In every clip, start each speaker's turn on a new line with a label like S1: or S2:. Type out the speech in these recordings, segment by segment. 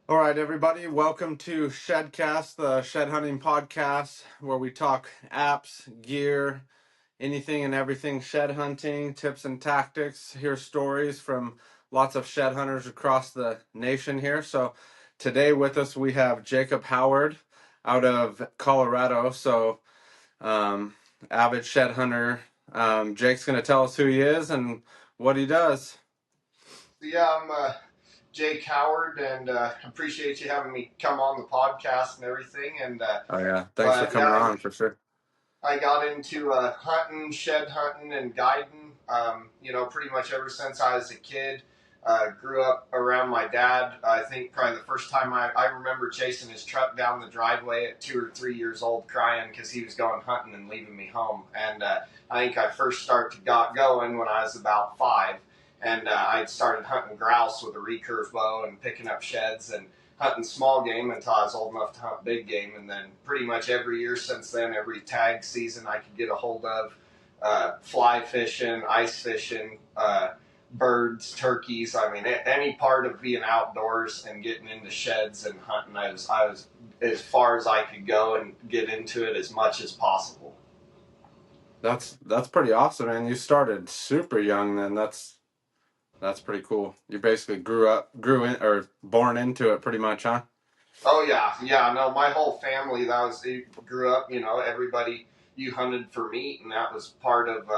S1: All right, everybody, welcome to Shedcast, the shed hunting podcast, where we talk apps, gear, anything and everything shed hunting, tips and tactics. Hear stories from lots of shed hunters across the nation here. So today with us we have Jacob Howard out of Colorado. So avid shed hunter. Jake's going to tell us who he is and what he does.
S2: Yeah, I'm Jake Howard, and appreciate you having me come on the podcast and everything. And
S1: Oh yeah, thanks for
S2: but
S1: coming
S2: yeah,
S1: on for sure.
S2: I got into hunting, shed hunting, and guiding. Pretty much ever since I was a kid. Grew up around my dad. I think probably the first time I remember chasing his truck down the driveway at 2 or 3 years old, crying because he was going hunting and leaving me home. And I think I first got going when I was about 5. And I started hunting grouse with a recurve bow and picking up sheds and hunting small game until I was old enough to hunt big game. And then pretty much every year since then, every tag season I could get a hold of, fly fishing, ice fishing, birds, turkeys. I mean, any part of being outdoors and getting into sheds and hunting, I was as far as I could go and get into it as much as possible.
S1: That's pretty awesome, man. You started super young then. That's pretty cool. You basically grew in, or born into it pretty much, huh?
S2: Oh yeah. No, my whole family grew up. Everybody you hunted for meat, and that was part of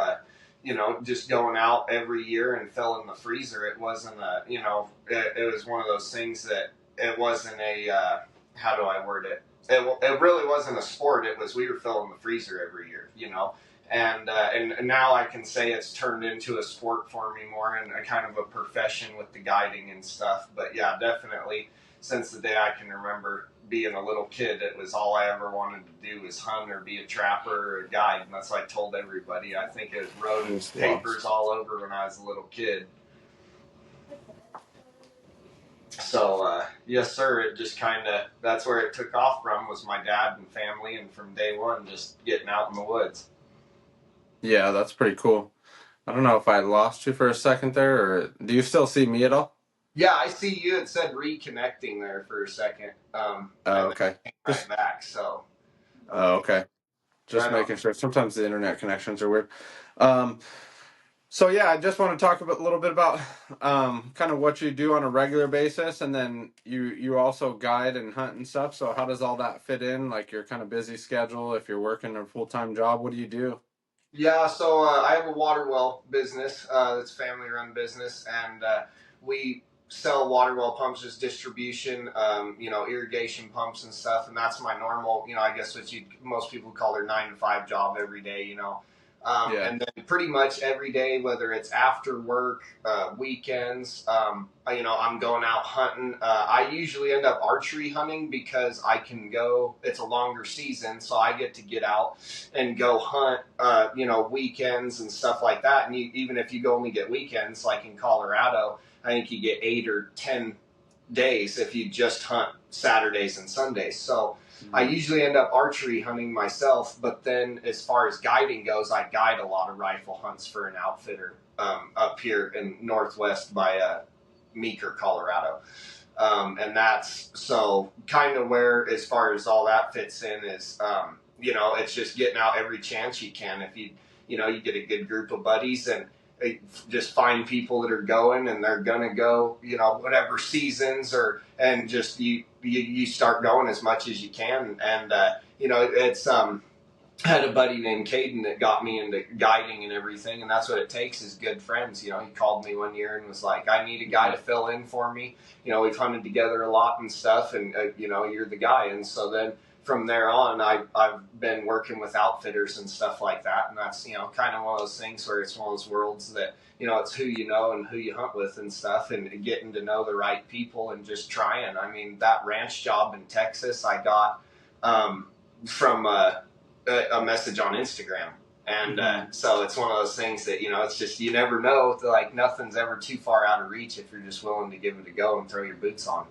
S2: just going out every year and filling the freezer. It wasn't it was one of those things that it wasn't a how do I word it? It really wasn't a sport. It was we were filling the freezer every year. And now I can say it's turned into a sport for me more and a kind of a profession with the guiding and stuff. But yeah, definitely since the day I can remember being a little kid, it was all I ever wanted to do was hunt or be a trapper or a guide. And that's what I told everybody. I think it wrote in papers all over when I was a little kid. So, yes, sir, it just that's where it took off from was my dad and family. And from day one, just getting out in the woods.
S1: Yeah, that's pretty cool. I don't know if I lost you for a second there, or do you still see me at all?
S2: Yeah, I see you. It said reconnecting there for a second.
S1: Oh,
S2: And then
S1: okay.
S2: came right
S1: Just
S2: back. So,
S1: oh,
S2: okay.
S1: okay. Just
S2: Right on.
S1: making sure. Sometimes the internet connections are weird. Um, so yeah, I just want to talk a little bit about kind of what you do on a regular basis, and then you also guide and hunt and stuff. So how does all that fit in? Like your kind of busy schedule, if you're working a full-time job, what do you do?
S2: Yeah, so I have a water well business that's family run business, and we sell water well pumps as distribution, irrigation pumps and stuff, and that's my normal, I guess what most people call their 9 to 5 job every day.
S1: Yeah.
S2: And then pretty much every day, whether it's after work, weekends, I'm going out hunting. I usually end up archery hunting because I can go. It's a longer season, so I get to get out and go hunt, weekends and stuff like that. And even if you only get weekends, like in Colorado, I think you get 8 or 10 days if you just hunt Saturdays and Sundays. So I usually end up archery hunting myself, but then as far as guiding goes, I guide a lot of rifle hunts for an outfitter up here in Northwest by Meeker, Colorado. And that's so kind of where, as far as all that fits in, is it's just getting out every chance you can. If you get a good group of buddies and just find people that are going and they're gonna go, whatever seasons and just you start going as much as you can. And it's I had a buddy named Caden that got me into guiding and everything, and that's what it takes is good friends. He called me one year and was like, I need a guy to fill in for me. We've hunted together a lot and stuff, and you're the guy. And so then from there on, I've been working with outfitters and stuff like that, and that's kind of one of those things where it's one of those worlds that it's who you know and who you hunt with and stuff, and getting to know the right people and just trying. I mean, that ranch job in Texas I got from a message on Instagram. And so it's one of those things that, it's just, you never know. Like, nothing's ever too far out of reach if you're just willing to give it a go and throw your boots on.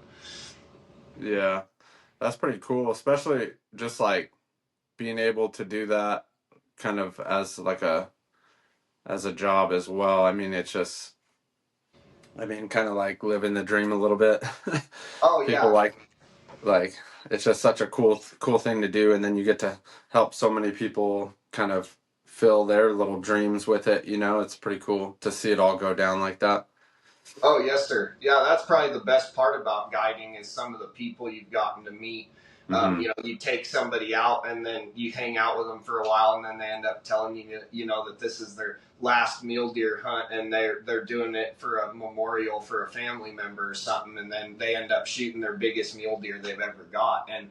S1: Yeah, that's pretty cool, especially just like being able to do that kind of as like as a job as well. I mean, it's just I mean, kind of like living the dream a little bit.
S2: Oh
S1: People
S2: yeah.
S1: like it's just such a cool thing to do, and then you get to help so many people kind of fill their little dreams with it. You know, it's pretty cool to see it all go down like that.
S2: Oh, yes, sir. Yeah, that's probably the best part about guiding is some of the people you've gotten to meet.
S1: Hmm.
S2: You know, you take somebody out and then you hang out with them for a while, and then they end up telling you, you know, that this is their last mule deer hunt, and they're doing it for a memorial for a family member or something, and then they end up shooting their biggest mule deer they've ever got. And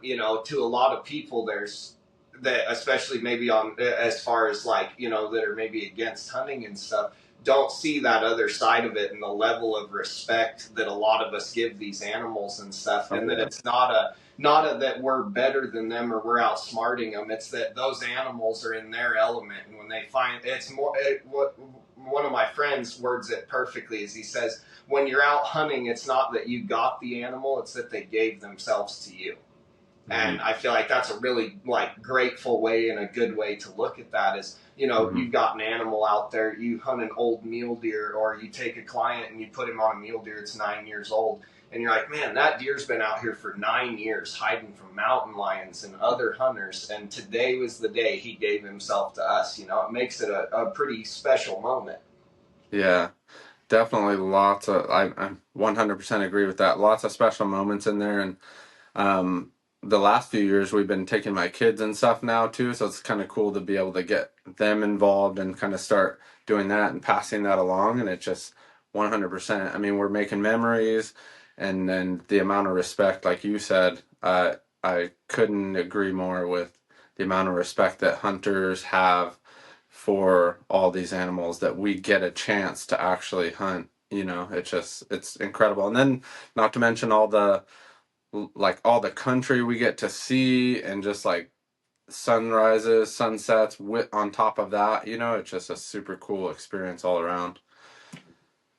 S2: you know, to a lot of people, there's that, especially maybe on as far as like you know that are maybe against hunting and stuff, don't see that other side of it and the level of respect that a lot of us give these animals and stuff,
S1: Oh
S2: and that
S1: yeah.
S2: it's not a that we're better than them or we're outsmarting them. It's that those animals are in their element, and when they find it's more what one of my friends words it perfectly is he says when you're out hunting, it's not that you got the animal, it's that they gave themselves to you.
S1: Hmm.
S2: And I feel like that's a really like grateful way and a good way to look at that is, you know,
S1: Hmm.
S2: you've got an animal out there, you hunt an old mule deer, or you take a client and you put him on a mule deer that's 9 years old, and you're like, man, that deer's been out here for 9 years hiding from mountain lions and other hunters, and today was the day he gave himself to us. You know, it makes it a pretty special moment.
S1: Yeah, definitely lots of I 100% agree with that. Lots of special moments in there, and Um, the last few years we've been taking my kids and stuff now too, so it's kind of cool to be able to get them involved and kind of start doing that and passing that along. And it just 100%. I mean, we're making memories, and then the amount of respect, like you said, I couldn't agree more with the amount of respect that hunters have for all these animals that we get a chance to actually hunt. You know, it's incredible. And then not to mention like all the country we get to see, and just like sunrises, sunsets with on top of that, you know, it's just a super cool experience all around.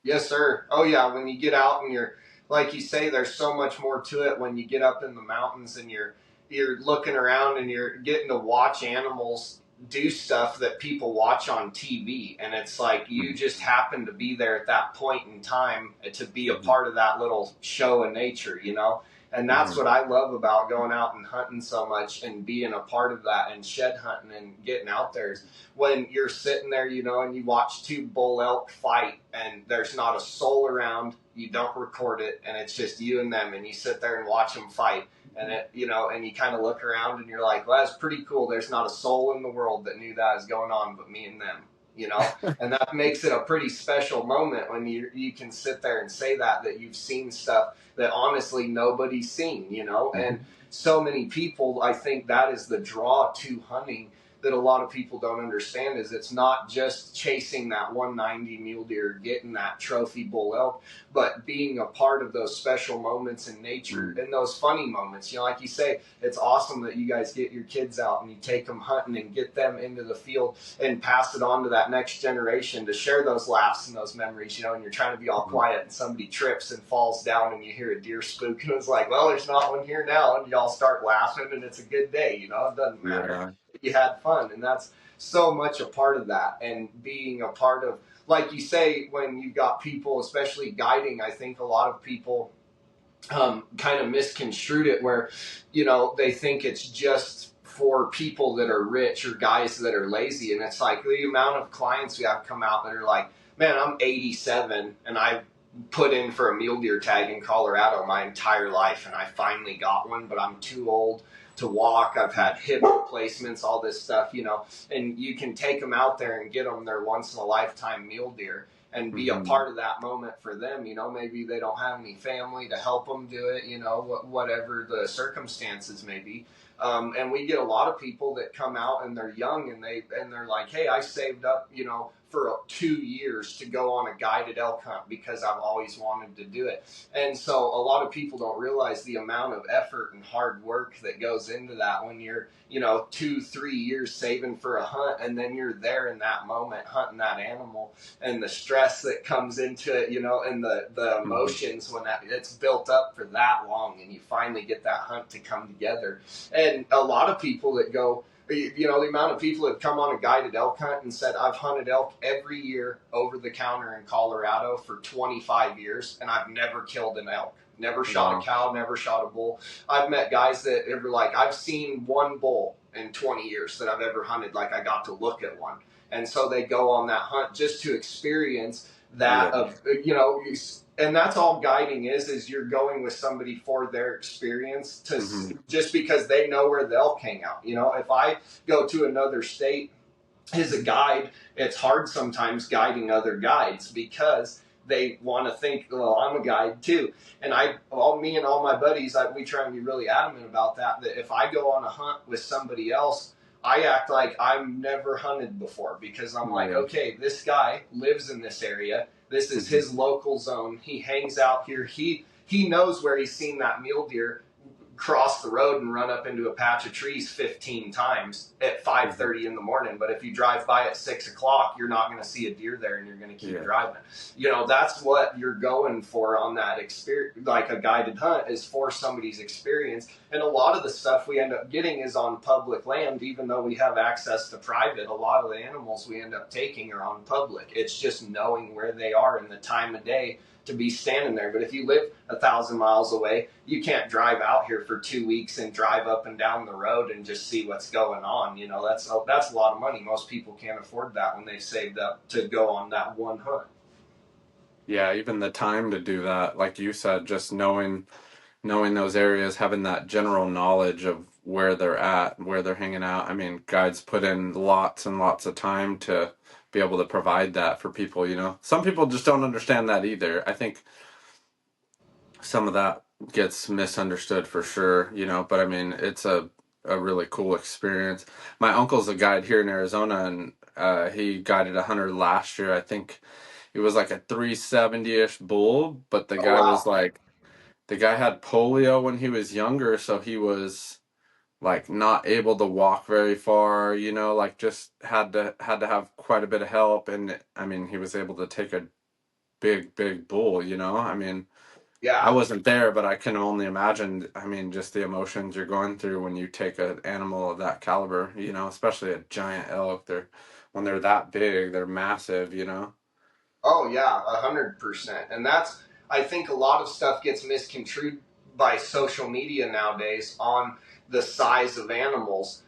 S2: Yes, sir. Oh, yeah. When you get out and you're, like you say, there's so much more to it when you get up in the mountains and you're looking around and you're getting to watch animals do stuff that people watch on TV, and it's like you just happen to be there at that point in time to be a
S1: Mm-hmm.
S2: part of that little show of nature, you know. And that's
S1: Hmm.
S2: what I love about going out and hunting so much and being a part of that and shed hunting and getting out there is when you're sitting there, you know, and you watch two bull elk fight and there's not a soul around, you don't record it, and it's just you and them, and you sit there and watch them fight. And it, you know, and you kind of look around and you're like, well, that's pretty cool. There's not a soul in the world that knew that was going on but me and them, you know, and that makes it a pretty special moment when you can sit there and say that you've seen stuff that honestly nobody's seen, you know, and so many people, I think that is the draw to hunting that a lot of people don't understand is it's not just chasing that 190 mule deer, getting that trophy bull elk, but being a part of those special moments in nature and those funny moments. You know, like you say, it's awesome that you guys get your kids out and you take them hunting and get them into the field and pass it on to that next generation to share those laughs and those memories, you know, and you're trying to be all quiet and somebody trips and falls down and you hear a deer spook and it's like, well, there's not one here now, and y'all start laughing and it's a good day, you know, it doesn't matter.
S1: Yeah.
S2: You had fun, and that's so much a part of that, and being a part of, like you say, when you've got people, especially guiding, I think a lot of people kind of misconstrued it where, you know, they think it's just for people that are rich or guys that are lazy, and it's like the amount of clients we have come out that are like, man, I'm 87 and I put in for a mule deer tag in Colorado my entire life, and I finally got one, but I'm too old to walk. I've had hip replacements, all this stuff, you know, and you can take them out there and get them their once in a lifetime mule deer and be a
S1: Hmm.
S2: part of that moment for them. You know, maybe they don't have any family to help them do it, you know, whatever the circumstances may be. And we get a lot of people that come out and they're young and they're like, hey, I saved up, you know, for 2 years to go on a guided elk hunt because I've always wanted to do it. And so a lot of people don't realize the amount of effort and hard work that goes into that when you're, you know, 2-3 years saving for a hunt, and then you're there in that moment hunting that animal, and the stress that comes into it, you know, and the
S1: Hmm.
S2: emotions when that it's built up for that long and you finally get that hunt to come together. And a lot of people that go You know, the amount of people that have come on a guided elk hunt and said, I've hunted elk every year over the counter in Colorado for 25 years, and I've never killed an elk. Never shot a
S1: Wow.
S2: cow, never shot a bull. I've met guys that are like, I've seen one bull in 20 years that I've ever hunted, like I got to look at one. And so they go on that hunt just to experience that
S1: Yeah.
S2: of, you know, and that's all guiding is you're going with somebody for their experience to
S1: Hmm.
S2: just because they know where the elk hang out. You know, if I go to another state as a guide, it's hard sometimes guiding other guides because they want to think, well, I'm a guide too. And me and all my buddies, we try and be really adamant about that. That if I go on a hunt with somebody else, I act like I've never hunted before because I'm like,
S1: Yeah.
S2: okay, this guy lives in this area. This is
S1: Hmm.
S2: his local zone. He hangs out here. He knows where he's seen that mule deer cross the road and run up into a patch of trees 15 times at
S1: Hmm.
S2: 5:30 in the morning. But if you drive by at 6 o'clock, you're not going to see a deer there, and you're going to keep
S1: Yeah.
S2: driving. You know, that's what you're going for on that experience. Like a guided hunt is for somebody's experience. And a lot of the stuff we end up getting is on public land, even though we have access to private. A lot of the animals we end up taking are on public. It's just knowing where they are and the time of day to be standing there. But if you live 1,000 miles away, you can't drive out here for 2 weeks and drive up and down the road and just see what's going on. You know, that's a lot of money. Most people can't afford that when they've saved up to go on that one hunt.
S1: Yeah, even the time to do that, like you said, just knowing those areas, having that general knowledge of where they're at, where they're hanging out. I mean, guides put in lots and lots of time to be able to provide that for people, you know. Some people just don't understand that either. I think some of that gets misunderstood for sure, you know, but I mean, it's a really cool experience. My uncle's a guide here in Arizona, and he guided a hunter last year. I think it was like a 370-ish bull, but the
S2: Oh
S1: guy was
S2: wow,
S1: like, the guy had polio when he was younger, so he was like not able to walk very far, you know, like just had to have quite a bit of help. And I mean, he was able to take a big bull, you know. I mean, I
S2: yeah.
S1: wasn't there, but I can only imagine, I mean, just the emotions you're going through when you take an animal of that caliber, you know, especially a giant elk. When they're that big, they're massive, you know.
S2: Oh yeah, 100%. And that's, I think a lot of stuff gets misconstrued by social media nowadays on the size of animals.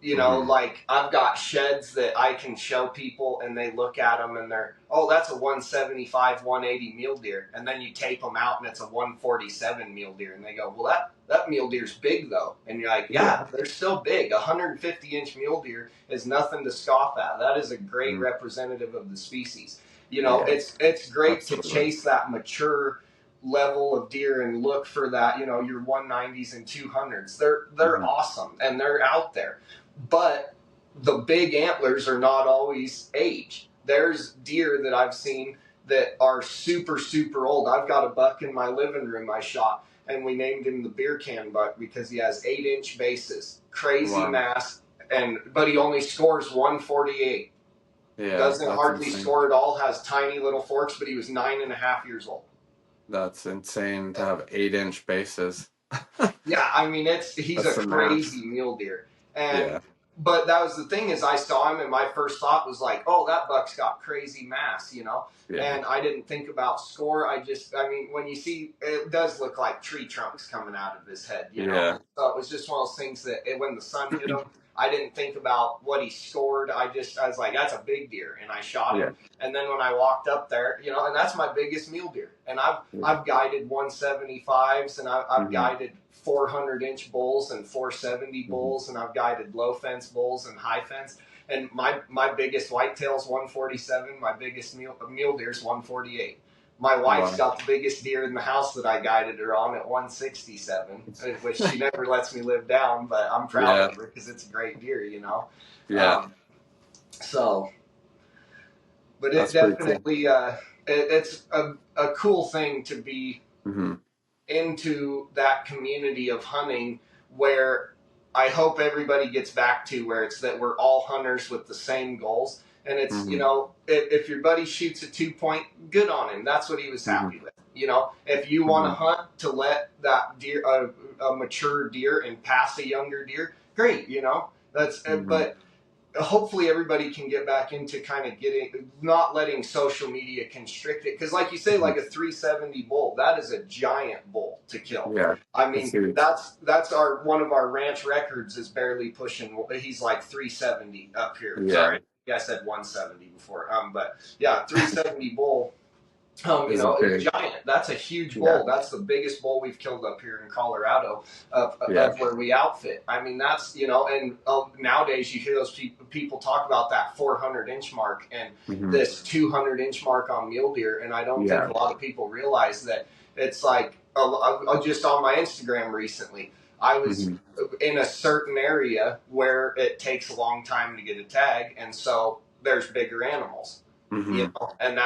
S2: You know,
S1: Hmm.
S2: like I've got sheds that I can show people and they look at them and they're, oh, that's a 175, 180 mule deer. And then you tape them out and it's a 147 mule deer. And they go, well, that mule deer's big though. And you're like, yeah,
S1: Yeah.
S2: they're still big. A 150-inch mule deer is nothing to scoff at. That is a great
S1: Mm.
S2: representative of the species. You know,
S1: Yeah,
S2: it's great to
S1: absolutely.
S2: chase that mature level of deer and look for that, you know, your 190s and 200s. They're
S1: Hmm.
S2: awesome and they're out there. But the big antlers are not always aged. There's deer that I've seen that are super old. I've got a buck in my living room I shot, and we named him the beer can buck because he has 8-inch bases, crazy
S1: Wow.
S2: mass, but he only scores 148.
S1: Yeah,
S2: Doesn't
S1: that's
S2: hardly
S1: insane.
S2: score at all. Has tiny little forks, but he was 9.5 years old.
S1: That's insane to have 8-inch bases.
S2: Yeah, I mean he's
S1: That's
S2: a
S1: the max.
S2: crazy mule deer. And
S1: Yeah,
S2: but that was the thing is I saw him and my first thought was like, oh, that buck's got crazy mass, you know.
S1: yeah,
S2: And I didn't think about score. I mean, when you see it does look like tree trunks coming out of his head, you know.
S1: yeah,
S2: And so it was just one of those things that when the sun hit him, I didn't think about what he scored. I was like, that's a big deer, and I shot
S1: yeah,
S2: him. And then when I walked up there, you know, and that's my biggest mule deer. And
S1: yeah.
S2: I've guided 175s and I've
S1: Hmm.
S2: guided 400-inch bulls and 470
S1: Hmm.
S2: bulls, and I've guided low fence bulls and high fence. And my biggest whitetail's 147. My biggest mule deer's 148. My wife's
S1: Wow.
S2: got the biggest deer in the house that I guided her on at 167, which she never lets me live down, but I'm proud
S1: Yeah,
S2: of her because it's a great deer, you know.
S1: yeah,
S2: Um, so, but it
S1: that's pretty cool.
S2: definitely it's a cool thing to be
S1: Hmm.
S2: into that community of hunting where I hope everybody gets back to where it's that we're all hunters with the same goals. And it's, you
S1: Hmm.
S2: know, if your buddy shoots a 2 point, good on him. That's what he was
S1: Hmm.
S2: happy with. You know, if you want to
S1: Hmm.
S2: hunt to let that deer, a mature deer, and pass a younger deer, great. You know,
S1: Mm-hmm.
S2: But hopefully everybody can get back into kind of not letting social media constrict it, because like you say, like a 370 bull, that is a giant bull to kill.
S1: Yeah,
S2: I
S1: it's
S2: mean,
S1: huge.
S2: that's our one of our ranch records is barely pushing. He's like 370 up here.
S1: Yeah,
S2: Sorry, yeah, I said 170 before. But yeah, 370 bull.
S1: is
S2: It's
S1: big.
S2: giant. That's a huge
S1: Yeah,
S2: bull. That's the biggest bull we've killed up here in Colorado
S1: yeah.
S2: of where we outfit. I mean, that's, and nowadays you hear those people talk about that 400-inch mark and
S1: Mm-hmm.
S2: this 200-inch mark on mule deer. And I don't think
S1: Yeah.
S2: a lot of people realize that it's like, just on my Instagram recently, I was
S1: Mm-hmm.
S2: in a certain area where it takes a long time to get a tag. And so there's bigger animals,
S1: Mm-hmm.
S2: and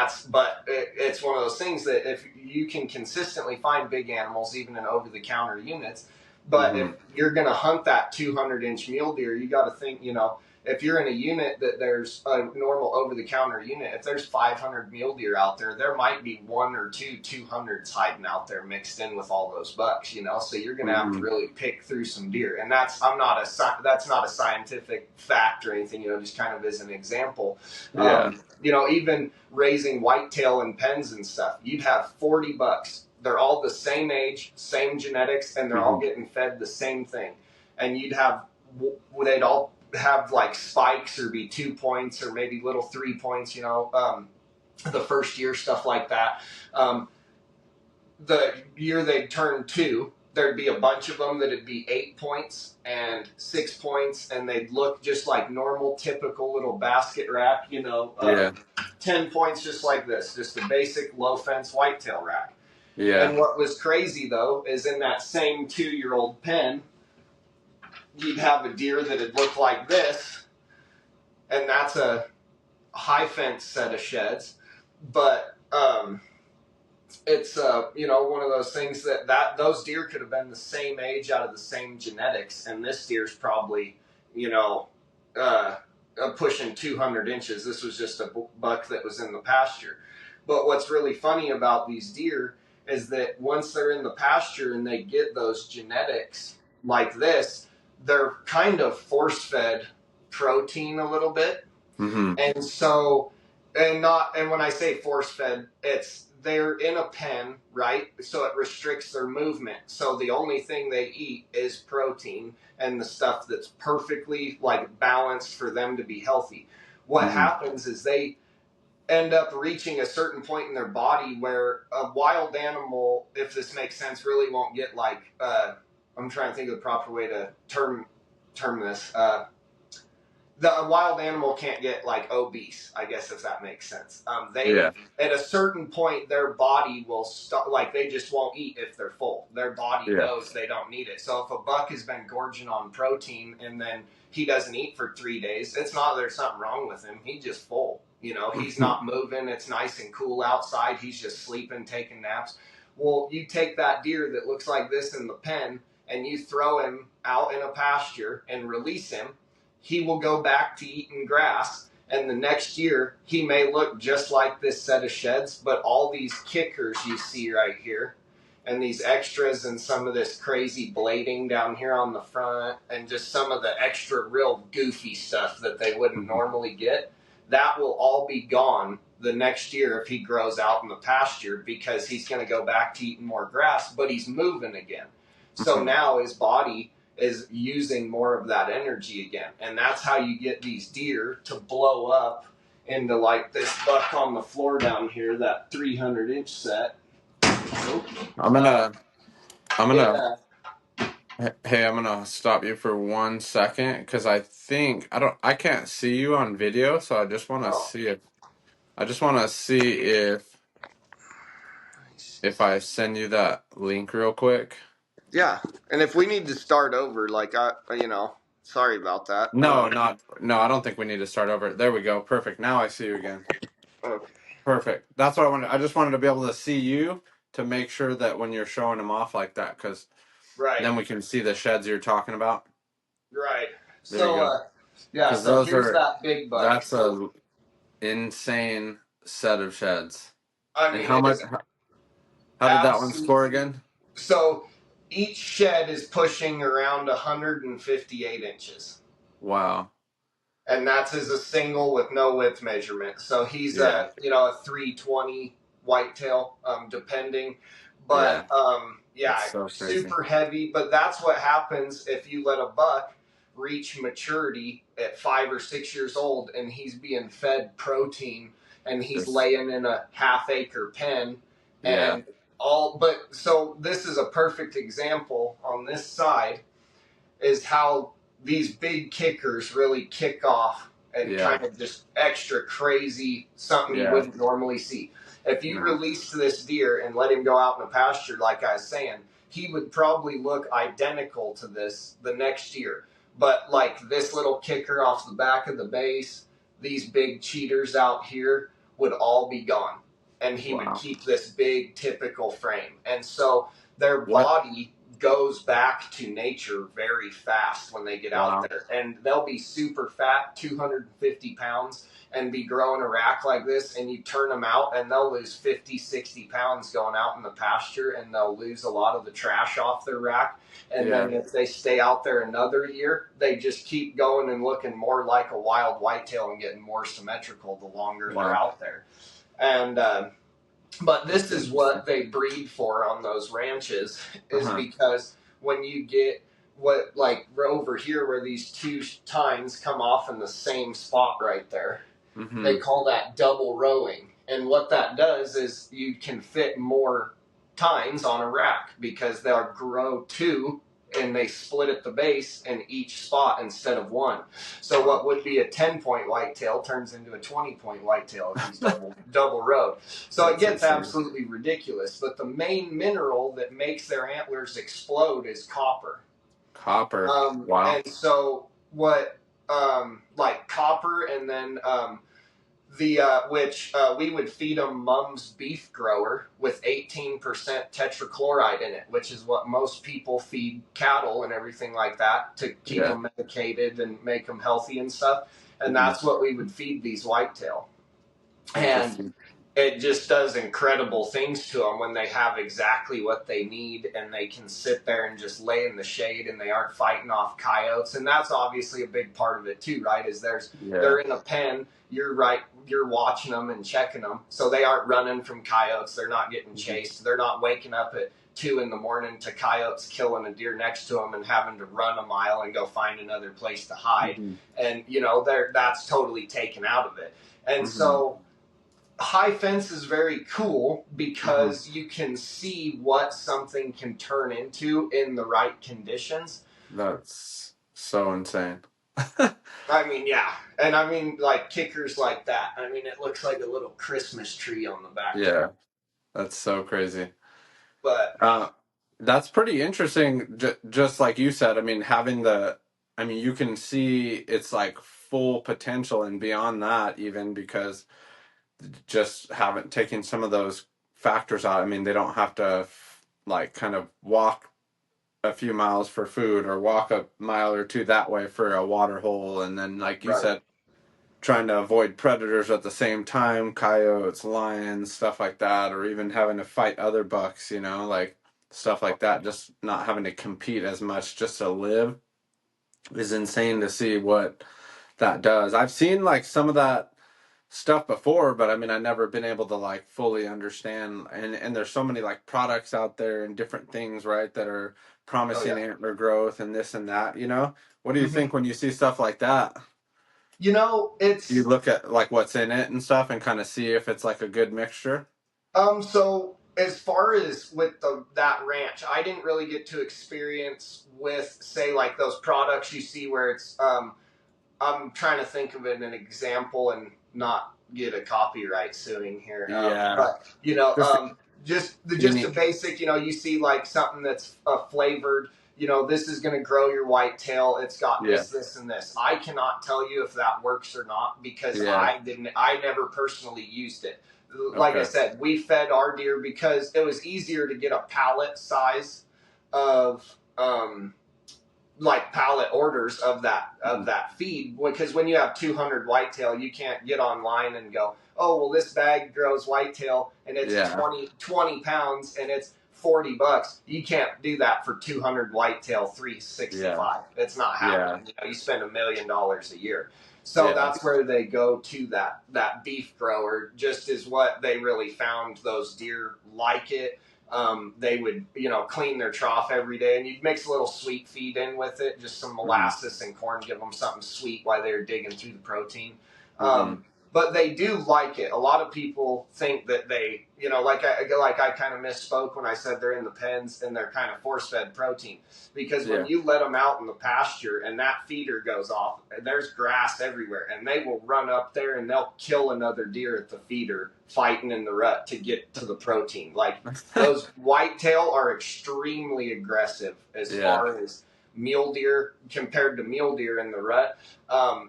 S2: it's one of those things that if you can consistently find big animals even in over-the-counter units, but if
S1: Mm-hmm.
S2: you're going to hunt that 200-inch mule deer, you got to think, if you're in a unit that there's a normal over-the-counter unit, if there's 500 mule deer out there, there might be one or two 200s hiding out there mixed in with all those bucks, so you're going to have to
S1: Mm-hmm.
S2: really pick through some deer. And that's not a scientific fact or anything, just kind of as an example.
S1: Yeah.
S2: Even raising whitetail in pens and stuff, you'd have 40 bucks. They're all the same age, same genetics, and they're all
S1: Mm-hmm.
S2: getting fed the same thing. And they'd all have like spikes or be 2 points or maybe little 3 points, the first year, stuff like that. The year they'd turn 2, there'd be a bunch of them that'd be 8 points and 6 points, and they'd look just like normal, typical little basket rack,
S1: Yeah.
S2: 10 points just like this, just a basic low fence whitetail rack.
S1: Yeah.
S2: And what was crazy though is in that same 2-year-old pen, you'd have a deer that'd look like this, and that's a high fence set of sheds, but it's one of those things that those deer could have been the same age out of the same genetics, and this deer's probably uh, pushing 200 inches. This was just a buck that was in the pasture. But what's really funny about these deer is that once they're in the pasture and they get those genetics like this, they're kind of force fed protein a little bit.
S1: Mm-hmm.
S2: And so, and when I say force fed, it's they're in a pen, right? So it restricts their movement. So the only thing they eat is protein and the stuff that's perfectly like balanced for them to be healthy. What
S1: Mm-hmm.
S2: happens is they end up reaching a certain point in their body where a wild animal, if this makes sense, really won't get like I'm trying to think of the proper way to term this. A wild animal can't get like obese, I guess, if that makes sense. They
S1: Yeah.
S2: At a certain point, their body will stop. Like they just won't eat if they're full. Their body
S1: Yeah.
S2: knows they don't need it. So if a buck has been gorging on protein and then he doesn't eat for 3 days, it's not there's something wrong with him. He's just full. He's not moving. It's nice and cool outside. He's just sleeping, taking naps. Well, you take that deer that looks like this in the pen and you throw him out in a pasture and release him, he will go back to eating grass, and the next year he may look just like this set of sheds, but all these kickers you see right here and these extras and some of this crazy blading down here on the front and just some of the extra real goofy stuff that they wouldn't
S1: Mm-hmm.
S2: normally get, that will all be gone the next year if he grows out in the pasture, because he's going to go back to eating more grass, but he's moving again. So
S1: Mm-hmm.
S2: now his body is using more of that energy again. And that's how you get these deer to blow up into like this buck on the floor down here, that 300-inch set.
S1: I'm gonna, I'm
S2: It,
S1: gonna, hey, I'm gonna stop you for 1 second because I can't see you on video, so
S2: oh,
S1: I just want to see if I send you that link real quick.
S2: yeah. And if we need to start over, like sorry about that.
S1: No, I don't think we need to start over. There we go. Perfect. Now I see you again.
S2: Okay.
S1: Perfect. That's what I wanted. I just wanted to be able to see you to make sure that when you're showing them off like that, because
S2: Right.
S1: then we can see the sheds you're talking about.
S2: Right.
S1: There you
S2: So,
S1: go.
S2: yeah.
S1: Because
S2: So here's that big buck.
S1: that's
S2: So
S1: a insane set of sheds.
S2: I
S1: And
S2: mean, it is
S1: how did that one score
S2: absolutely.
S1: again?
S2: So each shed is pushing around 158 inches.
S1: Wow.
S2: And that's as a single with no width measurement. So he's
S1: Yeah.
S2: a 320 whitetail, depending.
S1: Yeah.
S2: But yeah,
S1: That's so crazy.
S2: super heavy. But that's what happens if you let a buck reach maturity at 5 or 6 years old, and he's being fed protein, and he's
S1: Just
S2: laying in a half-acre pen,
S1: yeah.
S2: and all. But so this is a perfect example on this side is how these big kickers really kick off and
S1: Yeah.
S2: kind of just extra crazy, something you
S1: Yeah.
S2: wouldn't normally see. If you
S1: No.
S2: released this deer and let him go out in a pasture, like I was saying, he would probably look identical to this the next year. But like this little kicker off the back of the base, these big cheaters out here would all be gone. And he would
S1: Wow.
S2: keep this big typical frame. And so their
S1: What?
S2: body goes back to nature very fast when they get out
S1: Wow.
S2: there. And they'll be super fat, 250 pounds, and be growing a rack like this. And you turn them out, and they'll lose 50, 60 pounds going out in the pasture, and they'll lose a lot of the trash off their rack. And
S1: Yeah.
S2: then if they stay out there another year, they just keep going and looking more like a wild whitetail and getting more symmetrical the longer they're
S1: Wow.
S2: out there. And, but this
S1: That's
S2: is
S1: interesting.
S2: what they breed for on those ranches, is
S1: Uh-huh.
S2: because when you get what, like over here where these two tines come off in the same spot right there, they
S1: Mm-hmm.
S2: call that double rowing. And what that does is you can fit more tines on a rack because they'll grow two and they split at the base in each spot instead of one. So what would be a 10-point whitetail turns into a 20-point whitetail if he's double rowed. So it
S1: That's
S2: gets
S1: insane.
S2: absolutely ridiculous. But the main mineral that makes their antlers explode is copper.
S1: Copper. Wow.
S2: And so what, like copper, and then which we would feed them Mum's Beef Grower with 18% tetrachloride in it, which is what most people feed cattle and everything like that to keep
S1: Yeah.
S2: them medicated and make them healthy and stuff. And
S1: Mm-hmm.
S2: that's what we would feed these whitetail. And
S1: Interesting.
S2: it just does incredible things to them when they have exactly what they need, and they can sit there and just lay in the shade, and they aren't fighting off coyotes. And that's obviously a big part of it too, right? Is they're in a pen, you're watching them and checking them, so they aren't running from coyotes, they're not getting chased, they're not waking up at 2 a.m. to coyotes killing a deer next to them and having to run a mile and go find another place to hide.
S1: Mm-hmm.
S2: And that's totally taken out of it. And
S1: Mm-hmm.
S2: so high fence is very cool because you can see what something can turn into in the right conditions.
S1: That's so insane.
S2: I mean, yeah. And I mean, like kickers like that. I mean, it looks like a little Christmas tree on the back
S1: Yeah.
S2: there.
S1: That's so crazy.
S2: But
S1: That's pretty interesting. Just like you said, I mean, you can see it's like full potential and beyond that, even because just haven't taken some of those factors out. I mean, they don't have to like kind of walk a few miles for food or walk a mile or two that way for a water hole. And then, like you
S2: right.
S1: said, trying to avoid predators at the same time, coyotes, lions, stuff like that, or even having to fight other bucks, like stuff like that, just not having to compete as much just to live is insane to see what that does. I've seen like some of that stuff before, but I mean, I've never been able to like fully understand. And there's so many like products out there and different things, right, that are
S2: Oh
S1: promising
S2: yeah.
S1: antler growth and this and that, What do you
S2: Mm-hmm.
S1: think when you see stuff like that? You
S2: It's
S1: look at like what's in it and stuff and kind of see if it's like a good mixture.
S2: so as far as with that ranch, I didn't really get to experience with, say, like those products you see where it's I'm trying to think of an example and not get a copyright suing here.
S1: Yeah,
S2: But
S1: just
S2: just the
S1: unique.
S2: basic. You see like something that's flavored. This is going to grow your whitetail. It's got
S1: Yeah,
S2: this, and this. I cannot tell you if that works or not because
S1: yeah.
S2: I never personally used it. Like I
S1: Okay.
S2: said, we fed our deer because it was easier to get a pallet size of like pallet orders of that feed, because when you have 200 whitetail, you can't get online and go, oh well, this bag grows whitetail and it's
S1: Yeah.
S2: 20 pounds and it's $40. You can't do that for 200 whitetail 365.
S1: Yeah.
S2: It's not happening. You know, you spend $1 million a year. So
S1: Yeah.
S2: that's where they go to that beef grower, just as what they really found those deer like it. They would, you know, clean their trough every day, and you'd mix a little sweet feed in with it, just some molasses and corn, give them something sweet while they're digging through the protein. But they do like it. A lot of people think that they, you know, like I kind of misspoke when I said they're in the pens and they're kind of force-fed protein. Because when you let them out in the pasture and that feeder goes off, there's grass everywhere, and they will run up there and they'll kill another deer at the feeder fighting in the rut to get to the protein. Like, those whitetail are extremely aggressive as far as mule deer compared to mule deer in the rut.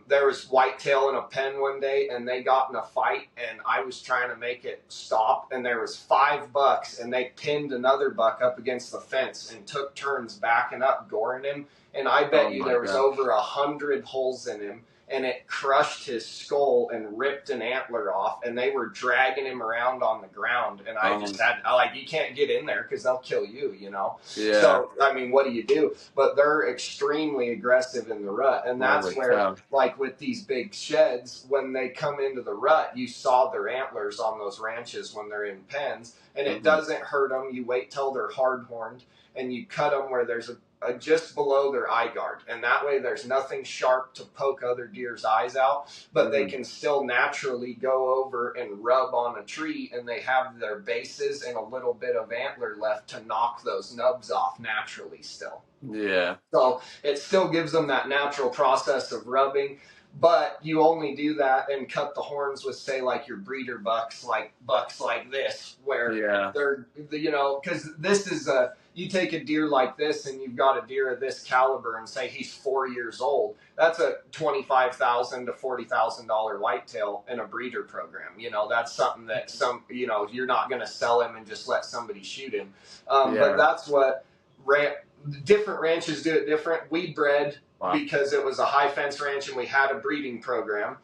S2: There was whitetail in a pen one day, and they got in a fight, and I was trying to make it stop, and there was 5 bucks, and they pinned another buck up against the fence and took turns backing up, goring him, and I bet you there was over 100 holes in him, and it crushed his skull and ripped an antler off, and they were dragging him around on the ground, and I just had, like, you can't get in there because they'll kill you, you know?
S1: Yeah.
S2: So, I mean, what do you do? But they're extremely aggressive in the rut, and that's where, like with these big sheds, when they come into the rut, you saw their antlers on those ranches when they're in pens, and it doesn't hurt them. You wait till they're hard-horned, and you cut them where there's a just below their eye guard, and that way there's nothing sharp to poke other deer's eyes out, but they can still naturally go over and rub on a tree, and they have their bases and a little bit of antler left to knock those nubs off naturally still.
S1: Yeah.
S2: So it still gives them that natural process of rubbing, but you only do that and cut the horns with, say, like your breeder bucks like this, where they're, you know, because this is you take a deer like this and you've got a deer of this caliber and say he's 4 years old, that's a $25,000 to $40,000 whitetail in a breeder program. You know, that's something that you know, you're not going to sell him and just let somebody shoot him. But that's what different ranches do it different. We bred because it was a high fence ranch and we had a breeding program.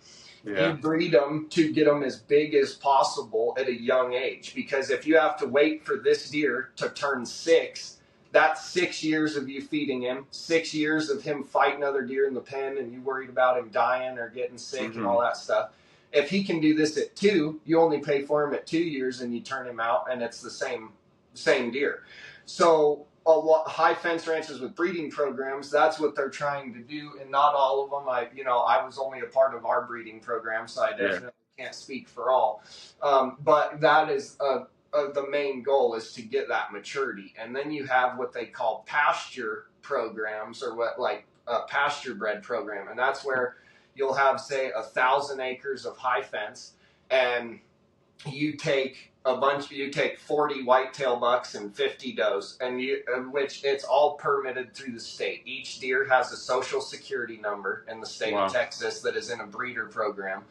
S2: You breed them to get them as big as possible at a young age, because if you have to wait for this deer to turn 6, that's 6 years of you feeding him, 6 years of him fighting other deer in the pen, and you worried about him dying or getting sick and all that stuff. If he can do this at 2, you only pay for him at 2 years, and you turn him out, and it's the same deer. So a lot high fence ranches with breeding programs, that's what they're trying to do, and not all of them. I was only a part of our breeding program, so I definitely can't speak for all. But that is the main goal, is to get that maturity, and then you have what they call pasture programs, or a pasture bred program, and that's where you'll have, say, 1,000 acres of high fence, and you take 40 whitetail bucks and 50 does, and which it's all permitted through the state. Each deer has a social security number in the state of Texas that is in a breeder program.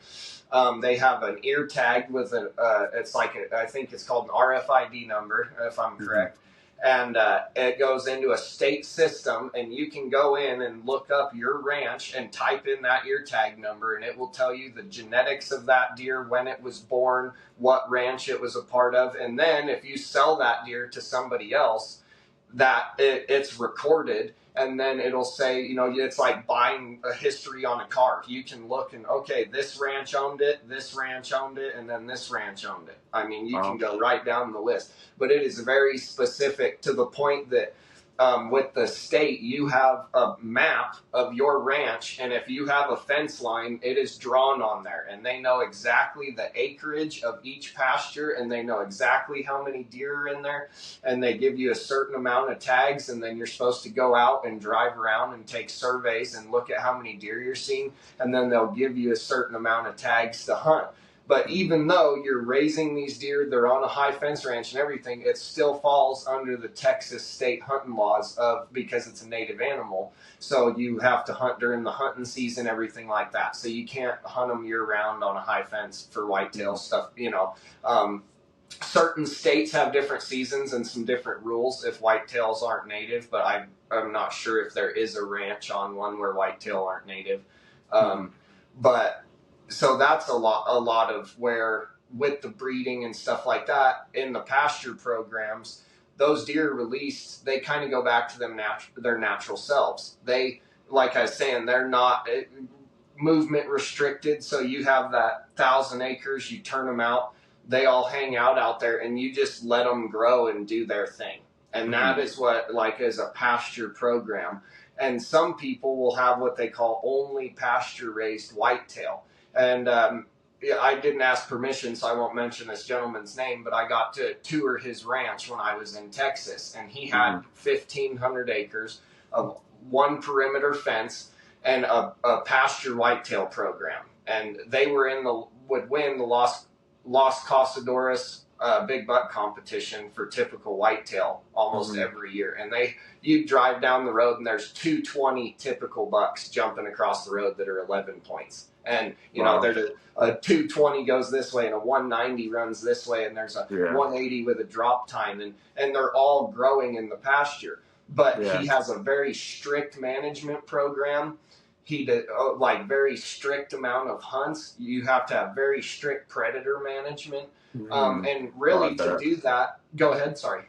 S2: They have an ear tag with I think it's called an RFID number, if I'm correct. And it goes into a state system, and you can go in and look up your ranch and type in that ear tag number, and it will tell you the genetics of that deer, when it was born, what ranch it was a part of, and then if you sell that deer to somebody else, that it's recorded, and then it'll say, you know, it's like buying a history on a car. You can look and, okay, this ranch owned it, this ranch owned it, and then this ranch owned it. I mean, you can go right down the list. But it is very specific, to the point that with the state, you have a map of your ranch, and if you have a fence line, it is drawn on there, and they know exactly the acreage of each pasture, and they know exactly how many deer are in there, and they give you a certain amount of tags, and then you're supposed to go out and drive around and take surveys and look at how many deer you're seeing, and then they'll give you a certain amount of tags to hunt. But even though you're raising these deer, they're on a high fence ranch and everything, it still falls under the Texas state hunting laws because it's a native animal. So you have to hunt during the hunting season, everything like that. So you can't hunt them year round on a high fence for whitetail stuff. You know, certain states have different seasons and some different rules if whitetails aren't native, but I'm not sure if there is a ranch on one where whitetail aren't native. But so that's a lot of where, with the breeding and stuff like that in the pasture programs, those deer released, they kind of go back to their natural selves. They, like I was saying, they're not movement restricted. So you have that 1,000 acres, you turn them out, they all hang out there, and you just let them grow and do their thing. And that is what, like, is a pasture program. And some people will have what they call only pasture raised whitetail. And I didn't ask permission, so I won't mention this gentleman's name, but I got to tour his ranch when I was in Texas, and he had 1,500 acres of one perimeter fence and a pasture whitetail program. And they would win the Los Casadores big buck competition for typical whitetail almost every year. And you drive down the road and there's 220 typical bucks jumping across the road that are 11 points. And, you know, there's a 220 goes this way and a 190 runs this way, and there's a 180 with a drop time, and they're all growing in the pasture. But he has a very strict management program. He did very strict amount of hunts. You have to have very strict predator management. And really to do that, go ahead, sorry.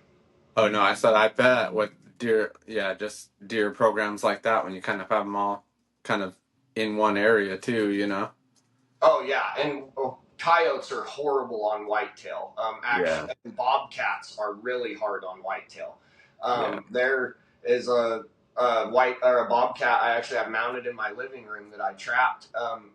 S1: Oh no, I said I bet with deer, just deer programs like that, when you kind of have them all kind of in one area too, you know?
S2: Oh yeah, and coyotes are horrible on whitetail. Actually, bobcats are really hard on whitetail. There is a bobcat I actually have mounted in my living room that I trapped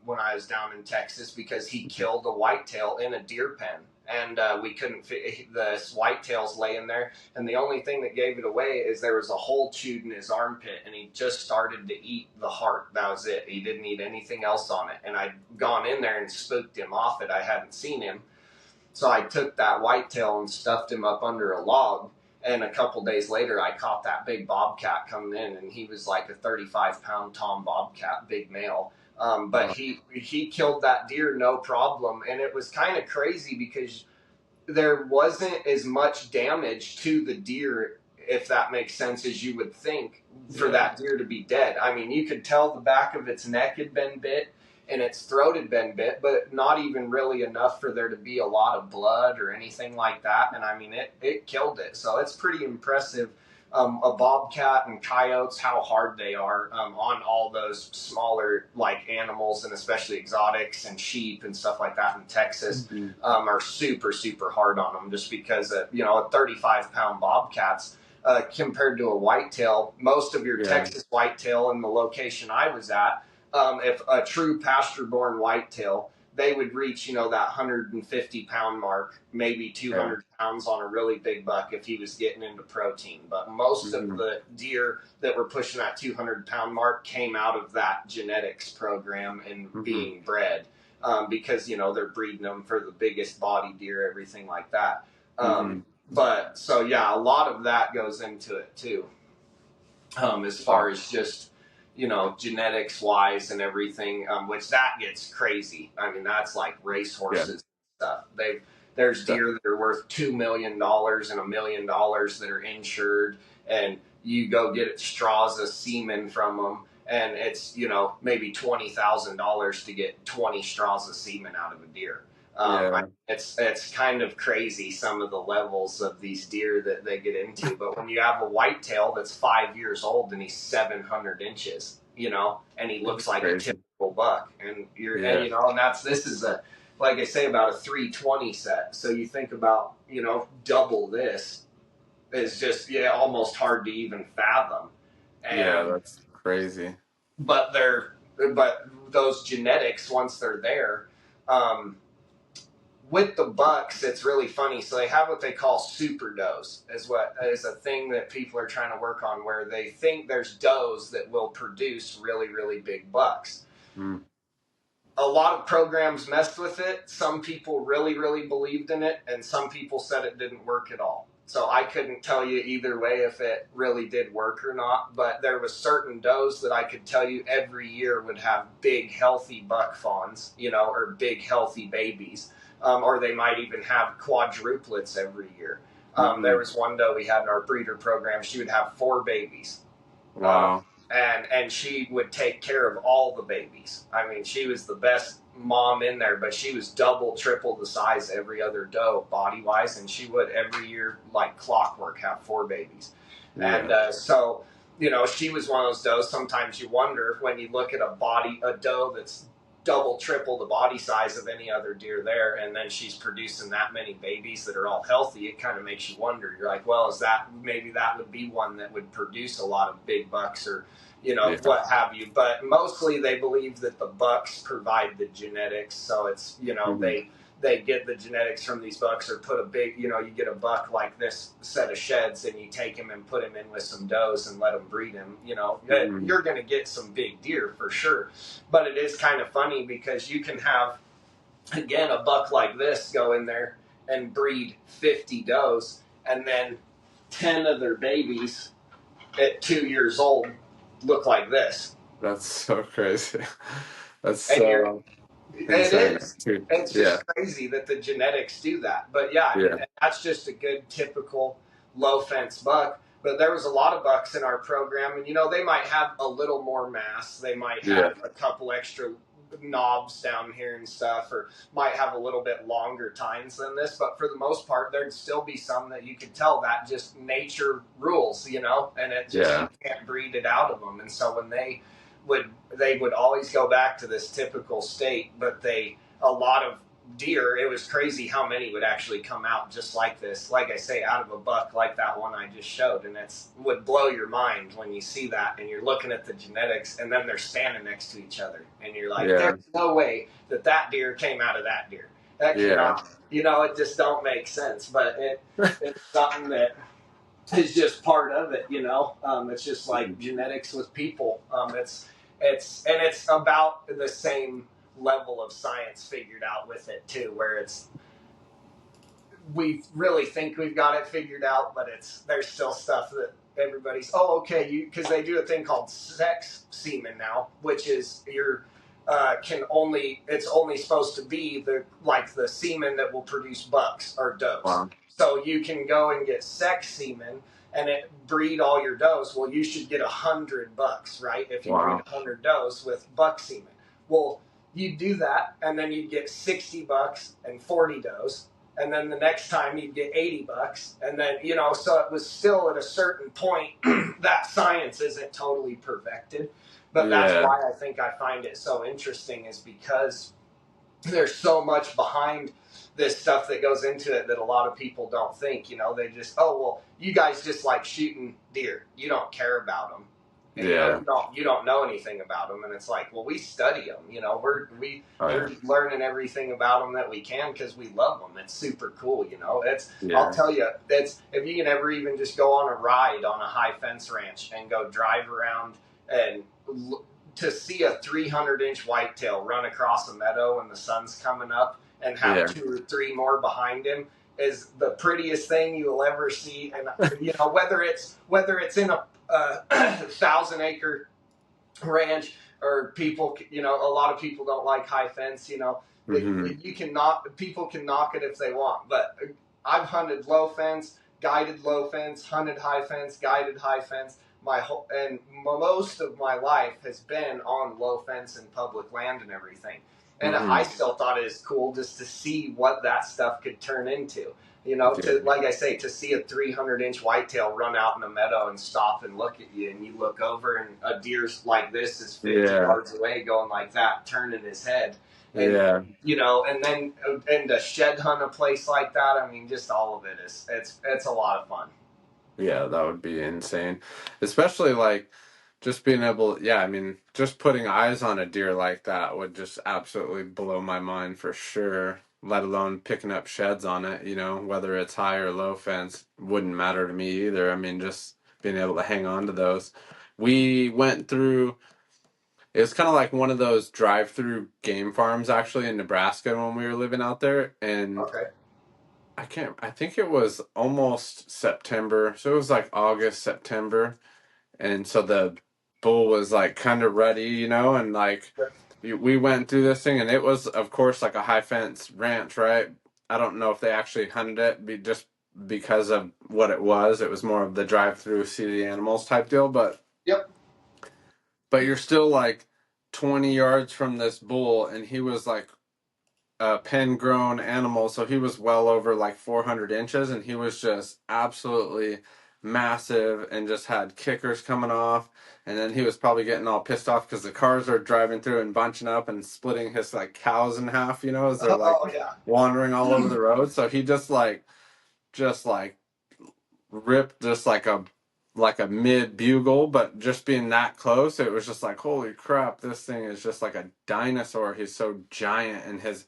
S2: when I was down in Texas, because he killed a whitetail in a deer pen, and we couldn't the whitetail's laying there, and the only thing that gave it away is there was a hole chewed in his armpit, and he just started to eat the heart. That was it. He didn't eat anything else on it, and I'd gone in there and spooked him off it. I hadn't seen him, so I took that whitetail and stuffed him up under a log. And a couple days later, I caught that big bobcat coming in, and he was like a 35-pound tom bobcat, big male. But he killed that deer no problem, and it was kind of crazy because there wasn't as much damage to the deer, if that makes sense, as you would think for that deer to be dead. I mean, you could tell the back of its neck had been bit and its throat had been bit, but not even really enough for there to be a lot of blood or anything like that. And I mean, it killed it. So it's pretty impressive. A bobcat and coyotes, how hard they are on all those smaller like animals, and especially exotics and sheep and stuff like that in Texas, are super, super hard on them, just because a 35-pound bobcats compared to a whitetail, most of your Texas whitetail in the location I was at, if a true pasture-born whitetail, they would reach, that 150-pound mark, maybe 200 pounds on a really big buck if he was getting into protein. But most of the deer that were pushing that 200-pound mark came out of that genetics program and being bred, because, they're breeding them for the biggest body deer, everything like that. But, so, yeah, a lot of that goes into it, too, as far as just genetics wise and everything, which that gets crazy. I mean, that's like racehorses and stuff. There's deer that are worth $2 million and $1 million that are insured, and you go get straws of semen from them, and it's maybe $20,000 to get 20 straws of semen out of a deer. It's kind of crazy, some of the levels of these deer that they get into. But when you have a whitetail that's 5 years old and he's 700 inches, and he looks like a typical buck, and this is like I say, about a 320 set. So you think about, double this is just, almost hard to even fathom. And,
S1: that's crazy.
S2: But those genetics, once they're there, with the bucks, it's really funny. So they have what they call super does, is a thing that people are trying to work on, where they think there's does that will produce really, really big bucks. A lot of programs messed with it. Some people really, really believed in it, and some people said it didn't work at all. So I couldn't tell you either way if it really did work or not, but there was certain does that I could tell you every year would have big, healthy buck fawns, or big, healthy babies. Or they might even have quadruplets every year. There was one doe we had in our breeder program. She would have 4 babies.
S1: Wow.
S2: And she would take care of all the babies. I mean, she was the best mom in there, but she was double, triple the size of every other doe body wise, and she would every year like clockwork have 4 babies. And
S1: Yeah.
S2: so, you know, she was one of those does. Sometimes you wonder when you look at a doe that's double, triple the body size of any other deer there, and then she's producing that many babies that are all healthy. It kind of makes you wonder. You're like, well, is that maybe that would be one that would produce a lot of big bucks or, you know,
S1: Yeah.
S2: what have you. But mostly they believe that the bucks provide the genetics. So it's, you know,
S1: Mm-hmm.
S2: they get the genetics from these bucks, or put a big, you know, you get a buck like this set of sheds and you take him and put him in with some does and let them breed him, you know,
S1: Mm-hmm.
S2: you're going to get some big deer for sure. But it is kind of funny because you can have, again, a buck like this go in there and breed 50 does, and then 10 of their babies at 2 years old look like this.
S1: That's so crazy. That's
S2: And you're
S1: so
S2: It
S1: insane,
S2: is.
S1: dude.
S2: It's
S1: Yeah.
S2: just crazy that the genetics do that. But yeah, I mean,
S1: Yeah.
S2: that's just a good typical low fence buck. But there was a lot of bucks in our program, and you know, they might have a little more mass. They might
S1: Yeah.
S2: have a couple extra knobs down here and stuff, or might have a little bit longer tines than this. But for the most part, there'd still be some that you could tell that just nature rules, you know, and it just, you
S1: Yeah.
S2: can't breed it out of them. And so when they would always go back to this typical state, but a lot of deer, it was crazy how many would actually come out just like this, like I say, out of a buck like that one I just showed. And it's would blow your mind when you see that and you're looking at the genetics, and then they're standing next to each other and you're like,
S1: Yeah.
S2: there's no way that that deer came out of that deer. That
S1: Yeah.
S2: cannot, you know, it just don't make sense. But it's something that is just part of it, you know. It's just like genetics with people. It's about the same level of science figured out with it too, where it's we really think we've got it figured out, but there's still stuff that everybody's okay, you because they do a thing called sex semen now, which is your can only it's only supposed to be the semen that will produce bucks or does.
S1: Wow.
S2: So you can go and get sex semen and it breed all your does. Well, you should get 100 bucks, right? If you breed
S1: Wow.
S2: 100 does with buck semen. Well, you do that, and then you get 60 bucks and 40 does, and then the next time you'd get 80 bucks, and then, you know, so it was still at a certain point that science isn't totally perfected. But that's
S1: Yeah.
S2: why I think I find it so interesting, is because there's so much behind this stuff that goes into it that a lot of people don't think. You know, they just, oh well, you guys just like shooting deer, you don't care about them, and you know,
S1: Yeah.
S2: you don't know anything about them. And it's like, well, we study them, you know, we're
S1: Oh, yeah.
S2: learning everything about them that we can because we love them. It's super cool, you know. I'll
S1: Yeah.
S2: tell you, it's if you can ever even just go on a ride on a high fence ranch and go drive around and to see a 300-inch whitetail run across a meadow when the sun's coming up and have
S1: Yeah.
S2: 2 or 3 more behind him is the prettiest thing you will ever see. And you know, whether it's in a 1,000-acre ranch, or people, you know, a lot of people don't like high fence, you know.
S1: Mm-hmm.
S2: People can knock it if they want, but I've hunted low fence, guided low fence, hunted high fence, guided high fence. And most of my life has been on low fence and public land and everything. And
S1: Mm-hmm.
S2: I still thought it was cool just to see what that stuff could turn into. You know,
S1: Yeah.
S2: like I say, to see a 300-inch whitetail run out in a meadow and stop and look at you, and you look over and a deer's like this is 50
S1: Yeah.
S2: yards away, going like that, turning his head, and
S1: Yeah.
S2: you know, and to shed hunt a place like that, I mean, just all of it is it's a lot of fun.
S1: Yeah, that would be insane. Especially like just being able, yeah, I mean, just putting eyes on a deer like that would just absolutely blow my mind for sure. Let alone picking up sheds on it, you know, whether it's high or low fence, wouldn't matter to me either. I mean, just being able to hang on to those. We went through, it was kind of like one of those drive-through game farms actually in Nebraska when we were living out there. And
S2: Okay.
S1: I think it was almost September. So it was like August, September. And so the bull was like kind of ready, you know, and like we went through this thing and it was, of course, like a high fence ranch, right? I don't know if they actually hunted it just because of what it was. It was more of the drive through, see the animals type deal,
S2: Yep.
S1: but you're still like 20 yards from this bull, and he was like a pen grown animal, so he was well over like 400 inches, and he was just absolutely massive and just had kickers coming off. And then he was probably getting all pissed off because the cars are driving through and bunching up and splitting his like cows in half, as they're like
S2: Oh yeah.
S1: wandering all over the road. So he just like ripped just like a mid bugle, but just being that close, it was just like, holy crap, this thing is just like a dinosaur. He's so giant, and his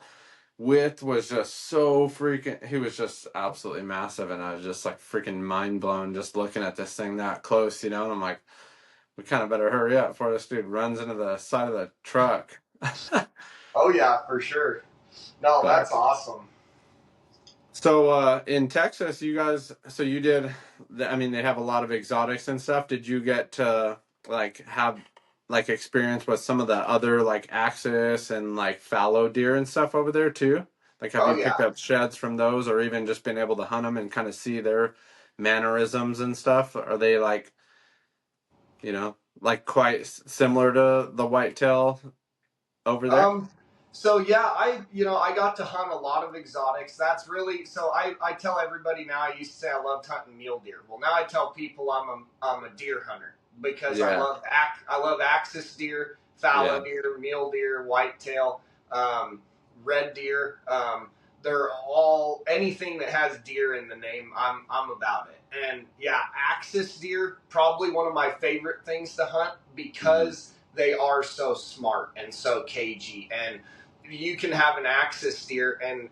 S1: width was just so freaking, he was just absolutely massive, and I was just like freaking mind blown just looking at this thing that close, and I'm like, we kind of better hurry up before this dude runs into the side of the truck.
S2: Oh yeah, for sure. No,
S1: But
S2: that's awesome.
S1: so in Texas, you guys, so you did, I mean, they have a lot of exotics and stuff. Did you get to like have like experience with some of the other like axis and like fallow deer and stuff over there too? Like, have
S2: Oh
S1: you picked
S2: yeah.
S1: up sheds from those, or even just been able to hunt them and kind of see their mannerisms and stuff? Are they like quite similar to the whitetail over there?
S2: Um, so yeah, I got to hunt a lot of exotics. That's really so. I tell everybody now. I used to say I loved hunting mule deer. Well, now I tell people I'm a deer hunter because
S1: Yeah,
S2: I love axis deer, fallow
S1: yeah,
S2: deer, mule deer, whitetail, red deer. They're all anything that has deer in the name. I'm about it. And yeah, axis deer probably one of my favorite things to hunt
S1: hmm,
S2: because they are so smart and so cagey. And you can have an axis deer and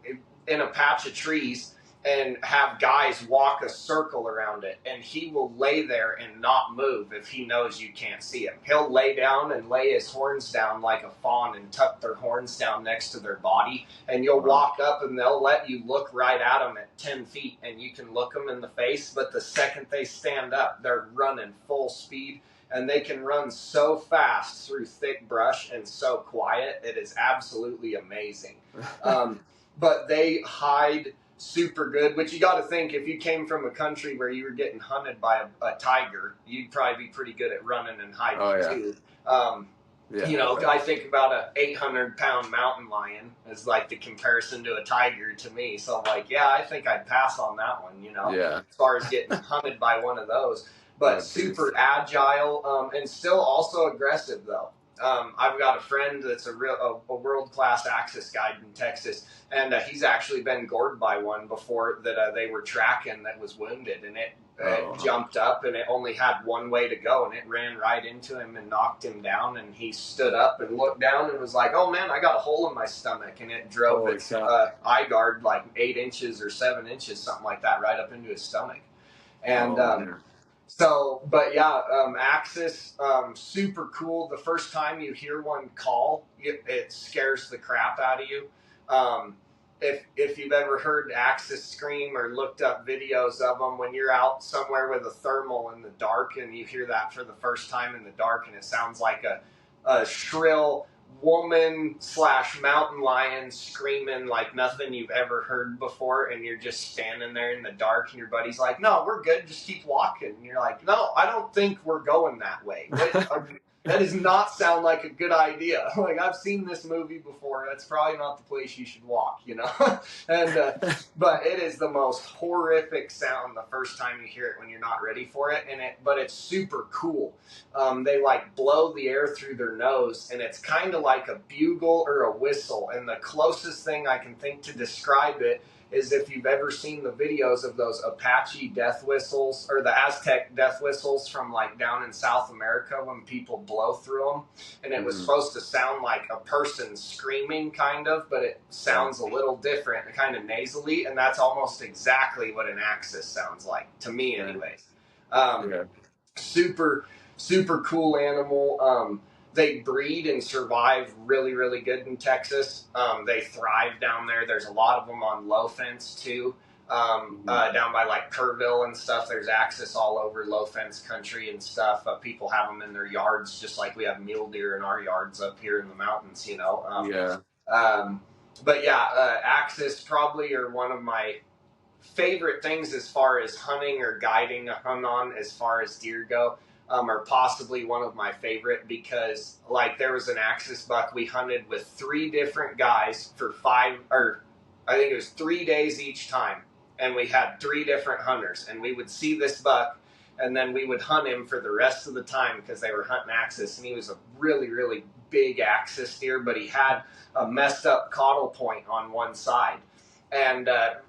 S2: in a patch of trees and have guys walk a circle around it, and he will lay there and not move if he knows you can't see him. He'll lay down and lay his horns down like a fawn and tuck their horns down next to their body, and you'll
S1: wow,
S2: walk up and they'll let you look right at them at 10 feet, and you can look them in the face, but the second they stand up, they're running full speed, and they can run so fast through thick brush and so quiet. It is absolutely amazing. Um, but they hide super good, which you got to think if you came from a country where you were getting hunted by a tiger, you'd probably be pretty good at running and
S1: oh
S2: hiding
S1: yeah,
S2: too.
S1: yeah,
S2: I think about a 800-pound mountain lion as like the comparison to a tiger to me. So like, yeah, I think I'd pass on that one.
S1: yeah.
S2: As far as getting hunted by one of those,
S1: What
S2: but
S1: a beast.
S2: super agile and still also aggressive though. I've got a friend that's a world class axis guide in Texas, and he's actually been gored by one before that they were tracking that was wounded, and it
S1: Oh,
S2: jumped up and it only had one way to go, and it ran right into him and knocked him down, and he stood up and looked down and was like, oh man, I got a hole in my stomach, and it drove
S1: holy
S2: its
S1: cow.
S2: eye guard like 8 inches or 7 inches, something like that, right up into his stomach. And
S1: Oh man.
S2: so, but yeah, Axis, super cool. The first time you hear one call, it scares the crap out of you. Um, if you've ever heard Axis scream or looked up videos of them, when you're out somewhere with a thermal in the dark and you hear that for the first time in the dark, and it sounds like a shrill woman slash mountain lion screaming like nothing you've ever heard before, and you're just standing there in the dark, and your buddy's like, no, we're good, just keep walking, and you're like, no, I don't think we're going that way. That does not sound like a good idea. Like, I've seen this movie before, that's probably not the place you should walk. And but it is the most horrific sound the first time you hear it when you're not ready for it, but it's super cool. They like blow the air through their nose, and it's kind of like a bugle or a whistle. And the closest thing I can think to describe it is if you've ever seen the videos of those Apache death whistles or the Aztec death whistles from like down in South America when people blow through them. And it was
S1: Hmm.
S2: supposed to sound like a person screaming, kind of, but it
S1: Yeah.
S2: sounds a little different, kind of nasally. And that's almost exactly what an axis sounds like, to me,
S1: Yeah.
S2: anyways. Um,
S1: Yeah.
S2: super super cool animal. They breed and survive really really good in Texas. They thrive down there. There's a lot of them on low fence too.
S1: Hmm.
S2: Down by like Kerrville and stuff, there's access all over low fence country and stuff. People have them in their yards just like we have mule deer in our yards up here in the mountains.
S1: Yeah.
S2: Um, but yeah, axis probably are one of my favorite things as far as hunting or guiding a hunt on as far as deer go. are possibly one of my favorite because, like, there was an axis buck we hunted with 3 different guys for 5, or I think it was 3 days each time, and we had 3 different hunters, and we would see this buck, and then we would hunt him for the rest of the time because they were hunting axis, and he was a really, really big axis deer, but he had a messed up caudal point on one side. And a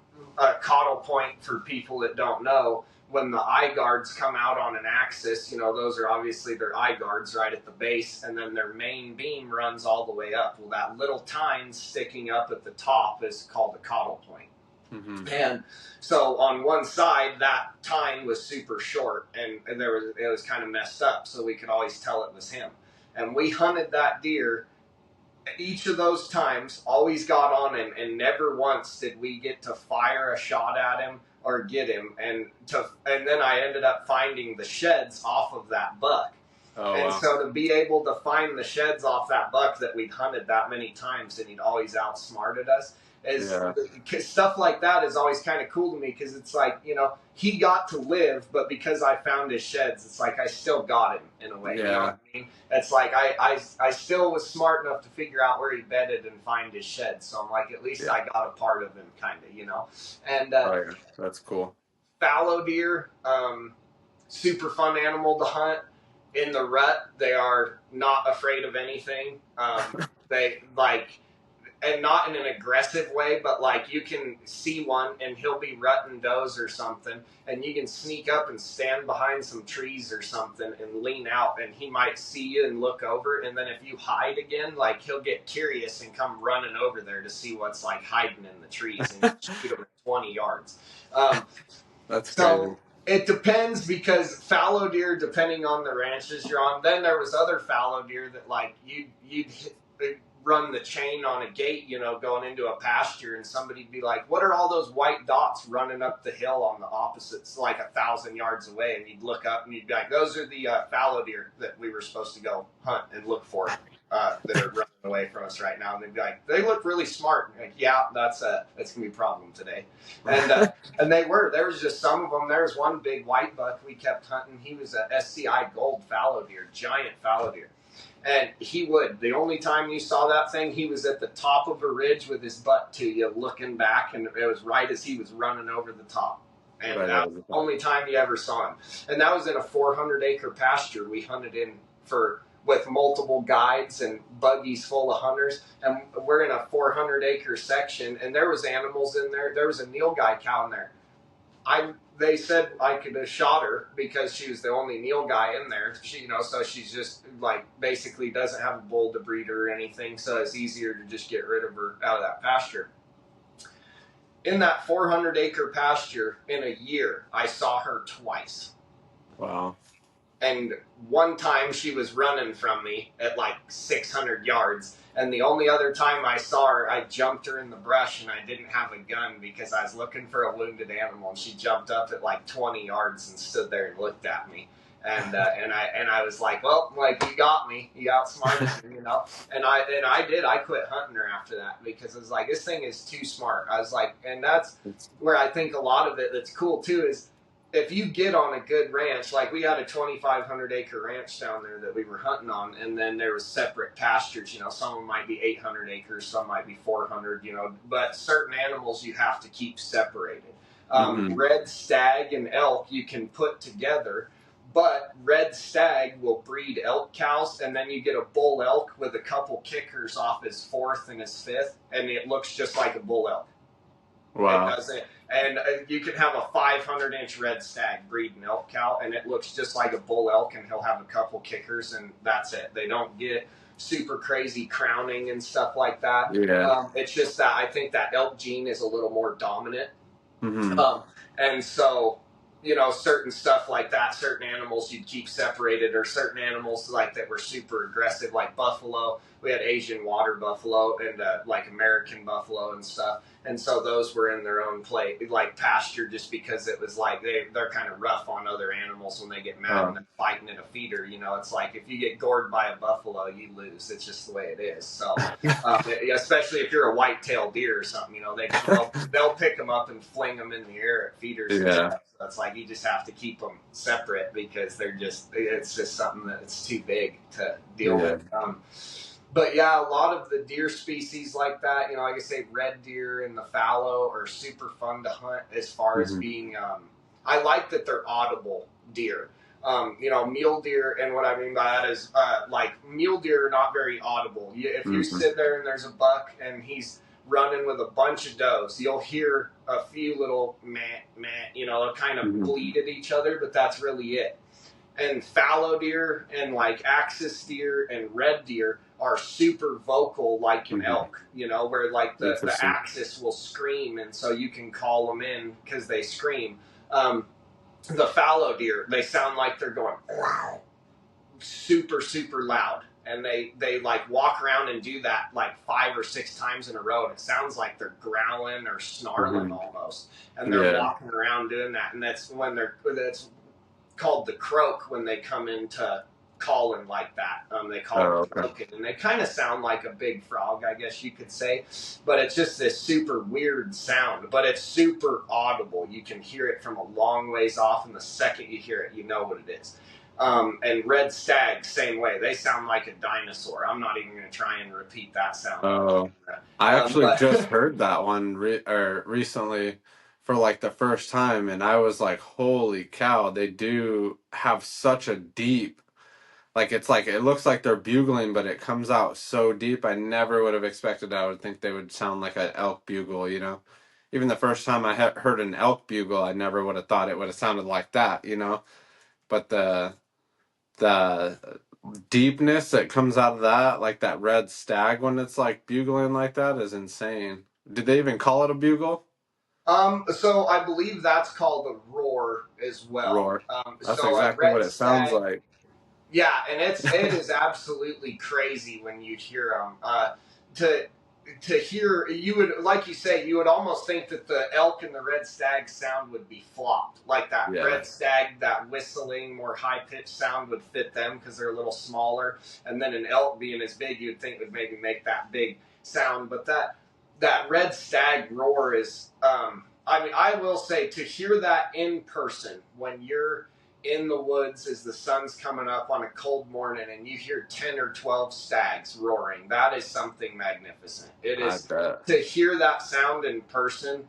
S2: caudal point, for people that don't know, when the eye guards come out on an axis, you know, those are obviously their eye guards right at the base, and then their main beam runs all the way up. Well, that little tine sticking up at the top is called a caudal point. Mm-hmm. And so on one side, that tine was super short, and it was kind of messed up, so we could always tell it was him. And we hunted that deer each of those times, always got on him, and never once did we get to fire a shot at him or get him. And then I ended up finding the sheds off of that buck. Oh, and wow. So to be able to find the sheds off that buck that we'd hunted that many times and he'd always outsmarted us, stuff like that is always kind of cool to me, because it's like, you know, he got to live, but because I found his sheds, it's like I still got him in a way. Yeah. You know what I mean? It's like I still was smart enough to figure out where he bedded and find his sheds. So I'm like, at least I got a part of him, kind of, you know. And
S1: that's cool.
S2: Fallow deer, super fun animal to hunt. In the rut, they are not afraid of anything. They like. And not in an aggressive way, but like you can see one and he'll be rutting does or something, and you can sneak up and stand behind some trees or something and lean out, and he might see you and look over, and then if you hide again, like he'll get curious and come running over there to see what's like hiding in the trees, and shoot him at 20 yards. That's so crazy. It depends, because fallow deer, depending on the ranches you're on, then there was other fallow deer that like you'd run the chain on a gate, you know, going into a pasture, and somebody'd be like, what are all those white dots running up the hill on the opposites, like 1,000 yards away? And you'd look up and you'd be like, those are the fallow deer that we were supposed to go hunt and look for, that are running away from us right now. And they'd be like, they look really smart. And like, yeah, that's gonna be a problem today. And and there was just some of them. There was one big white buck we kept hunting. He was a SCI gold fallow deer, giant fallow deer. And the only time you saw that thing, he was at the top of a ridge with his butt to you, looking back, and it was right as he was running over the top. And that was the only time you ever saw him. And that was in a 400-acre pasture we hunted in with multiple guides and buggies full of hunters. And we're in a 400-acre section, and there was animals in there. There was a Nilgai cow in there. They said I could have shot her because she was the only Nilgai in there. She, you know, so she's just like basically doesn't have a bull to breed her or anything, so it's easier to just get rid of her out of that pasture. In that 400-acre pasture, in a year, I saw her twice. Wow. And one time she was running from me at like 600 yards. And the only other time I saw her, I jumped her in the brush, and I didn't have a gun because I was looking for a wounded animal. And she jumped up at like 20 yards and stood there and looked at me. And I was like, well, like, you got me. You outsmarted me, you know. And I did. I quit hunting her after that because I was like, this thing is too smart. I was like, and that's where I think a lot of it that's cool too is, if you get on a good ranch, like we had a 2,500-acre ranch down there that we were hunting on, and then there was separate pastures, you know, some of them might be 800 acres, some might be 400, you know, but certain animals you have to keep separated. Red stag and elk you can put together, but red stag will breed elk cows, and then you get a bull elk with a couple kickers off his fourth and his fifth, and it looks just like a bull elk. Wow. It doesn't. And you can have a 500-inch red stag breed an elk cow, and it looks just like a bull elk, and he'll have a couple kickers, and that's it. They don't get super crazy crowning and stuff like that. Yeah. It's just that I think that elk gene is a little more dominant. Mm-hmm. And so, you know, certain stuff like that, certain animals you'd keep separated, or certain animals like that were super aggressive, like buffalo. We had Asian water buffalo and like American buffalo and stuff. and so those were in their own play, like pasture, just because it was like they're kind of rough on other animals when they get mad and they're fighting in a feeder. You know, it's like if you get gored by a buffalo, you lose. It's just the way it is. So, especially if you're a white-tailed deer or something, you know, they'll pick them up and fling them in the air at feeders and stuff. So it's like you just have to keep them separate because it's just something that it's too big to deal with. But yeah, a lot of the deer species like that, you know, like I say, red deer and the fallow are super fun to hunt as far as being, I like that they're audible deer. You know, mule deer, and what I mean by that is, like, mule deer are not very audible. If you sit there and there's a buck and he's running with a bunch of does, you'll hear a few little meh, meh, you know, they'll kind of bleat at each other, but that's really it. And fallow deer and like axis deer and red deer are super vocal like an elk, you know, where like the axis will scream, and so you can call them in because they scream. The fallow deer, they sound like they're going wow, super, super loud. And they like walk around and do that like 5 or 6 times in a row. And it sounds like they're growling or snarling almost. And they're walking around doing that. And that's that's called the croak when they come into calling like that. They call it croaking, and they kind of sound like a big frog, I guess you could say, but it's just this super weird sound, but it's super audible. You can hear it from a long ways off, and the second you hear it, you know what it is. And red stag, same way. They sound like a dinosaur. I'm not even going to try and repeat that sound.
S1: I actually just heard that one recently for like the first time, and I was like, holy cow, they do have such a deep, like it's like, it looks like they're bugling, but it comes out so deep. I never would have expected that. I would think they would sound like an elk bugle, you know? Even the first time I heard an elk bugle, I never would have thought it would have sounded like that, you know? But the deepness that comes out of that, like that red stag when it's like bugling like that, is insane. Did they even call it a bugle?
S2: So I believe that's called a roar as well.
S1: Roar. That's
S2: So a
S1: exactly
S2: red
S1: what it sounds
S2: stag,
S1: like.
S2: yeah, and it is absolutely crazy when you hear them. To hear, you would, like you say, you would almost think that the elk and the red stag sound would be flopped. Like that red stag, that whistling, more high pitched sound would fit them because they're a little smaller, and then an elk being as big, you'd think would maybe make that big sound. But that red stag roar is, I mean, I will say, to hear that in person when you're in the woods as the sun's coming up on a cold morning and you hear 10 or 12 stags roaring, that is something magnificent. It is, to hear that sound in person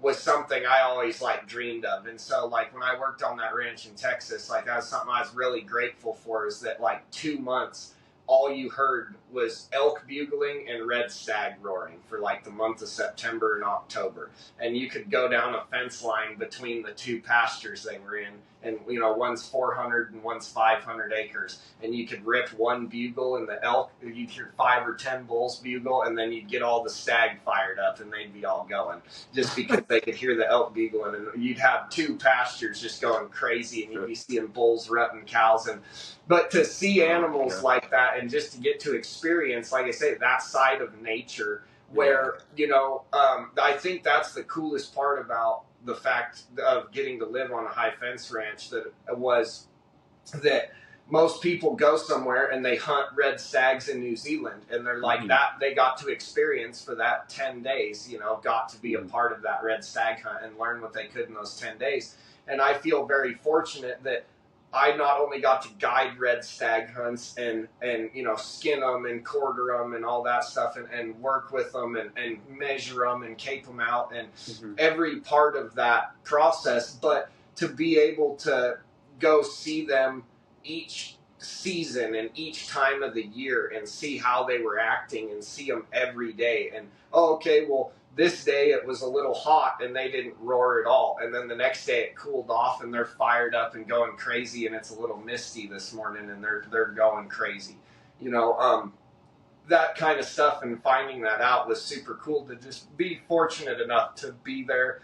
S2: was something I always like dreamed of. And so like when I worked on that ranch in Texas, like that was something I was really grateful for, is that like 2 months all you heard was elk bugling and red stag roaring for like the month of September and October. And you could go down a fence line between the 2 pastures they were in, and you know, one's 400 and one's 500 acres, and you could rip one bugle and the elk, you'd hear 5 or 10 bulls bugle, and then you'd get all the stag fired up and they'd be all going just because they could hear the elk bugling, and you'd have 2 pastures just going crazy, and you'd be seeing bulls rutting cows. And but to see animals like that, and just to get to experience, like I say, that side of nature, where, you know, I think that's the coolest part about the fact of getting to live on a high fence ranch, that was that most people go somewhere and they hunt red stags in New Zealand, and they're like that they got to experience for that 10 days, you know, got to be a part of that red stag hunt and learn what they could in those 10 days. And I feel very fortunate that I not only got to guide red stag hunts and you know, skin them and quarter them and all that stuff, and work with them and measure them and cape them out and every part of that process, but to be able to go see them each season and each time of the year and see how they were acting and see them every day. And okay, well, this day it was a little hot and they didn't roar at all, and then the next day it cooled off and they're fired up and going crazy, and it's a little misty this morning and they're going crazy, you know. That kind of stuff, and finding that out was super cool, to just be fortunate enough to be there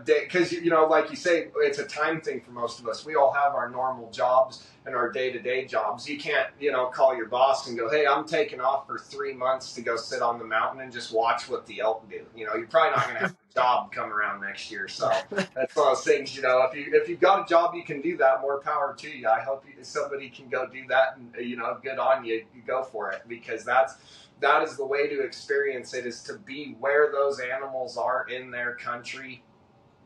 S2: because like you say, it's a time thing for most of us. We all have our normal jobs and our day-to-day jobs. You can't call your boss and go, hey, I'm taking off for 3 months to go sit on the mountain and just watch what the elk do. You're probably not going to have a job come around next year. So that's one of those things. If you've got a job you can do that, more power to you. I hope somebody can go do that, and good on you. You go for it, because that is the way to experience it, is to be where those animals are in their country,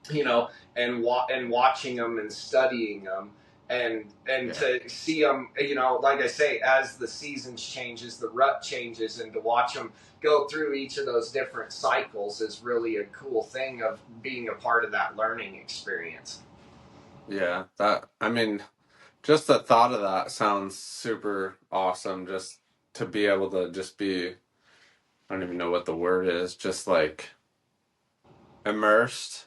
S2: and watching them and studying them, and to see them, like I say, as the seasons changes, the rut changes, and to watch them go through each of those different cycles is really a cool thing of being a part of that learning experience.
S1: Yeah, just the thought of that sounds super awesome. Just to be able to just be, I don't even know what the word is, just like immersed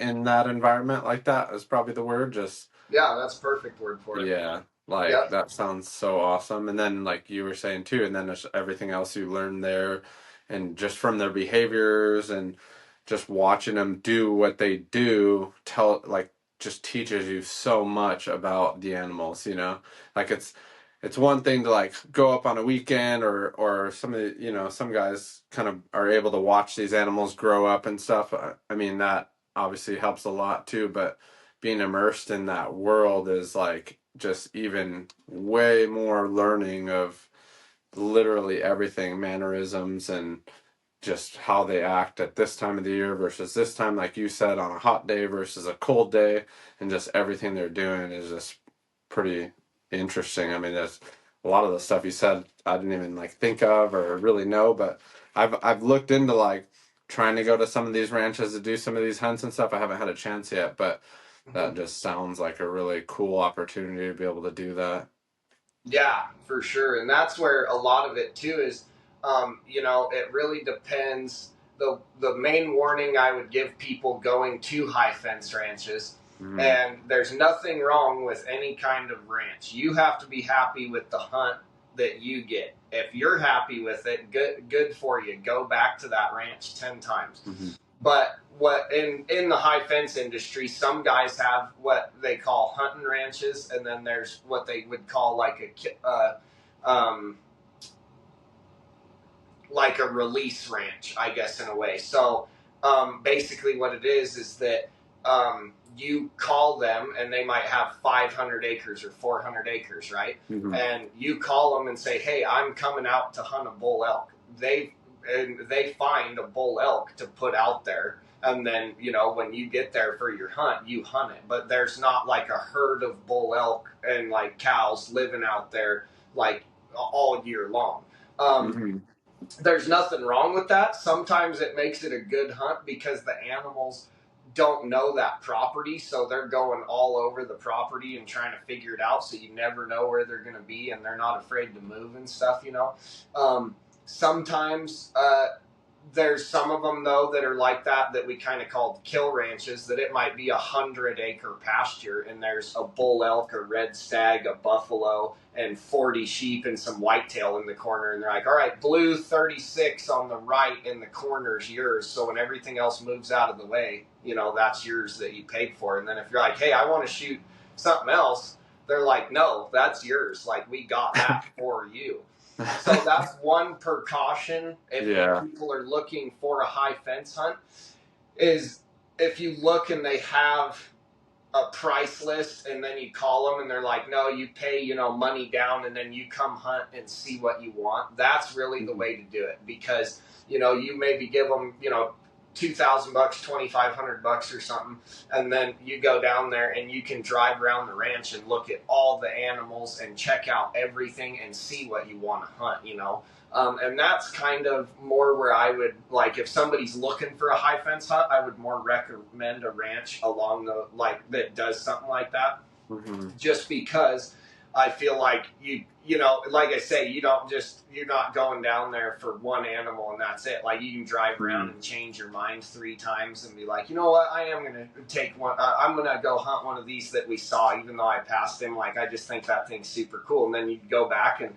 S1: in that environment like that is probably the word. Just
S2: Yeah, that's a perfect word for it.
S1: yeah, like
S2: Yep.
S1: that sounds so awesome. And then like you were saying too, and then there's everything else you learn there, and just from their behaviors and just watching them do what they do, just teaches you so much about the animals, Like it's one thing to like go up on a weekend, or some of the, some guys kind of are able to watch these animals grow up and stuff. I mean, that obviously helps a lot too, but being immersed in that world is like just even way more learning of literally everything, mannerisms, and just how they act at this time of the year versus this time, like you said, on a hot day versus a cold day, and just everything they're doing is just pretty interesting. I mean, there's a lot of the stuff you said I didn't even like think of or really know, but I've looked into like trying to go to some of these ranches to do some of these hunts and stuff. I haven't had a chance yet, but that just sounds like a really cool opportunity to be able to do that.
S2: Yeah, for sure. And that's where a lot of it too is, it really depends. The main warning I would give people going to high fence ranches,
S1: Mm-hmm.
S2: and there's nothing wrong with any kind of ranch. You have to be happy with the hunt that you get. If you're happy with it, good for you. Go back to that ranch 10 times.
S1: Mm-hmm.
S2: But what in the high fence industry, some guys have what they call hunting ranches, and then there's what they would call like a release ranch, I guess, in a way. So basically, what it is that you call them, and they might have 500 acres or 400 acres, right?
S1: Mm-hmm.
S2: And you call them and say, "Hey, I'm coming out to hunt a bull elk." They find a bull elk to put out there. And then, when you get there for your hunt, you hunt it. But there's not like a herd of bull elk and like cows living out there like all year long.
S1: Mm-hmm.
S2: There's nothing wrong with that. Sometimes it makes it a good hunt because the animals don't know that property, so they're going all over the property and trying to figure it out, so you never know where they're going to be, and they're not afraid to move and stuff. Sometimes there's some of them though that are like that we kind of call kill ranches, that it might be 100-acre pasture, and there's a bull elk, a red stag, a buffalo, and 40 sheep and some whitetail in the corner, and they're like, all right, blue 36 on the right in the corner's yours, so when everything else moves out of the way, that's yours that you paid for. And then if you're like, hey, I want to shoot something else, they're like, no, that's yours, like we got that for you. So that's one precaution if
S1: Yeah.
S2: people are looking for a high fence hunt, is if you look and they have a price list, and then you call them and they're like, no, you pay, money down, and then you come hunt and see what you want. That's really the way to do it, because, you maybe give them, $2,000, $2,500 or something, and then you go down there and you can drive around the ranch and look at all the animals and check out everything and see what you want to hunt. And that's kind of more where I would, like, if somebody's looking for a high fence hunt, I would more recommend a ranch along that does something like that.
S1: Mm-hmm.
S2: Just because I feel like like I say, you're not going down there for one animal and that's it. Like, you can drive around and change your mind 3 times and be like, you know what, I am going to take one. I'm going to go hunt one of these that we saw, even though I passed him. Like, I just think that thing's super cool. And then you go back and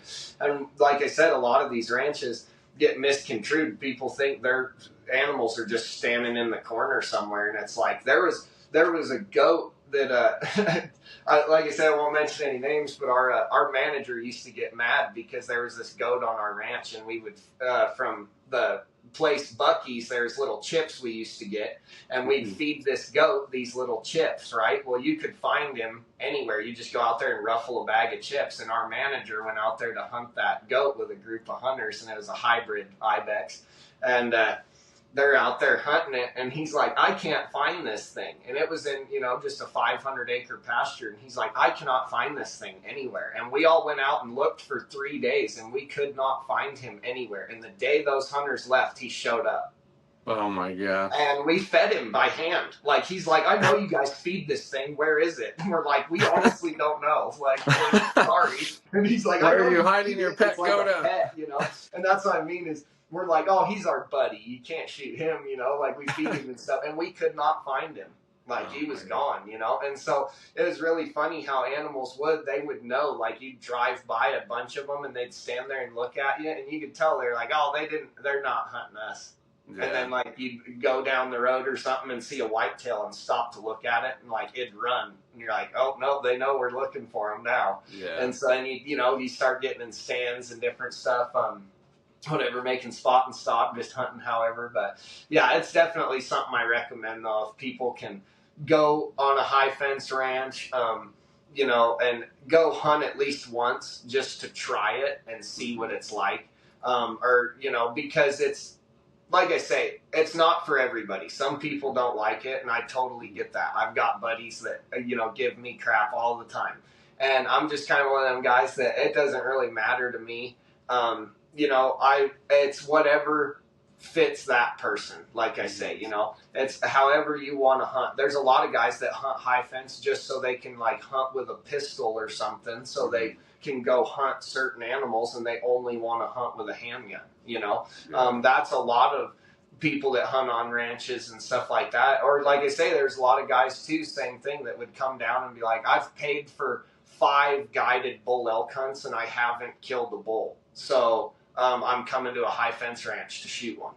S2: like I said, a lot of these ranches, get misconstrued. People think their animals are just standing in the corner somewhere, and it's like there was a goat that like I said, I won't mention any names, but our manager used to get mad because there was this goat on our ranch, and we would from the place Bucky's, there's little chips we used to get, and we'd feed this goat these little chips, right? Well, you could find him anywhere. You just go out there and ruffle a bag of chips, and our manager went out there to hunt that goat with a group of hunters, and it was a hybrid ibex, and they're out there hunting it, and he's like, I can't find this thing. And it was in, just a 500-acre pasture, and he's like, I cannot find this thing anywhere. And we all went out and looked for 3 days, and we could not find him anywhere. And the day those hunters left, he showed up.
S1: Oh my God.
S2: And we fed him by hand. Like, he's like, I know you guys feed this thing. Where is it? And we're like, we honestly don't know. Like, we're sorry. And he's like,
S1: where are you hiding your pet goat?
S2: And that's what I mean is, we're like, oh, he's our buddy. You can't shoot him, like we feed him and stuff. And we could not find him. Like, he was gone, And so it was really funny how animals they would know. Like, you'd drive by a bunch of them and they'd stand there and look at you. And you could tell they're like, oh, they're not hunting us. Yeah. And then, like, you'd go down the road or something and see a whitetail and stop to look at it, and, like, it'd run. And you're like, oh, no, they know we're looking for them now.
S1: Yeah.
S2: And so then, you start getting in stands and different stuff. Whatever, making spot and stop, just hunting however. But, yeah, it's definitely something I recommend, though, if people can go on a high-fence ranch, and go hunt at least once just to try it and see what it's like. Because it's, like I say, it's not for everybody. Some people don't like it, and I totally get that. I've got buddies that, give me crap all the time. And I'm just kind of one of them guys that it doesn't really matter to me. It's whatever fits that person. Like I say, it's however you want to hunt. There's a lot of guys that hunt high fence just so they can, like, hunt with a pistol or something, so they can go hunt certain animals, and they only want to hunt with a handgun. That's a lot of people that hunt on ranches and stuff like that. Or, like I say, there's a lot of guys too, same thing, that would come down and be like, I've paid for 5 guided bull elk hunts and I haven't killed a bull. So I'm coming to a high fence ranch to shoot one.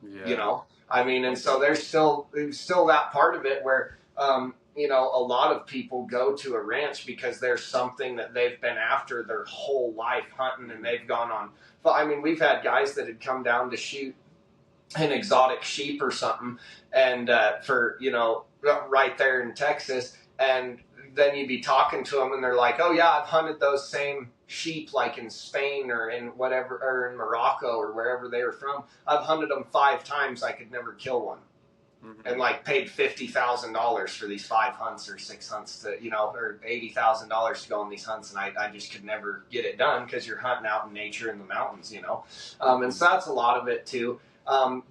S2: Yeah. And so there's still that part of it where, a lot of people go to a ranch because there's something that they've been after their whole life hunting, and they've gone on. But we've had guys that had come down to shoot an exotic sheep or something, and for right there in Texas, and then you'd be talking to them, and they're like, "Oh yeah, I've hunted those same sheep like in Spain or in whatever, or in Morocco or wherever they were from. I've hunted them 5 times. I could never kill one." And, like, paid $50,000 for these 5 hunts or 6 hunts to, or $80,000 to go on these hunts, and I just could never get it done because you're hunting out in nature in the mountains, and so that's a lot of it too. And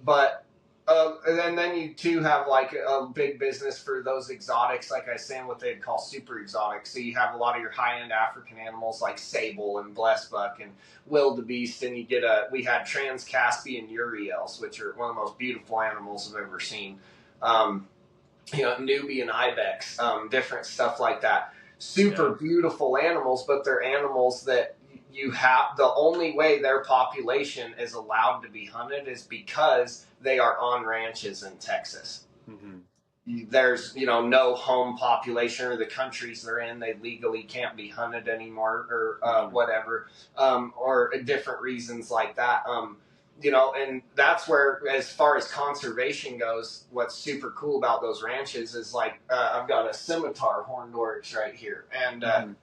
S2: then you too have, like, a big business for those exotics, like I was saying, what they'd call super exotics. So you have a lot of your high-end African animals like sable and blessbuck and wildebeest, and you get we had Trans-Caspian uriels, which are one of the most beautiful animals I've ever seen. Nubian ibex, different stuff like that. Super beautiful animals, but they're animals that you have, the only way their population is allowed to be hunted is because they are on ranches in Texas. There's, no home population, or the countries they're in, they legally can't be hunted anymore, or whatever, or different reasons like that. And that's where, as far as conservation goes, what's super cool about those ranches is, like, I've got a scimitar horned oryx right here, and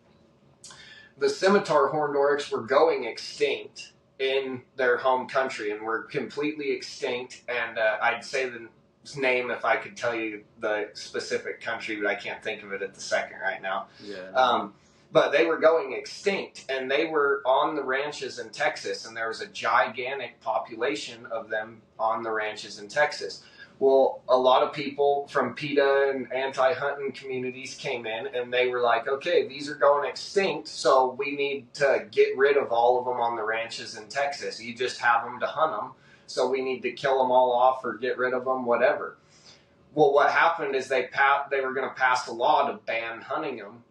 S2: the scimitar horned oryx were going extinct in their home country, and were completely extinct. And I'd say the name if I could tell you the specific country, but I can't think of it at the second right now. But they were going extinct, and they were on the ranches in Texas, and there was a gigantic population of them on the ranches in Texas. Well, a lot of people from PETA and anti-hunting communities came in, and they were like, okay, these are going extinct, so we need to get rid of all of them on the ranches in Texas. You just have them to hunt them, so we need to kill them all off or get rid of them, whatever. Well, what happened is they were going to pass a law to ban hunting them,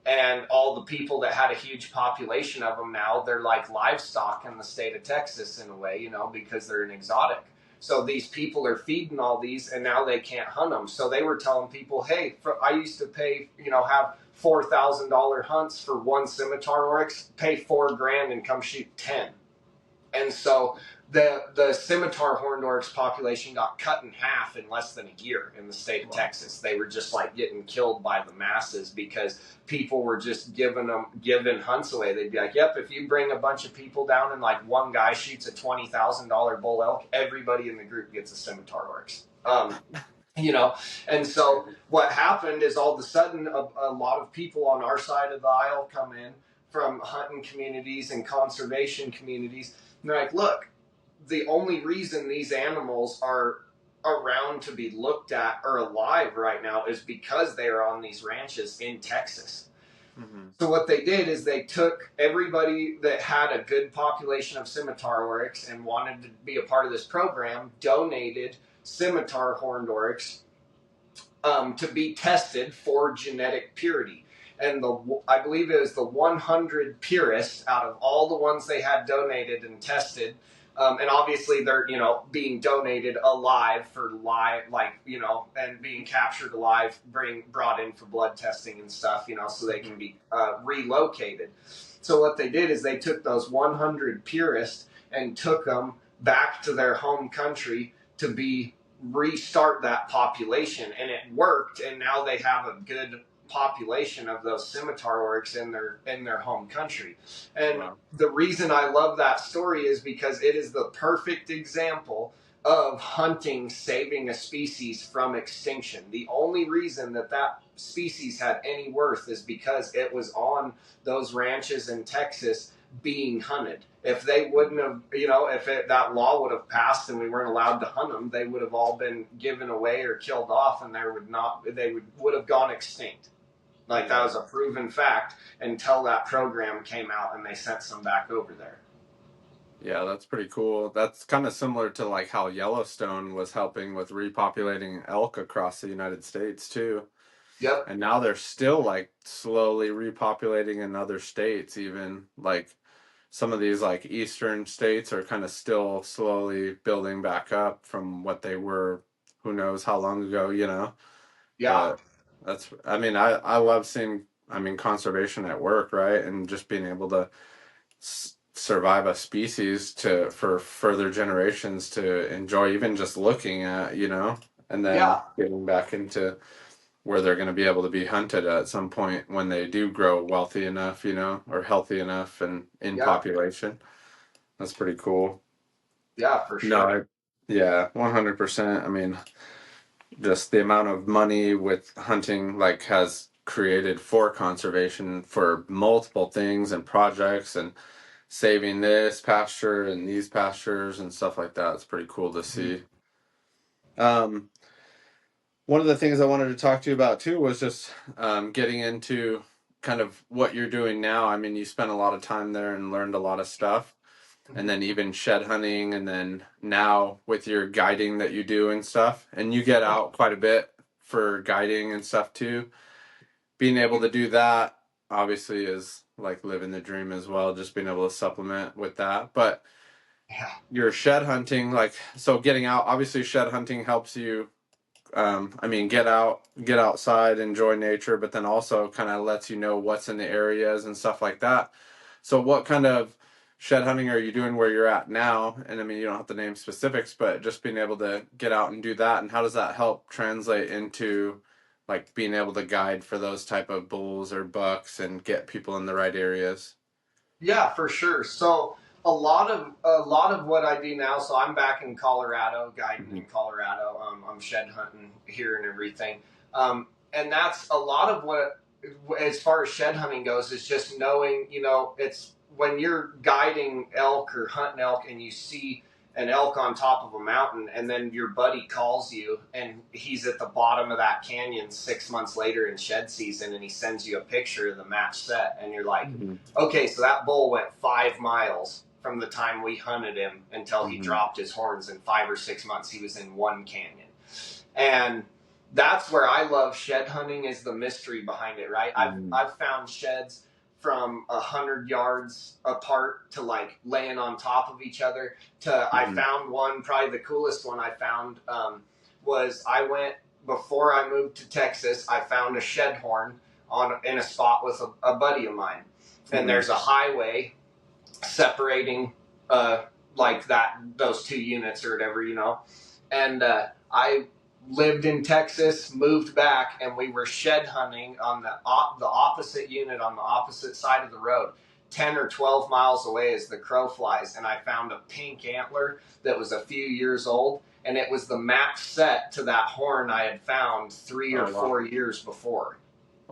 S2: And all the people that had a huge population of them now, they're like livestock in the state of Texas in a way, you know, because they're an exotic. So these people are feeding all these, and now they can't hunt them. So they were telling people, hey, I used to pay, you know, have $4,000 hunts for one scimitar oryx, pay $4,000 and come shoot 10. And so the scimitar horned oryx population got cut in half in less than a year in the state of Texas. They were just like getting killed by the masses because people were just giving hunts away. They'd be like, "Yep, if you bring a bunch of people down and like one guy shoots a $20,000 bull elk, everybody in the group gets a scimitar oryx." You know, and so what happened is all of a sudden a lot of people on our side of the aisle come in from hunting communities and conservation communities. And they're like, look, the only reason these animals are around to be looked at or alive right now is because they are on these ranches in Texas. Mm-hmm. So what they did is they took everybody that had a good population of scimitar oryx and wanted to be a part of this program, donated scimitar horned oryx to be tested for genetic purity. And I believe it was the 100 purest out of all the ones they had donated and tested. And obviously they're, you know, being donated alive for live, like, you know, and being captured alive, brought in for blood testing and stuff, you know, so they can be relocated. So what they did is they took those 100 purest and took them back to their home country to restart that population, and it worked. And now they have a good population of those scimitar oryx in their home country. And wow. The reason I love that story is because it is the perfect example of hunting saving a species from extinction. The only reason that species had any worth is because it was on those ranches in Texas being hunted. If they wouldn't have, you know, if that law would have passed and we weren't allowed to hunt them, they would have all been given away or killed off, and they would have gone extinct. Like, that was a proven fact until that program came out and they sent some back over there.
S1: Yeah, that's pretty cool. That's kind of similar to like how Yellowstone was helping with repopulating elk across the United States too.
S2: Yep.
S1: And now they're still like slowly repopulating in other states, even like some of these like eastern states are kind of still slowly building back up from what they were, who knows how long ago, you know.
S2: Yeah.
S1: But I love seeing, conservation at work, right? And just being able to survive a species for further generations to enjoy, even just looking at, you know, and then getting back into where they're going to be able to be hunted at some point when they do grow wealthy enough, you know, or healthy enough and in population. That's pretty cool.
S2: Yeah, for sure.
S1: No, 100%. I mean, just the amount of money with hunting like has created for conservation for multiple things and projects and saving this pasture and these pastures and stuff like that. It's pretty cool to see. One of the things I wanted to talk to you about too was just getting into kind of what you're doing now. I mean, you spent a lot of time there and learned a lot of stuff. And then even shed hunting, and then now with your guiding that you do and stuff, and you get out quite a bit for guiding and stuff too. Being able to do that obviously is like living the dream as well, just being able to supplement with that. But your shed hunting, like, so getting out, obviously shed hunting helps you get outside, enjoy nature, but then also kind of lets you know what's in the areas and stuff like that. So what kind of shed hunting are you doing where you're at now? And I mean, you don't have to name specifics, but just being able to get out and do that, and how does that help translate into like being able to guide for those type of bulls or bucks and get people in the right areas?
S2: Yeah, for sure. So a lot of what I do now. So I'm back in Colorado, guiding in Colorado. I'm shed hunting here and everything, and that's a lot of what, as far as shed hunting goes, is just knowing. You know, it's when you're guiding elk or hunting elk, and you see an elk on top of a mountain, and then your buddy calls you, and he's at the bottom of that canyon 6 months later in shed season, and he sends you a picture of the match set, and you're like, okay, so that bull went 5 miles from the time we hunted him until he dropped his horns. In 5 or 6 months, he was in one canyon. And that's where I love shed hunting, is the mystery behind it, right?
S1: Mm-hmm.
S2: I've found sheds from 100 yards apart to like laying on top of each other. To I
S1: Mm-hmm.
S2: found one, probably the coolest one I found was I went before I moved to Texas. I found a shed horn on in a spot with a buddy of mine, and
S1: Mm-hmm.
S2: there's a highway separating like that those two units or whatever, and I lived in Texas, moved back, and we were shed hunting on the opposite unit on the opposite side of the road, 10 or 12 miles away as the crow flies. And I found a pink antler that was a few years old, and it was the match set to that horn I had found 3 or
S1: Oh wow.
S2: 4 years before.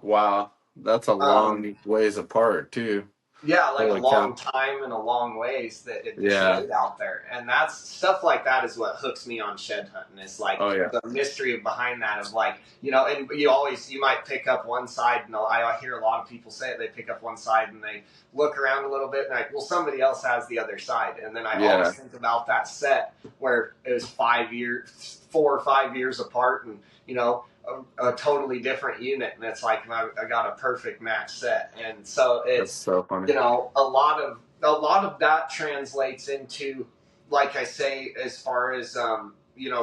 S1: Wow. That's a
S2: Um,
S1: long ways apart too.
S2: Yeah, like a
S1: Holy cow.
S2: long time and a long ways that it just
S1: Yeah.
S2: laid out there. And that's stuff like that is what hooks me on shed hunting. Is like
S1: Oh yeah.
S2: the mystery behind that of like, and you might pick up one side, and I hear a lot of people say it, they pick up one side and they look around a little bit and like, well, somebody else has the other side. And then I always
S1: Yeah.
S2: think about that set where it was 5 years, 4 or 5 years apart, and a totally different unit, and it's like I got a perfect match set. And so
S1: That's
S2: it's,
S1: so funny.
S2: a lot of that translates into, like I say, as far as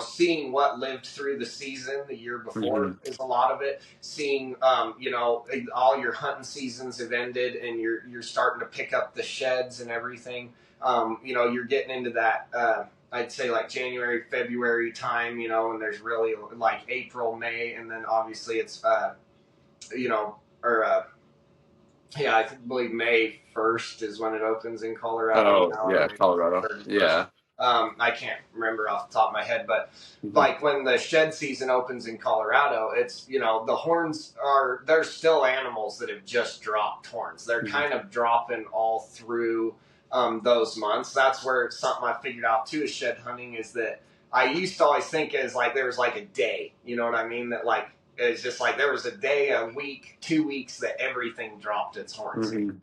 S2: seeing what lived through the season the year
S1: Mm-hmm.
S2: before is a lot of it. Seeing all your hunting seasons have ended, and you're starting to pick up the sheds and everything. You're getting into that. I'd say like January, February time, and there's really like April, May, and then obviously it's, or yeah, I believe May 1st is when it opens in Colorado,
S1: Oh
S2: or
S1: yeah,
S2: maybe
S1: Colorado.
S2: 31st.
S1: Yeah.
S2: I can't remember off the top of my head, but
S1: Mm-hmm.
S2: like when the shed season opens in Colorado, it's, the horns there's still animals that have just dropped horns. They're
S1: Mm-hmm.
S2: kind of dropping all through those months. That's where it's something I figured out too is shed hunting, is that I used to always think as like there was like a day, you know what I mean? That like it's just like there was a day, a week, 2 weeks that everything dropped its horns.
S1: Mm-hmm.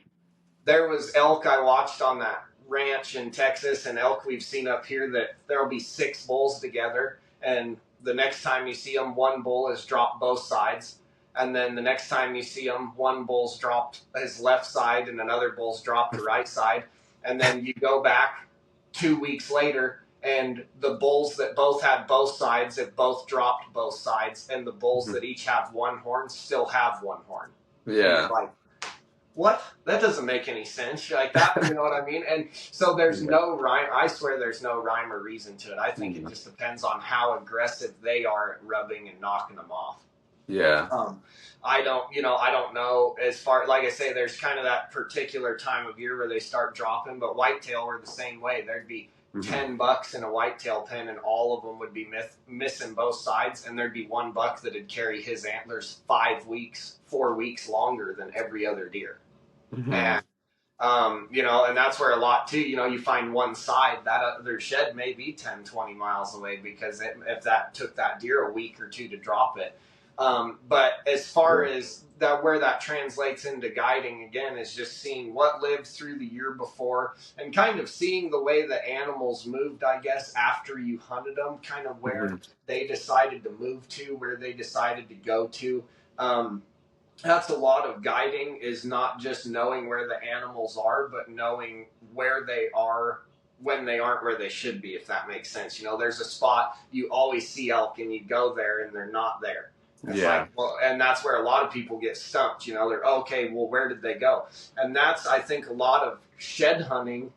S2: There was elk I watched on that ranch in Texas, and elk we've seen up here that there will be 6 bulls together, and the next time you see them, one bull has dropped both sides, and then the next time you see them, one bull's dropped his left side and another bull's dropped the right side, and then you go back 2 weeks later, and the bulls that both had both sides have both dropped both sides, and the bulls that each have one horn still have one horn. And you're
S1: Yeah.
S2: like, what? That doesn't make any sense. Like that, you know what I mean? And so there's
S1: Yeah.
S2: no rhyme. I swear there's no rhyme or reason to it. I think it
S1: Mm-hmm.
S2: just depends on how aggressive they are at rubbing and knocking them off.
S1: Yeah.
S2: I don't know as far, like I say, there's kind of that particular time of year where they start dropping, but whitetail were the same way. There'd be
S1: Mm-hmm.
S2: 10 bucks in a whitetail pen, and all of them would be missing both sides, and there'd be one buck that'd carry his antlers 5 weeks, 4 weeks longer than every other deer.
S1: Mm-hmm.
S2: And and that's where a lot too, you find one side, that other shed may be 10, 20 miles away, because if that took that deer a week or two to drop it. But as far as that, where that translates into guiding again is just seeing what lived through the year before, and kind of seeing the way the animals moved, I guess, after you hunted them, kind of where
S1: Mm-hmm.
S2: they decided to move to, where they decided to go to. That's a lot of guiding, is not just knowing where the animals are, but knowing where they are when they aren't where they should be, if that makes sense. There's a spot you always see elk, and you go there and they're not there. It's
S1: Yeah.
S2: like, well, and that's where a lot of people get stumped. They're okay. Well, where did they go? And that's, I think, a lot of shed hunting.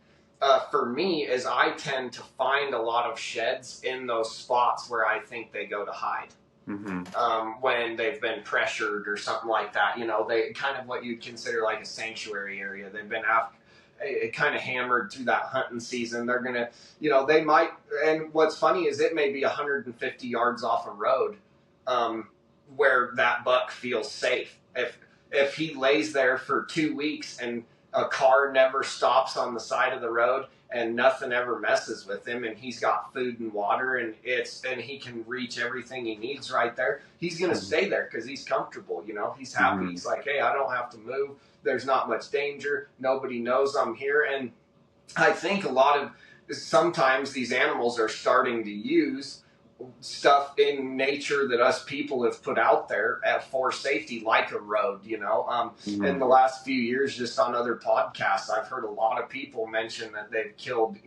S2: For me, is I tend to find a lot of sheds in those spots where I think they go to hide.
S1: Mm-hmm.
S2: When they've been pressured or something like that. They kind of what you'd consider like a sanctuary area. They've been kind of hammered through that hunting season. They're going to, they might, and what's funny is it may be 150 yards off a road where that buck feels safe. If he lays there for 2 weeks and a car never stops on the side of the road and nothing ever messes with him, and he's got food and water, and he can reach everything he needs right there, he's going to stay there because he's comfortable. He's happy.
S1: Mm-hmm.
S2: He's like, hey, I don't have to move. There's not much danger. Nobody knows I'm here. And I think sometimes these animals are starting to use stuff in nature that us people have put out there for safety, like a road. In
S1: Mhm.
S2: the last few years, just on other podcasts, I've heard a lot of people mention that they've killed,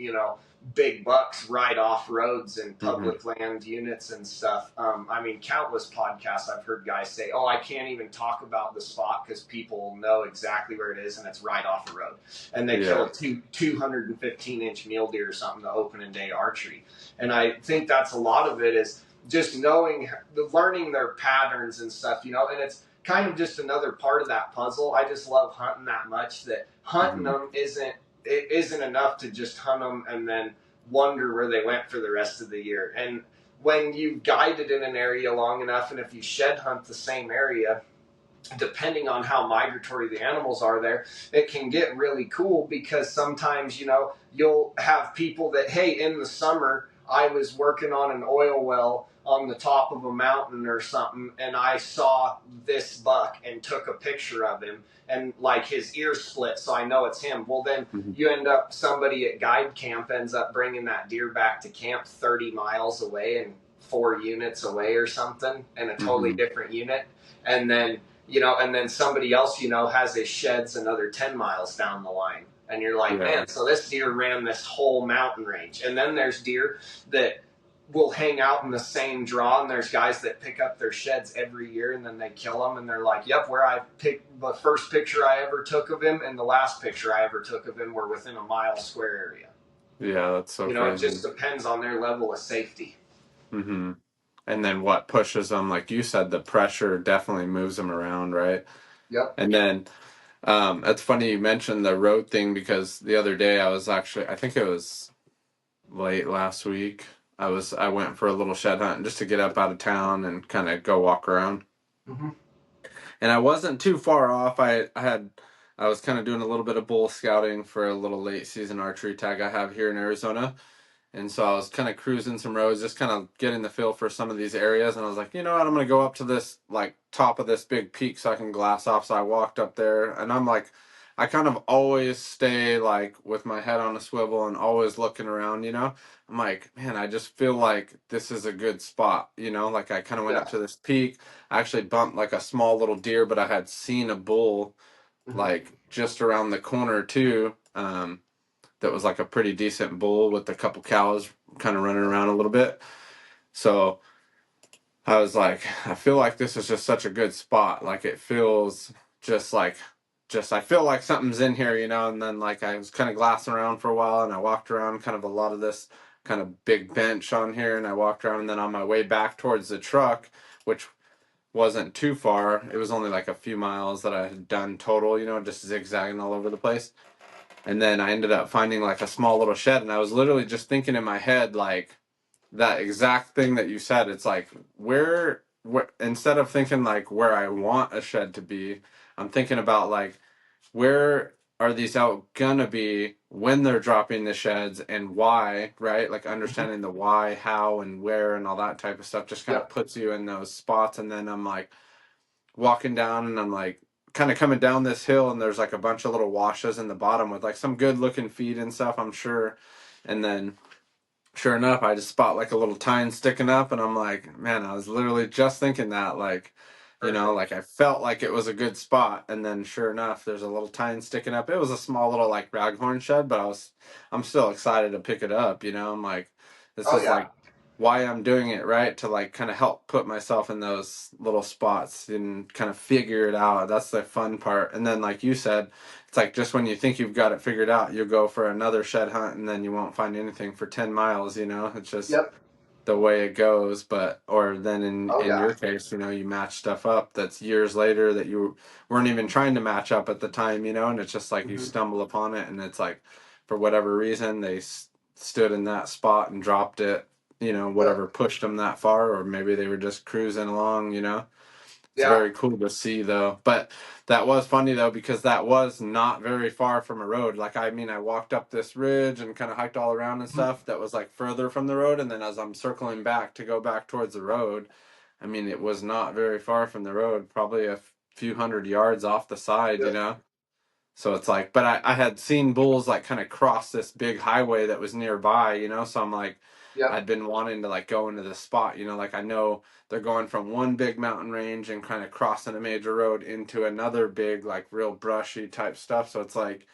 S2: big bucks right off roads and
S1: Mhm.
S2: public land units and stuff. I mean, countless podcasts I've heard guys say, "Oh, I can't even talk about the spot because people know exactly where it is and it's right off the road." And they kill
S1: Yeah.
S2: a 215-inch mule deer or something to opening day archery. And I think that's a lot of it is just learning their patterns and stuff, and it's kind of just another part of that puzzle. I just love hunting that much that hunting
S1: Mhm.
S2: them isn't enough to just hunt them and then wonder where they went for the rest of the year. And when you've guided in an area long enough, and if you shed hunt the same area, depending on how migratory the animals are there, it can get really cool because sometimes, you'll have people that, hey, in the summer, I was working on an oil well on the top of a mountain or something, and I saw this buck and took a picture of him, and like his ear split, so I know it's him. Well, then
S1: Mhm.
S2: you end up, somebody at guide camp ends up bringing that deer back to camp 30 miles away and 4 units away or something in a totally
S1: Mhm.
S2: different unit. And then somebody else, has his sheds another 10 miles down the line. And you're like,
S1: Yeah.
S2: man, so this deer ran this whole mountain range. And then there's deer that will hang out in the same draw, and there's guys that pick up their sheds every year and then they kill them, and they're like, yep, where I picked the first picture I ever took of him and the last picture I ever took of him were within a mile square area.
S1: Yeah, that's so
S2: It just
S1: crazy.
S2: depends on their level of safety.
S1: Mhm. And then what pushes them, like you said, the pressure definitely moves them around, right?
S2: Yep.
S1: And then it's funny you mentioned the road thing because the other day I think it was late last week. I went for a little shed hunt just to get up out of town and kind of go walk around.
S2: Mm-hmm.
S1: And I wasn't too far off. I was kind of doing a little bit of bull scouting for a little late season archery tag I have here in Arizona. And so I was kind of cruising some roads, just kind of getting the feel for some of these areas. And I was like, you know what, I'm going to go up to this like top of this big peak so I can glass off. So I walked up there and I'm like, I kind of always stay like with my head on a swivel and always looking around, you know? I'm like, man, I just feel like this is a good spot, you know? Like I kind of went up
S2: Yeah.
S1: to this peak. I actually bumped like a small little deer, but I had seen a bull
S2: Mm-hmm.
S1: like just around the corner too. That was like a pretty decent bull with a couple cows kind of running around a little bit. So I was like, I feel like this is just such a good spot. Like it feels just like, just I feel like something's in here, you know. And then like I was kind of glassing around for a while, and I walked around kind of a lot of this kind of big bench on here, and I walked around. And then on my way back towards the truck, which wasn't too far, it was only like a few miles that I had done total, you know, just zigzagging all over the place. And then I ended up finding like a small little shed, and I was literally just thinking in my head like that exact thing that you said. It's like where instead of thinking like where I want a shed to be, I'm thinking about like where are these out gonna be when they're dropping the sheds and why, right? Like
S2: Mm-hmm.
S1: understanding the why, how, and where, and all that type of stuff just kind of
S2: Yep.
S1: puts you in those spots. And then I'm like walking down and I'm like kind of coming down this hill and there's like a bunch of little washes in the bottom with like some good looking feed and stuff, I'm sure. And then sure enough, I just spot like a little tine sticking up and I'm like, man, I was literally just thinking that like, you know,
S2: Perfect.
S1: like I felt like it was a good spot. And then sure enough, there's a little tine sticking up. It was a small little like raghorn shed, but I'm still excited to pick it up. You know, I'm like, this
S2: Oh
S1: is
S2: yeah.
S1: like why I'm doing it, right? To like kind of help put myself in those little spots and kind of figure it out. That's the fun part. And then, like you said, it's like just when you think you've got it figured out, you'll go for another shed hunt and then you won't find anything for 10 miles, you know? It's just
S2: Yep.
S1: the way it goes. But or then
S2: Oh
S1: in
S2: yeah.
S1: your case, you know, you match stuff up that's years later that you weren't even trying to match up at the time, you know, and it's just like you
S2: Mm-hmm.
S1: stumble upon it and it's like for whatever reason they stood in that spot and dropped it, you know,
S2: Yep.
S1: whatever pushed them that far, or maybe they were just cruising along, you know. It's
S2: Yeah.
S1: very cool to see though. But that was funny though because that was not very far from a road. Like I mean I walked up this ridge and kind of hiked all around and
S2: Mm-hmm.
S1: stuff that was like further from the road, and then as I'm circling back to go back towards the road, I mean it was not very far from the road, probably a few hundred yards off the side, you
S2: Yep.
S1: know. So it's like, but I had seen bulls like kind of cross this big highway that was nearby, you know. So I'm like,
S2: Yep.
S1: I'd been wanting to like go into the spot, you know, like I know they're going from one big mountain range and kind of crossing a major road into another big, like real brushy type stuff. So it's like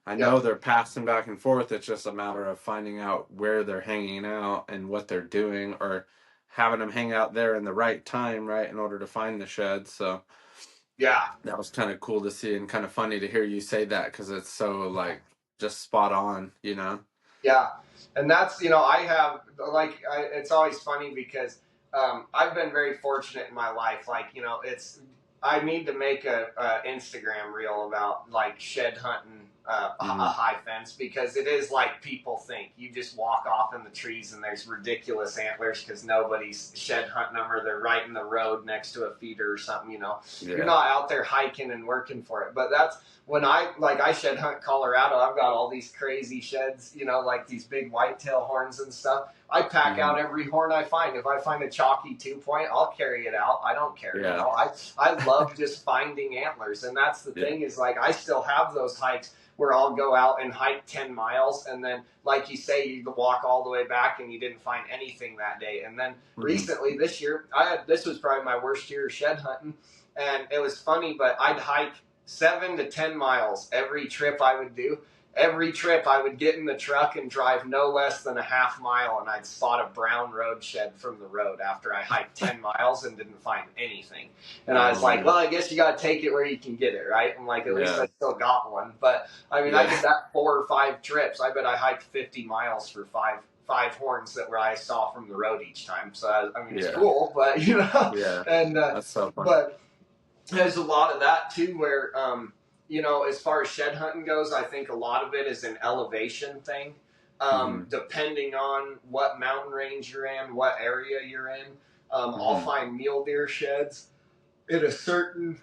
S1: I know
S2: Yep.
S1: they're passing back and forth. It's just a matter of finding out where they're hanging out and what they're doing, or having them hang out there in the right time, right, in order to find the sheds. So
S2: Yeah.
S1: that was kind of cool to see and kind of funny to hear you say that because it's so like just spot on, you know?
S2: Yeah, and that's I have it's always funny because I've been very fortunate in my life. Like it's I need to make a Instagram reel about like shed hunting a
S1: Mm-hmm.
S2: high fence because it is like people think. You just walk off in the trees and there's ridiculous antlers because nobody's shed hunting them or they're right in the road next to a feeder or something. You're
S1: Yeah.
S2: not out there hiking and working for it, but that's when I shed hunt Colorado, I've got all these crazy sheds, like these big whitetail horns and stuff. I pack
S1: Mm-hmm.
S2: out every horn I find. If I find a chalky 2-point, I'll carry it out. I don't care.
S1: Yeah.
S2: I love just finding antlers, and that's the
S1: Yeah.
S2: thing is like I still have those hikes where I'll go out and hike 10 miles, and then like you say, you walk all the way back and you didn't find anything that day. And then recently this year, this was probably my worst year of shed hunting, and it was funny, but I'd hike 7 to 10 miles every trip I would do. Every trip I would get in the truck and drive no less than a half mile, and I'd spot a brown road shed from the road after I hiked 10 miles and didn't find anything. And I was like,
S1: Man.
S2: well, I guess you got to take it where you can get it, right? I'm like, at least I still got one. But I mean, I did that 4 or 5 trips. I bet I hiked 50 miles for five horns that were I saw from the road each time. So I mean, it's cool, but
S1: Yeah.
S2: and
S1: That's so funny.
S2: but there's a lot of that too where as far as shed hunting goes, I think a lot of it is an elevation thing. Depending on what mountain range you're in, what area you're in, I'll find mule deer sheds at a certain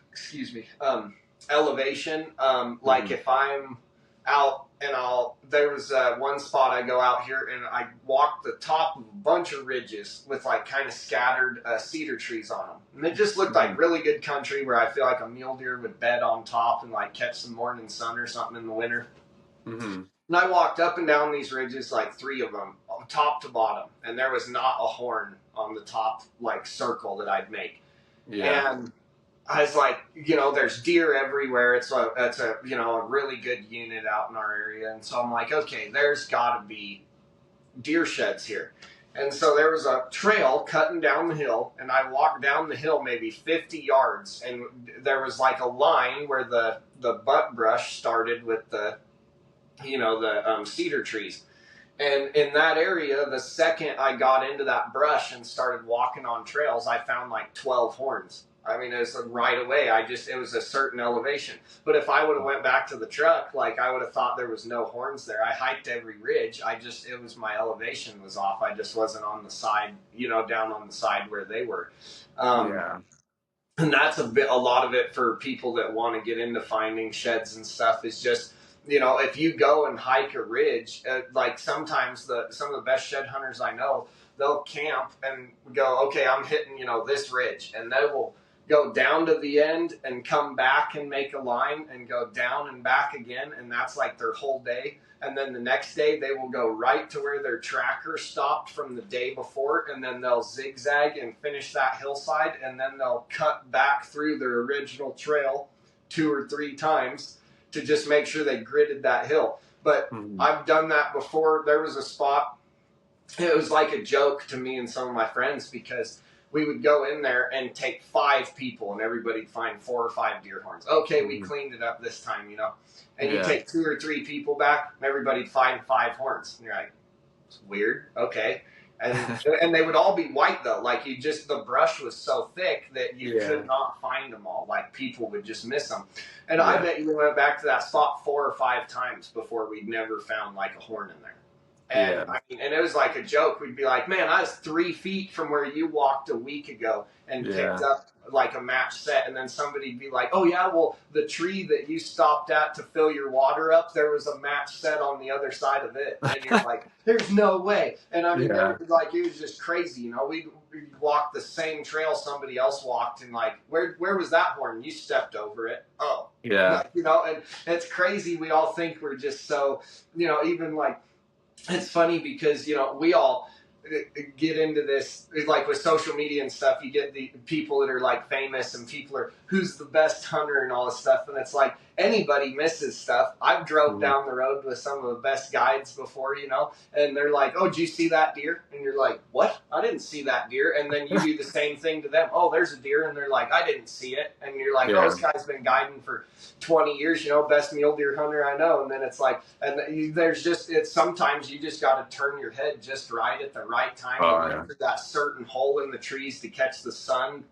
S2: elevation. Like if I'm out and there was one spot I go out here and I walk the top of a bunch of ridges with like kind of scattered cedar trees on them, and it just looked like really good country where I feel like a mule deer would bed on top and like catch some morning sun or something in the winter. And I walked up and down these ridges, like 3 of them, top to bottom, and there was not a horn on the top like circle that I'd make.
S1: Yeah.
S2: And I was like, there's deer everywhere. It's a really good unit out in our area. And so I'm like, okay, there's got to be deer sheds here. And so there was a trail cutting down the hill, and I walked down the hill maybe 50 yards, and there was like a line where the butt brush started with the cedar trees. And in that area, the second I got into that brush and started walking on trails, I found like 12 horns. I mean, it was right away. It was a certain elevation. But if I would have went back to the truck, like I would have thought there was no horns there. I hiked every ridge. It was my elevation was off. I just wasn't on the side, down on the side where they were. And that's a lot of it for people that want to get into finding sheds and stuff is just, if you go and hike a ridge, like sometimes some of the best shed hunters I know, they'll camp and go, okay, I'm hitting, this ridge, and they will go down to the end and come back and make a line and go down and back again, and that's like their whole day. And then the next day they will go right to where their tracker stopped from the day before, and then they'll zigzag and finish that hillside, and then they'll cut back through their original trail 2 or 3 times to just make sure they gridded that hill. But I've done that before. There was a spot, it was like a joke to me and some of my friends because we would go in there and take 5 people and everybody'd find 4 or 5 deer horns. Okay, we cleaned it up this time, And you take 2 or 3 people back and everybody'd find 5 horns. And you're like, it's weird. Okay. And they would all be white though. Like the brush was so thick that you could not find them all. Like people would just miss them. And I bet you went back to that spot 4 or 5 times before we'd never found like a horn in there. And and it was like a joke. We'd be like, man, I was 3 feet from where you walked a week ago and picked up like a match set. And then somebody'd be like, oh yeah, well, the tree that you stopped at to fill your water up, there was a match set on the other side of it. And you're like, there's no way. And I mean, it was just crazy. We'd walk the same trail somebody else walked, and like, where was that horn? You stepped over it. Oh. Yeah. And it's crazy. We all think we're just so, even like, it's funny because, we all get into this, like with social media and stuff, you get the people that are like famous and people are who's the best hunter and all this stuff, and it's like anybody misses stuff. I've drove
S1: Mhm.
S2: down the road with some of the best guides before, and they're like, oh, did you see that deer? And you're like, what? I didn't see that deer. And then you do the same thing to them. Oh, there's a deer. And they're like, I didn't see it. And you're like, oh,
S1: Yeah.
S2: this guy's been guiding for 20 years, best mule deer hunter I know. And then it's like, and there's just, it's sometimes you just got to turn your head just right at the right time to
S1: Oh
S2: look
S1: yeah.
S2: for that certain hole in the trees to catch the sun,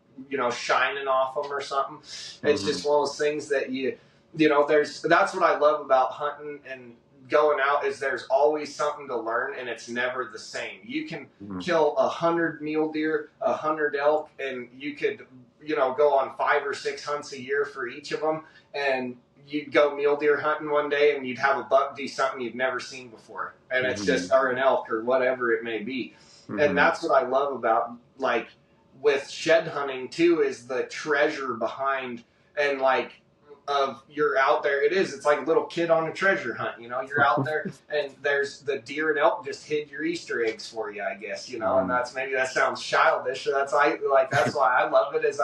S2: shining off them or something. It's just one of those things that that's what I love about hunting and going out is there's always something to learn and it's never the same. You can kill 100 mule deer, 100 elk, and you could, go on 5 or 6 hunts a year for each of them. And you'd go mule deer hunting one day and you'd have a buck do something you've never seen before. And it's just, or an elk or whatever it may be. And that's what I love about, like, with shed hunting too, is the treasure behind, and like, of you're out there, it's like a little kid on a treasure hunt, you're out there and there's the deer and elk just hid your Easter eggs for you, I guess, and that's, maybe that sounds childish, so that's why I love it, is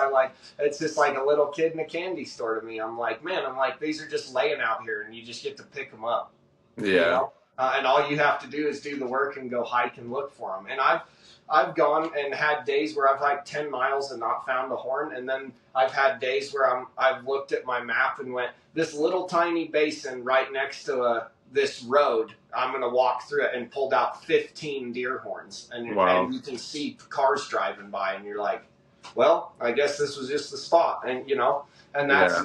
S2: it's just like a little kid in a candy store to me. I'm like, these are just laying out here and you just get to pick them up.
S1: Yeah.
S2: And all you have to do is do the work and go hike and look for them. And I've gone and had days where I've hiked 10 miles and not found a horn, and then I've had days where I've looked at my map and went, this little tiny basin right next to this road, I'm going to walk through it, and pulled out 15 deer horns, and you can see cars driving by, and you're like, well, I guess this was just the spot, and and that's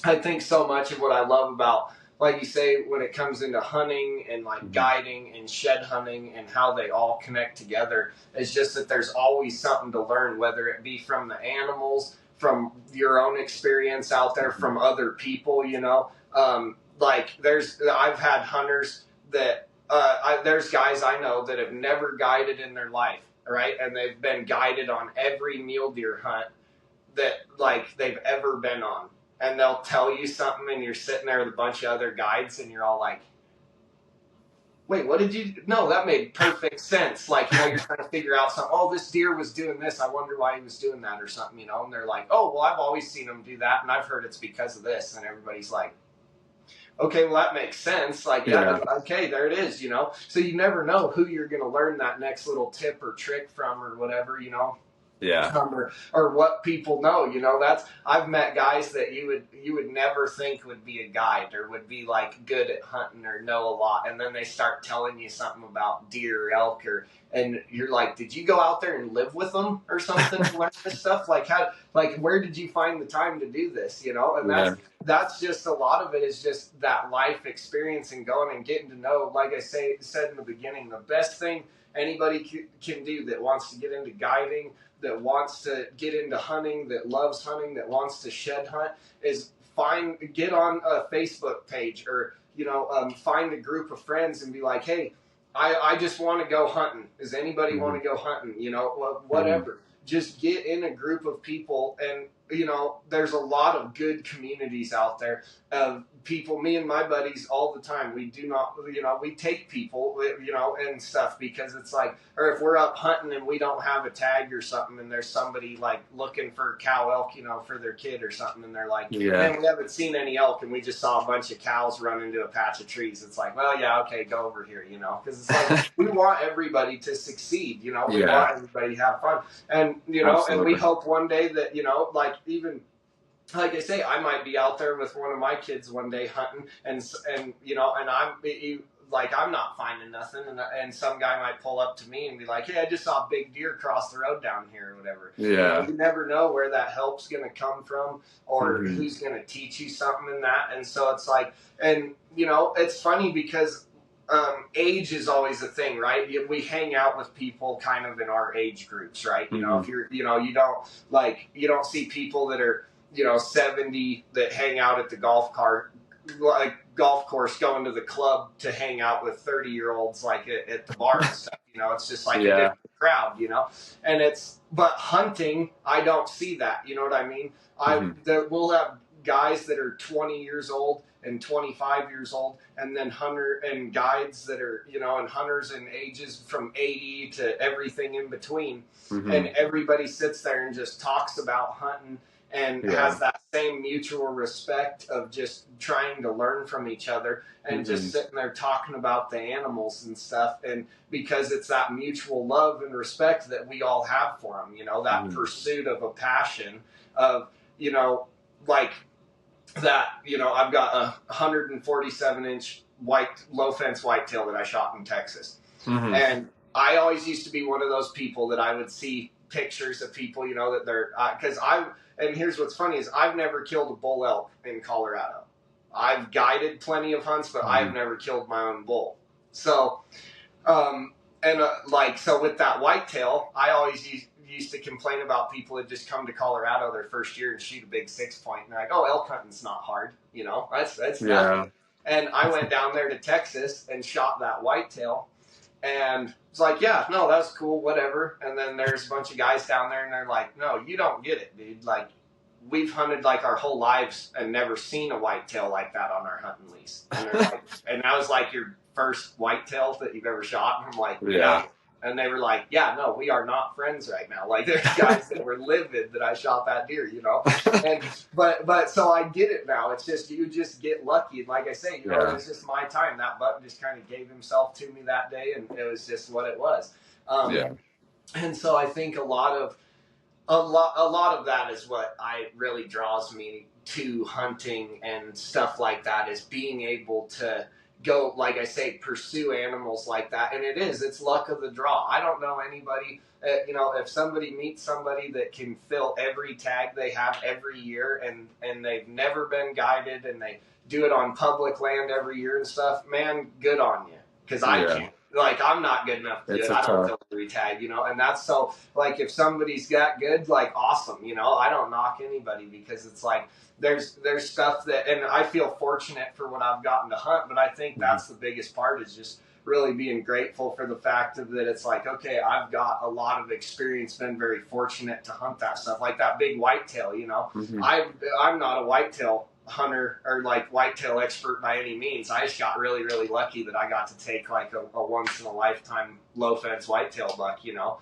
S2: I think so much of what I love about, like you say, when it comes into hunting and like guiding and shed hunting and how they all connect together, is just that there's always something to learn, whether it be from the animals, from your own experience out there, from other people, like I've had hunters that, there's guys I know that have never guided in their life, right? And they've been guided on every mule deer hunt that like they've ever been on. And they'll tell you something and you're sitting there with a bunch of other guides and you're all like, wait, what did you, no, that made perfect sense. Like, you're trying to figure out something. Oh, this deer was doing this. I wonder why he was doing that or something, and they're like, oh, well, I've always seen him do that. And I've heard it's because of this. And everybody's like, okay, well, that makes sense. Like, yeah, okay, there it is, So you never know who you're going to learn that next little tip or trick from or whatever,
S1: Yeah.
S2: Or what people know, that's, I've met guys that you would never think would be a guide or would be like good at hunting or know a lot, and then they start telling you something about deer or elk, and you're like, did you go out there and live with them or something to learn this stuff? Like, where did you find the time to do this? And that's just a lot of it, is just that life experience and going and getting to know, like I said in the beginning, the best thing anybody can do that wants to get into guiding, that wants to get into hunting, that loves hunting, that wants to shed hunt, is get on a Facebook page, or find a group of friends and be like, hey, I just want to go hunting. Does anybody want to go hunting? Whatever. Just get in a group of people, and there's a lot of good communities out there of people. Me and my buddies all the time, we do not, we take people, and stuff, because it's like, or if we're up hunting and we don't have a tag or something, and there's somebody like looking for cow elk, for their kid or something, and they're like, man, we haven't seen any elk, and we just saw a bunch of cows run into a patch of trees. It's like, well, yeah, okay, go over here, because it's like, we want everybody to succeed, we want everybody to have fun. And,
S1: Absolutely.
S2: and we hope one day that, like, even, like I say, I might be out there with one of my kids one day hunting, and and I'm not finding nothing, and some guy might pull up to me and be like, hey, I just saw a big deer cross the road down here or whatever.
S1: Yeah.
S2: You never know where that help's going to come from, or who's going to teach you something in that. And so it's like, and it's funny because age is always a thing, right? We hang out with people kind of in our age groups, right? If you're, you don't see people that are, 70 that hang out at the golf course, going to the club to hang out with 30-year-olds like at the bar and stuff. It's just like a different crowd, but hunting, I don't see that. You know what I mean? We'll have guys that are 20 years old and 25 years old, and then hunter and guides that are, you know, and hunters in ages from 80 to everything in between. And everybody sits there and just talks about hunting and has that same mutual respect of just trying to learn from each other and just sitting there talking about the animals and stuff. And because it's that mutual love and respect that we all have for them, you know, that pursuit of a passion of, you know, like that, you know, I've got a 147-inch low fence whitetail that I shot in Texas. And I always used to be one of those people that I would see pictures of people, you know, that they're, and here's what's funny is I've never killed a bull elk in Colorado. I've guided plenty of hunts, but I've never killed my own bull. So, so with that whitetail, I always used to complain about people that just come to Colorado their first year and shoot a big 6-point. And they're like, oh, elk hunting's not hard. You know, that's nothing. And I went down there to Texas and shot that whitetail. And it's like, yeah, no, that's cool, whatever. And then there's a bunch of guys down there, and they're like, no, you don't get it, dude. Like, we've hunted like our whole lives and never seen a whitetail like that on our hunting lease. And they're like, and that was like your first whitetail that you've ever shot. And I'm like, yeah. And they were like, yeah, no, we are not friends right now. Like, there's guys that were livid that I shot that deer, you know? And, but so I get it now. It's just, you just get lucky. And like I say, you know, it was just my time. That buck just kind of gave himself to me that day, and it was just what it was. And so I think a lot of that is what really draws me to hunting and stuff like that, is being able to go, like I say, pursue animals like that. And it's luck of the draw. I don't know anybody, you know, if somebody meets somebody that can fill every tag they have every year, and they've never been guided, and they do it on public land every year and stuff, man, good on you. Because I can't. Like, I'm not good enough to do it. I don't fill every tag, you know, and that's so, like, if somebody's that good, like, awesome, you know, I don't knock anybody, because it's like, there's stuff that, and I feel fortunate for what I've gotten to hunt, but I think that's the biggest part, is just really being grateful for the fact of that it's like, okay, I've got a lot of experience, been very fortunate to hunt that stuff, like that big whitetail, you know. I'm not a whitetail hunter or like whitetail expert by any means. I just got really, really lucky that I got to take like a once in a lifetime low fence whitetail buck, you know.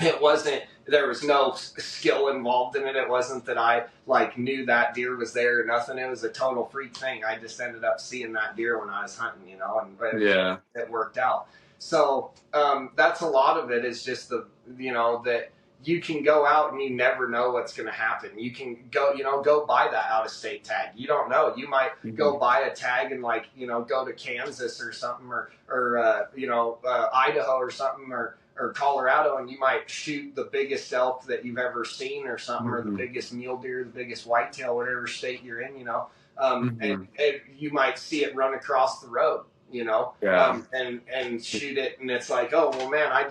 S2: It wasn't, there was no skill involved in it. It wasn't that I like knew that deer was there or nothing. It was a total freak thing. I just ended up seeing that deer when I was hunting, you know, and it worked out. So that's a lot of it, is just the, you know, that you can go out and you never know what's going to happen. You can go, you know, go buy that out of state tag. You don't know. You might go buy a tag and, like, you know, go to Kansas or something, or you know, Idaho or something, or Colorado, and you might shoot the biggest elk that you've ever seen or something, or the biggest mule deer, the biggest whitetail, whatever state you're in, you know, and you might see it run across the road, you know, and shoot it, and it's like, oh, well, man, I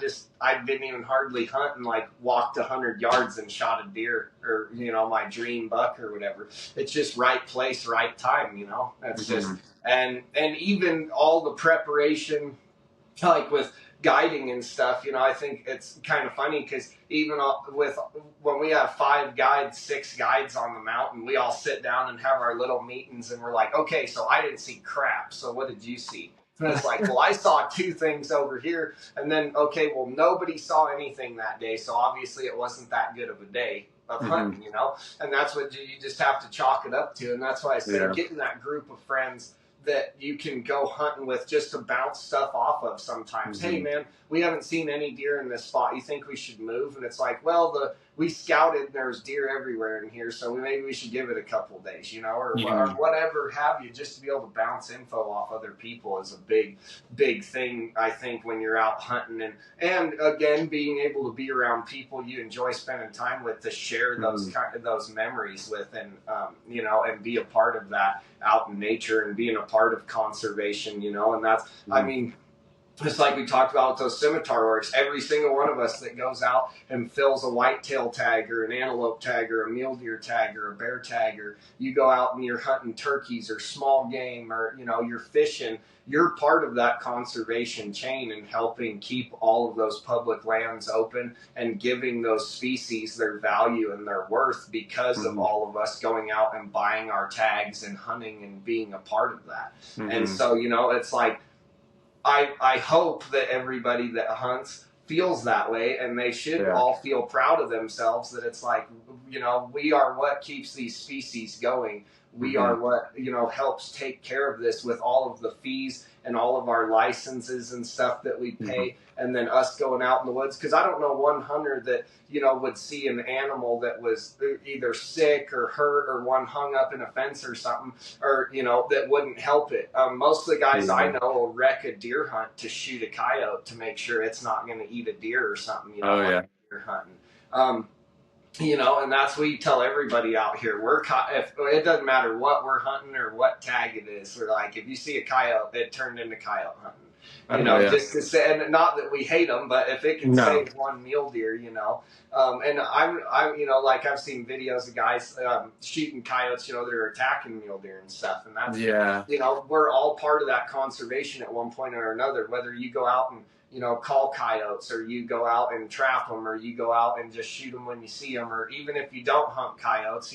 S2: didn't even hardly hunt, and like walked 100 yards and shot a deer, or, you know, my dream buck or whatever. It's just right place, right time, you know. That's just, and even all the preparation, like with guiding and stuff, you know, I think it's kind of funny, because even with, when we have 5 guides, 6 guides on the mountain, we all sit down and have our little meetings, and we're like, okay, so I didn't see crap, so what did you see? And it's like, well, I saw 2 things over here, and then, okay, well, nobody saw anything that day, so obviously it wasn't that good of a day of hunting, you know. And that's what you just have to chalk it up to. And that's why I say, getting that group of friends that you can go hunting with, just to bounce stuff off of sometimes. Hey, man, we haven't seen any deer in this spot. You think we should move? And it's like, well, we scouted and there's deer everywhere in here, so maybe we should give it a couple days, you know, or whatever have you, just to be able to bounce info off other people is a big, big thing, I think, when you're out hunting. And again, being able to be around people you enjoy spending time with, to share those memories with, and you know, and be a part of that out in nature, and being a part of conservation, you know. And that's, I mean, It's like we talked about with those scimitar orcs. Every single one of us that goes out and fills a whitetail tag or an antelope tag or a mule deer tag or a bear tag, or you go out and you're hunting turkeys or small game, or you're fishing, you're part of that conservation chain and helping keep all of those public lands open and giving those species their value and their worth because of all of us going out and buying our tags and hunting and being a part of that. And so, it's like, I hope that everybody that hunts feels that way, and they should all feel proud of themselves that it's like, we are what keeps these species going. We are what, helps take care of this with all of the fees and all of our licenses and stuff that we pay. And then us going out in the woods. Because I don't know one hunter that, would see an animal that was either sick or hurt or one hung up in a fence or something, or, that wouldn't help it. Most of the guys I know will wreck a deer hunt to shoot a coyote to make sure it's not going to eat a deer or something, deer hunting. And that's what you tell everybody out here. If it doesn't matter what we're hunting or what tag it is. Or like, if you see a coyote, it turned into coyote hunting. Just to say, and not that we hate them, but if it can save one mule deer, and I'm, like I've seen videos of guys shooting coyotes, that are attacking mule deer and stuff, and that's, we're all part of that conservation at one point or another. Whether you go out and call coyotes, or you go out and trap them, or you go out and just shoot them when you see them, or even if you don't hunt coyotes,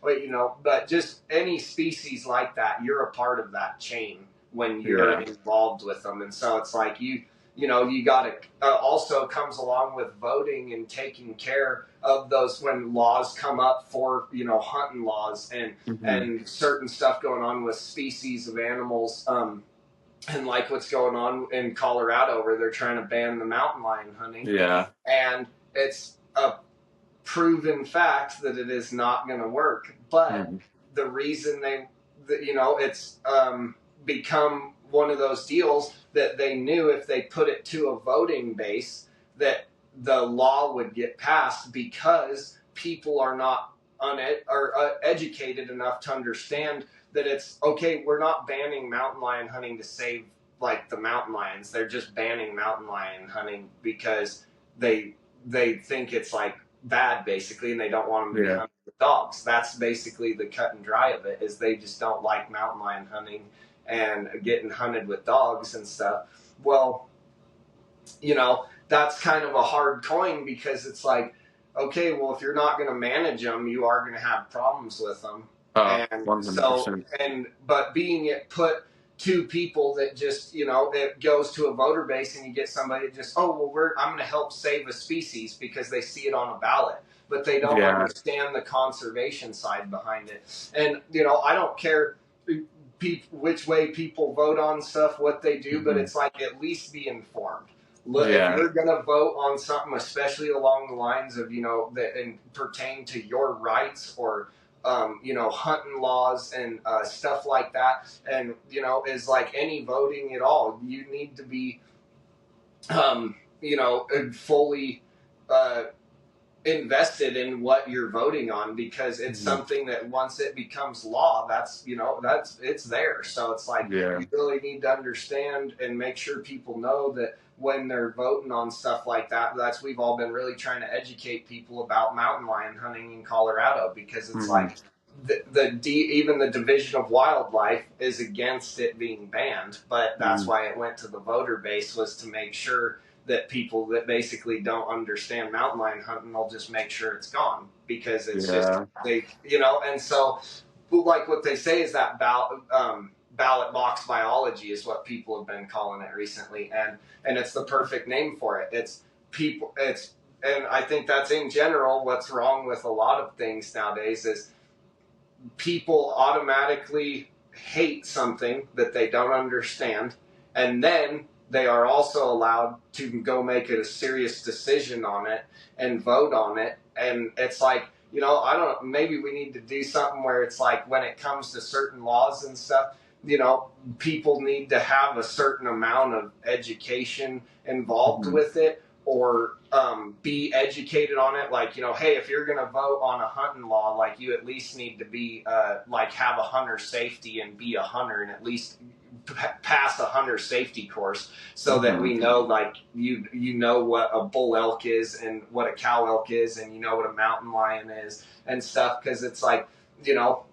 S2: but just any species like that, you're a part of that chain when you're involved with them. And so it's like you got to also comes along with voting and taking care of those when laws come up for hunting laws and certain stuff going on with species of animals, and like what's going on in Colorado where they're trying to ban the mountain lion hunting. And it's a proven fact that it is not going to work. But the reason it's become one of those deals that they knew if they put it to a voting base that the law would get passed, because people are not educated enough to understand that it's okay. We're not banning mountain lion hunting to save like the mountain lions. They're just banning mountain lion hunting because they think it's like bad basically, and they don't want them to be hunted with dogs. That's basically the cut and dry of it, is they just don't like mountain lion hunting and getting hunted with dogs and stuff. Well, that's kind of a hard coin, because it's like, okay, well, if you're not going to manage them, you are going to have problems with them. And 100%. But being it put to people that just, it goes to a voter base, and you get somebody that just, I'm going to help save a species because they see it on a ballot, but they don't understand the conservation side behind it. And, I don't care which way people vote on stuff, what they do, but it's like, at least be informed. Look, if you're going to vote on something, especially along the lines of, that and pertain to your rights, or, hunting laws and stuff like that, and, is like any voting at all, you need to be, fully invested in what you're voting on, because it's something that once it becomes law, that's it's there. So it's like, you really need to understand and make sure people know that when they're voting on stuff like that, we've all been really trying to educate people about mountain lion hunting in Colorado, because it's like even the Division of Wildlife is against it being banned, but that's why it went to the voter base, was to make sure that people that basically don't understand mountain lion hunting will just make sure it's gone, because it's just and so, like what they say is that ballot box biology is what people have been calling it recently, and it's the perfect name for it. And I think that's in general what's wrong with a lot of things nowadays, is people automatically hate something that they don't understand, and then they are also allowed to go make a serious decision on it and vote on it. And it's like, maybe we need to do something where it's like, when it comes to certain laws and stuff, people need to have a certain amount of education involved with it, or be educated on it. Like, hey, if you're going to vote on a hunting law, like, you at least need to be, like, have a hunter safety and be a hunter, and at least pass a hunter safety course so that
S1: Mm-hmm.
S2: we know, like, you know what a bull elk is and what a cow elk is, and you know what a mountain lion is and stuff, because it's like, you know,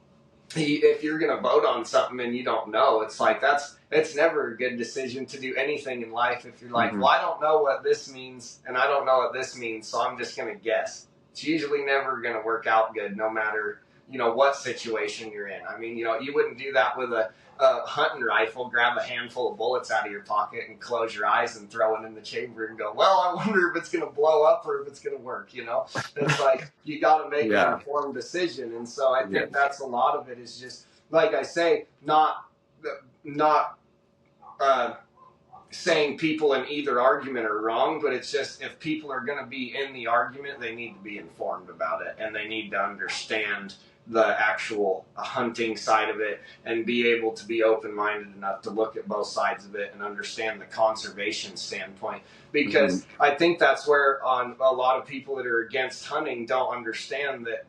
S2: if you're going to vote on something and you don't know, it's like it's never a good decision to do anything in life if you're like,
S1: Mm-hmm.
S2: well, I don't know what this means and I don't know what this means, so I'm just going to guess. It's usually never going to work out good, no matter, you know, what situation you're in. I mean, you know, you wouldn't do that with a hunting rifle, grab a handful of bullets out of your pocket and close your eyes and throw it in the chamber and go, well, I wonder if it's going to blow up or if it's going to work, you know? It's like, you got to make an
S1: Yeah.
S2: informed decision. And so I
S1: Yeah.
S2: think that's a lot of it, is just, like I say, not uh, saying people in either argument are wrong, but it's just, if people are going to be in the argument, they need to be informed about it, and they need to understand the actual hunting side of it and be able to be open-minded enough to look at both sides of it and understand the conservation standpoint,
S1: Mm-hmm.
S2: because I think that's where, on a lot of people that are against hunting, don't understand that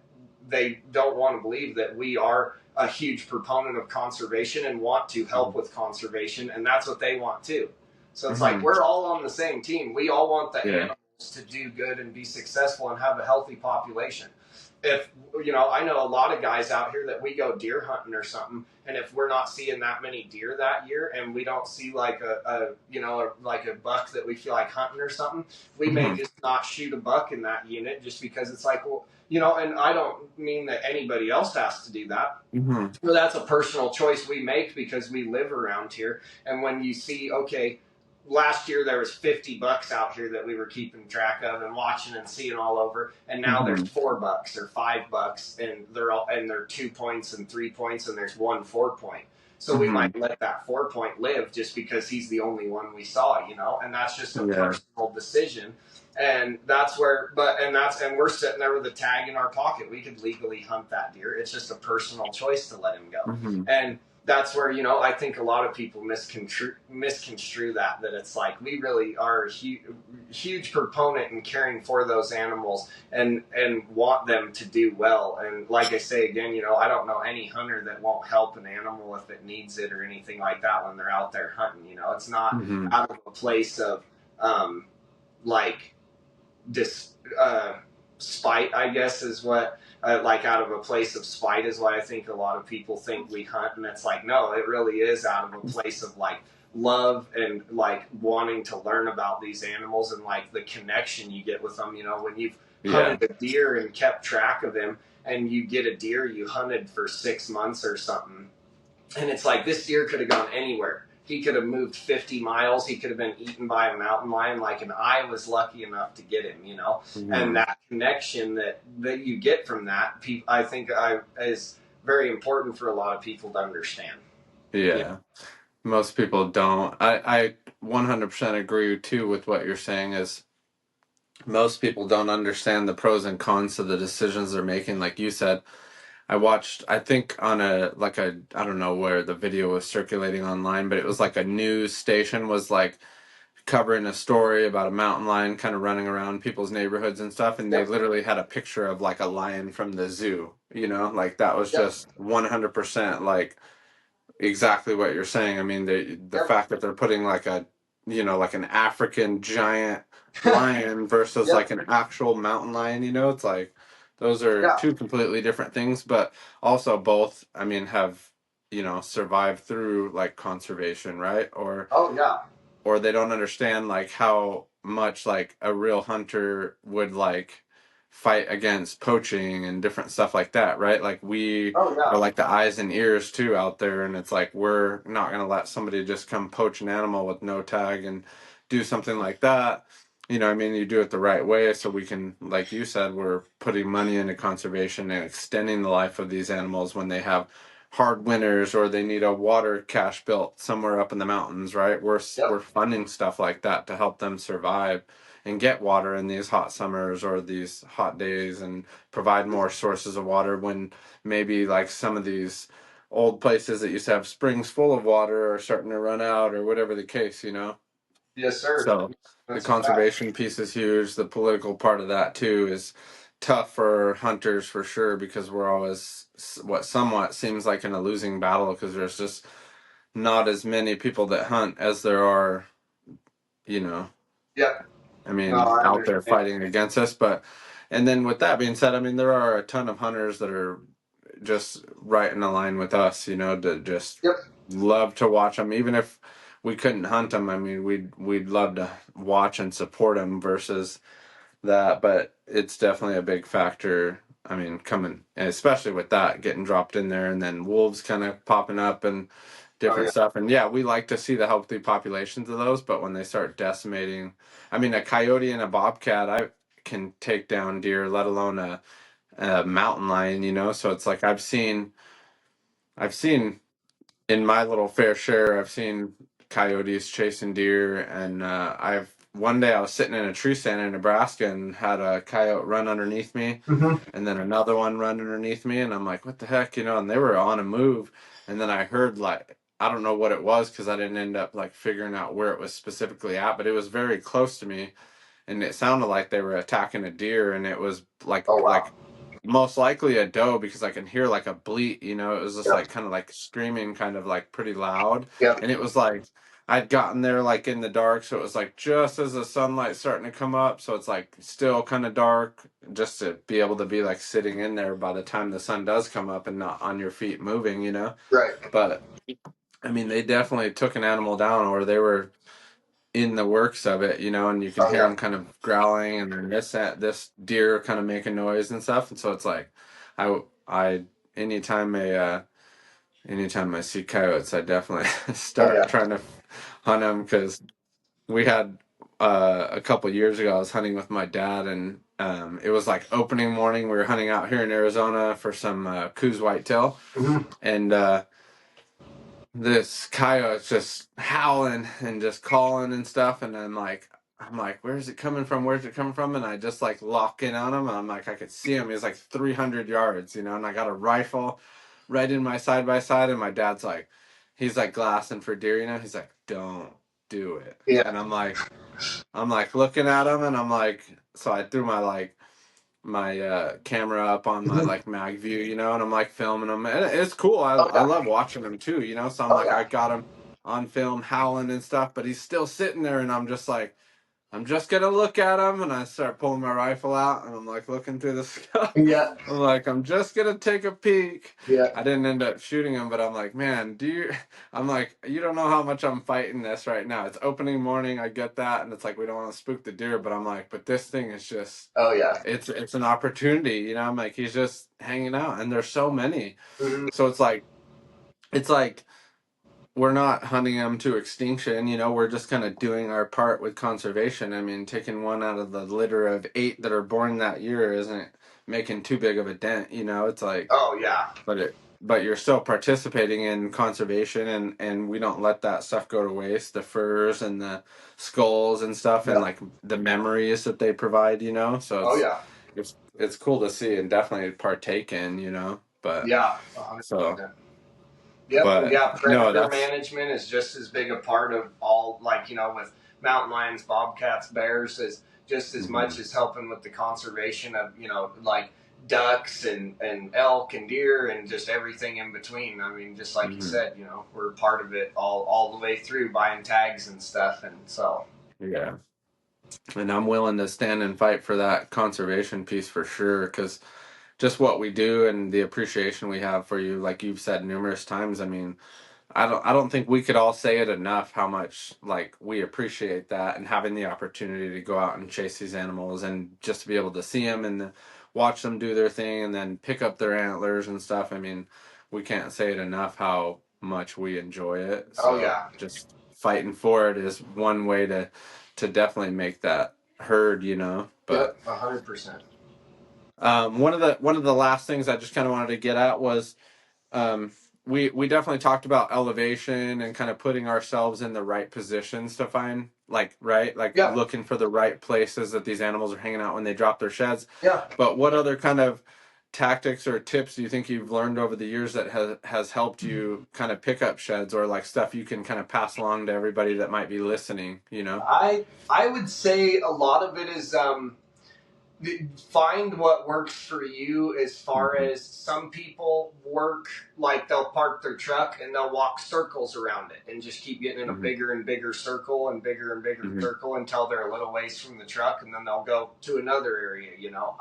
S2: they don't want to believe that we are a huge proponent of conservation and want to help with conservation, and that's what they want too. So it's like,
S1: Mm-hmm.
S2: we're all on the same team. We all want the
S1: Yeah.
S2: animals to do good and be successful and have a healthy population. If, you know, I know a lot of guys out here that we go deer hunting or something, and if we're not seeing that many deer that year, and we don't see like a you know, like a buck that we feel like hunting or something, we may
S1: Mm-hmm.
S2: just not shoot a buck in that unit, just because it's like, well, you know, and I don't mean that anybody else has to do that.
S1: Mm-hmm.
S2: Well, that's a personal choice we make because we live around here. And when you see, okay, last year there was 50 bucks out here that we were keeping track of and watching and seeing all over, and now there's
S1: Mm-hmm.
S2: $4 or $5, and they're 2 points and 3 points, and there's 1 4 point. So we
S1: Mm-hmm.
S2: might let that 4 point live just because he's the only one we saw, you know, and that's just a
S1: Yeah.
S2: personal decision. And that's where, and we're sitting there with a tag in our pocket. We could legally hunt that deer. It's just a personal choice to let him go.
S1: Mm-hmm.
S2: And that's where, you know, I think a lot of people misconstrue that it's like, we really are a huge proponent in caring for those animals and want them to do well. And like I say again, you know, I don't know any hunter that won't help an animal if it needs it or anything like that when they're out there hunting. You know, it's not
S1: Mm-hmm.
S2: out of a place of like dis spite, I guess, is what, like, out of a place of spite is what I think a lot of people think we hunt, and it's like, no, it really is out of a place of like love and like wanting to learn about these animals and like the connection you get with them. You know, when you've
S1: Yeah.
S2: hunted a deer and kept track of him, and you get a deer you hunted for 6 months or something, and it's like, this deer could have gone anywhere. He could have moved 50 miles. He could have been eaten by a mountain lion, like, and I was lucky enough to get him, you know? And
S1: Mm-hmm.
S2: that connection that you get from that, I think is very important for a lot of people to understand.
S1: Yeah. Most people don't. I 100% agree too with what you're saying, is most people don't understand the pros and cons of the decisions they're making. Like you said, I watched, I think on I don't know where the video was circulating online, but it was like a news station was like covering a story about a mountain lion kind of running around people's neighborhoods and stuff. And they
S2: Yep.
S1: literally had a picture of like a lion from the zoo, you know, like that was
S2: Yep.
S1: just 100% like exactly what you're saying. I mean, the
S2: Yep.
S1: fact that they're putting like a, you know, like an African giant lion versus
S2: Yep.
S1: like an actual mountain lion, you know, it's like those are
S2: Yeah.
S1: two completely different things, but also both, I mean, have, you know, survived through like conservation, right?
S2: Oh, yeah.
S1: Or they don't understand like how much like a real hunter would like fight against poaching and different stuff like that, right? Like we
S2: Oh,
S1: are
S2: yeah.
S1: like the eyes and ears too out there, and it's like we're not going to let somebody just come poach an animal with no tag and do something like that. You know, I mean, you do it the right way so we can, like you said, we're putting money into conservation and extending the life of these animals when they have hard winters or they need a water cache built somewhere up in the mountains, right? We're
S2: Yep.
S1: funding stuff like that to help them survive and get water in these hot summers or these hot days, and provide more sources of water when maybe like some of these old places that used to have springs full of water are starting to run out or whatever the case, you know.
S2: Yes, sir.
S1: So the
S2: That's a fact.
S1: conservation piece is huge. The political part of that too is tough for hunters for sure, because we're always what somewhat seems like in a losing battle, because there's just not as many people that hunt as there are, you know,
S2: Yep.
S1: I
S2: No,
S1: mean,
S2: I
S1: out there
S2: understand.
S1: fighting against us. But, and then with that being said, I mean, there are a ton of hunters that are just right in the line with us, you know, to just
S2: Yep.
S1: love to watch them. Even if we couldn't hunt them, I mean, we'd love to watch and support them versus that. But it's definitely a big factor. I mean, coming, especially with that getting dropped in there, and then wolves kind of popping up and
S2: Oh
S1: different
S2: yeah.
S1: stuff. And yeah, we like to see the healthy populations of those, but when they start decimating, I mean, a coyote and a bobcat, I can take down deer, let alone a mountain lion, you know. So it's like I've seen in my little fair share, I've seen coyotes chasing deer, and I've one day I was sitting in a tree stand in Nebraska and had a coyote run underneath me,
S2: Hmm.
S1: and then another one run underneath me, and I'm like, what the heck, you know? And they were on a move, and then I heard like I don't know what it was because I didn't end up like figuring out where it was specifically at, but it was very close to me, and it sounded like they were attacking a deer, and it was
S2: Oh wow.
S1: like most likely a doe because I can hear like a bleat, you know. It was just
S2: Yep.
S1: like kind of like screaming, kind of like pretty loud,
S2: Yep.
S1: and it was like I'd gotten there like in the dark, so it was like just as the sunlight's starting to come up, so it's like still kind of dark, just to be able to be like sitting in there by the time the sun does come up and not on your feet moving, you know.
S2: Right.
S1: But I mean, they definitely took an animal down, or they were in the works of it, you know, and you can
S2: Oh
S1: hear
S2: yeah.
S1: them kind of growling, and then this deer kind of making noise and stuff, and so it's like, I anytime anytime I see coyotes, I definitely
S2: Oh
S1: start
S2: yeah.
S1: trying to hunt them because we had a couple years ago I was hunting with my dad, and it was like opening morning. We were hunting out here in Arizona for some Coues whitetail,
S2: Hmm.
S1: and this coyote's just howling and just calling and stuff, and I'm like, where's it coming from? Where's it coming from? And I just like lock in on him, and I'm like, I could see him. He's like 300 yards, you know, and I got a rifle right in my side by side, and my dad's like, he's like glassing for deer, you know. He's like, don't do it,
S2: Yeah.
S1: and I'm like looking at him, and I'm like, so I threw my camera up on my
S2: Hmm.
S1: like mag view, you know, and I'm like filming them, and it's cool.
S2: Oh
S1: I
S2: yeah.
S1: love watching them too, you know. So I'm
S2: Oh
S1: like, I
S2: yeah.
S1: got him on film howling and stuff, but he's still sitting there, and I'm just like, I'm just gonna look at him, and I start pulling my rifle out, and I'm like looking through the sky.
S2: Yeah.
S1: I'm like, I'm just gonna take a peek.
S2: Yeah.
S1: I didn't end up shooting him, but I'm like, man, do you? I'm like, you don't know how much I'm fighting this right now. It's opening morning, I get that, and it's like we don't want to spook the deer, but I'm like, but this thing is just,
S2: Oh yeah.
S1: it's an opportunity, you know. I'm like, he's just hanging out, and there's so many,
S2: Hmm.
S1: so it's like we're not hunting them to extinction, you know. We're just kind of doing our part with conservation. I mean, taking one out of the litter of 8 that are born that year isn't making too big of a dent, you know. It's like,
S2: Oh yeah.
S1: but you're still participating in conservation, and we don't let that stuff go to waste. The furs and the skulls and stuff, and
S2: Yep.
S1: like the memories that they provide, you know. So
S2: Oh yeah.
S1: it's cool to see and definitely partake in, you know. But
S2: Yeah. 100%.
S1: so
S2: Yep, and
S1: but
S2: yeah,
S1: no,
S2: predator
S1: that's
S2: management is just as big a part of all, like, with mountain lions, bobcats, bears, as just as much
S1: mhm,
S2: as helping with the conservation of, like ducks and elk and deer and just everything in between. I mean, just like you
S1: mhm,
S2: said, we're part of it all the way through, buying tags and stuff, and so.
S1: yeah. And I'm willing to stand and fight for that conservation piece for sure, because just what we do and the appreciation we have for you, like you've said numerous times. I mean, I don't think we could all say it enough how much like we appreciate that, and having the opportunity to go out and chase these animals and just to be able to see them and watch them do their thing and then pick up their antlers and stuff. I mean, we can't say it enough how much we enjoy it.
S2: Oh
S1: So
S2: yeah.
S1: just fighting for it is one way to definitely make that heard, you know. But
S2: Yep. 100%.
S1: one of the last things I just kind of wanted to get at was um, we definitely talked about elevation and kind of putting ourselves in the right positions to find like
S2: Yeah.
S1: looking for the right places that these animals are hanging out when they drop their sheds.
S2: Yeah.
S1: But what other kind of tactics or tips do you think you've learned over the years that has helped you kind of pick up sheds, or like stuff you can kind of pass along to everybody that might be listening, you know?
S2: I would say a lot of it is find what works for you. As far as some people work, like they'll park their truck and they'll walk circles around it and just keep getting in a bigger and bigger circle and bigger circle until they're a little ways from the truck, and then they'll go to another area, you know.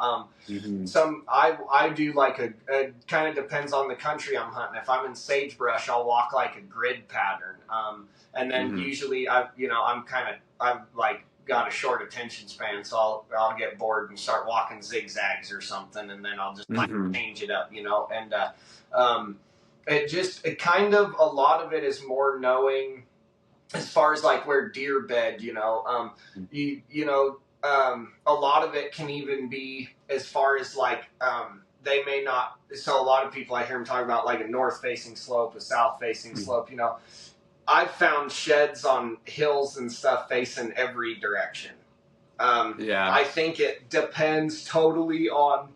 S2: Some I do like a kind of depends on the country I'm hunting. If I'm in sagebrush, I'll walk like a grid pattern, and then usually I'm like got a short attention span, so I'll get bored and start walking zigzags or something, and then I'll just like change it up, you know. And it kind of, a lot of it is more knowing as far as like where deer bed, you know. A lot of it can even be as far as like they may not. So a lot of people, I hear them talking about like a north facing slope, a south facing slope, you know. I've found sheds on hills and stuff facing every direction. I think it depends totally on,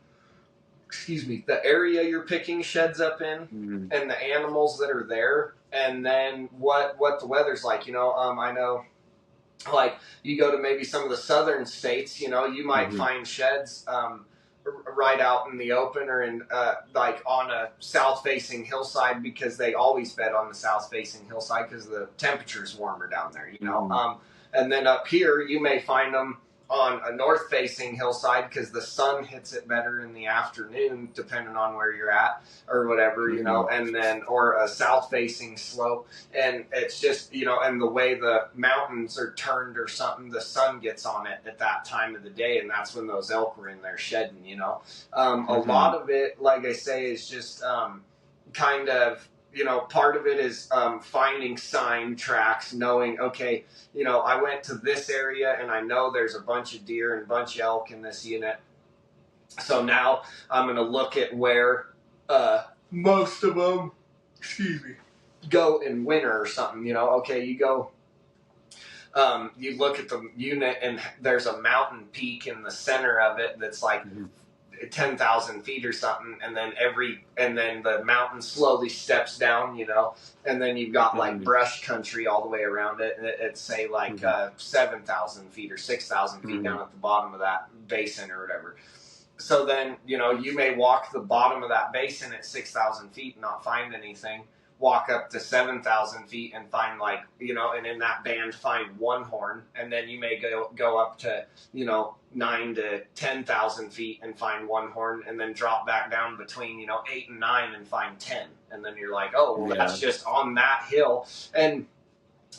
S2: the area you're picking sheds up in, and the animals that are there, and then what the weather's like. You know, I know, like, you go to maybe some of the southern states, you know, you might find sheds right out in the open, or in like on a south-facing hillside, because they always bed on the south-facing hillside because the temperature's warmer down there, you know. And then up here, you may find them on a north-facing hillside because the sun hits it better in the afternoon, depending on where you're at or whatever, you know. And then, or a south-facing slope, and it's just, you know, and the way the mountains are turned or something, the sun gets on it at that time of the day, and that's when those elk were in there shedding, you know. A lot of it, like I say, is just kind of, you know, part of it is finding sign tracks, knowing, okay, you know, I went to this area and I know there's a bunch of deer and a bunch of elk in this unit. So now I'm going to look at where most of them, go in winter or something, you know. Okay, you go, you look at the unit and there's a mountain peak in the center of it that's like 10,000 feet or something, and then the mountain slowly steps down, you know, and then you've got like brush country all the way around it, and it's say like 7,000 feet or 6,000 feet down at the bottom of that basin or whatever. So then, you know, you may walk the bottom of that basin at 6,000 feet and not find anything. Walk up to 7,000 feet and find, like, you know, and in that band find one horn, and then you may go up to, you know, 9 to 10,000 feet and find one horn, and then drop back down between, you know, 8 and 9 and find 10, and then you're like, oh, well, that's just on that hill. And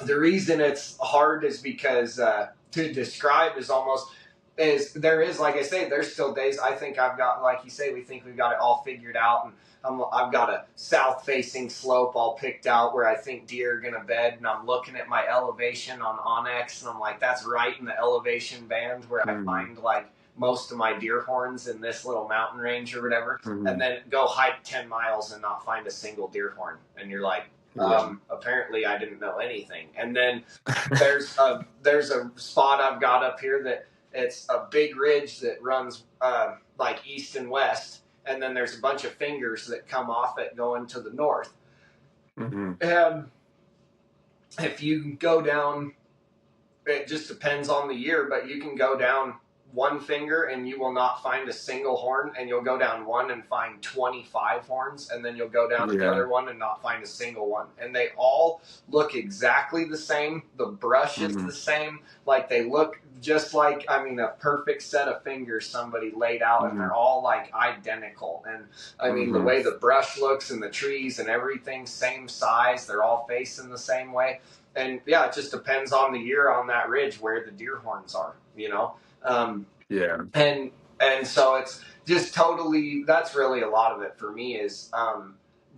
S2: the reason it's hard is because to describe there is, like I say, there's still days I think I've got, like you say, we think we've got it all figured out, and I've got a south-facing slope all picked out where I think deer are going to bed, and I'm looking at my elevation on Onyx, and I'm like, that's right in the elevation band where I find, like, most of my deer horns in this little mountain range or whatever, and then go hike 10 miles and not find a single deer horn. And you're like, apparently I didn't know anything. And then there's a spot I've got up here that it's a big ridge that runs like east and west, and then there's a bunch of fingers that come off it going to the north. And if you go down, it just depends on the year, but you can go down one finger and you will not find a single horn, and you'll go down one and find 25 horns, and then you'll go down the other one and not find a single one. And they all look exactly the same. The brush is the same. Like, they look just like, I mean, a perfect set of fingers somebody laid out, and they're all like identical. And I mean, the way the brush looks and the trees and everything, same size, they're all facing the same way. And yeah, it just depends on the year on that ridge where the deer horns are, you know? And so it's just totally, that's really a lot of it for me is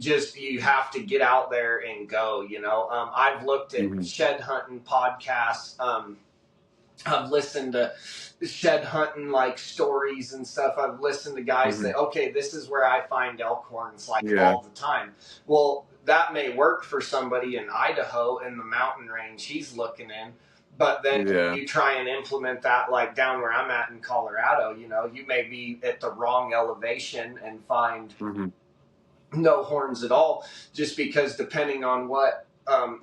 S2: just, you have to get out there and go, you know. I've looked at shed hunting podcasts. I've listened to shed hunting like stories and stuff. I've listened to guys that, okay, this is where I find elk horns like all the time. Well, that may work for somebody in Idaho in the mountain range he's looking in. But then you try and implement that like down where I'm at in Colorado, you know, you may be at the wrong elevation and find no horns at all, just because depending on what,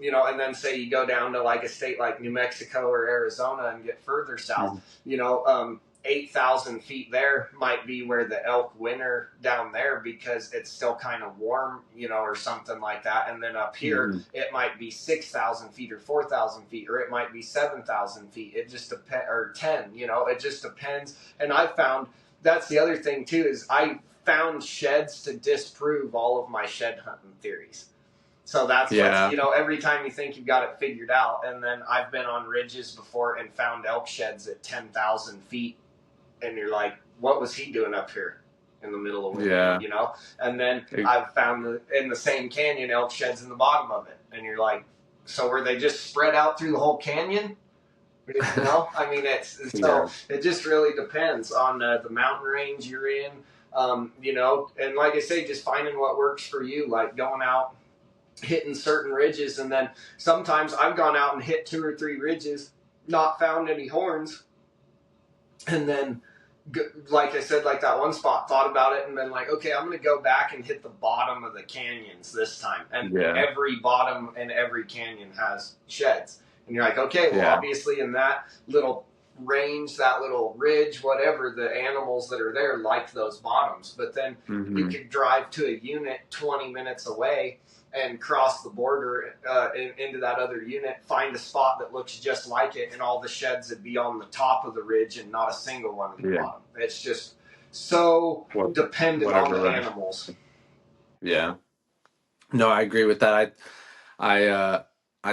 S2: you know, and then say you go down to like a state like New Mexico or Arizona and get further south, you know, 8,000 feet there might be where the elk winter down there because it's still kind of warm, or something like that. And then up here, it might be 6,000 feet or 4,000 feet, or it might be 7,000 feet. It just depends, or 10, it just depends. And I found that's the other thing too, is I found sheds to disprove all of my shed hunting theories. So that's what's, every time you think you've got it figured out. And then I've been on ridges before and found elk sheds at 10,000 feet. And you're like, what was he doing up here in the middle of winter, And then I've found in the same canyon elk sheds in the bottom of it. And you're like, so were they just spread out through the whole canyon? I mean, it just really depends on the mountain range you're in, and like I say, just finding what works for you, like going out, hitting certain ridges. And then sometimes I've gone out and hit 2 or 3 ridges, not found any horns. And then, like I said, like that one spot, thought about it and been like, okay, I'm going to go back and hit the bottom of the canyons this time. And every bottom and every canyon has sheds. And you're like, okay, well, obviously in that little range, that little ridge, whatever, the animals that are there like those bottoms. But then you could drive to a unit 20 minutes away and cross the border into that other unit, find a spot that looks just like it, and all the sheds would be on the top of the ridge and not a single one at the bottom. It's just so dependent on the animals.
S1: Yeah. No, I agree with that. I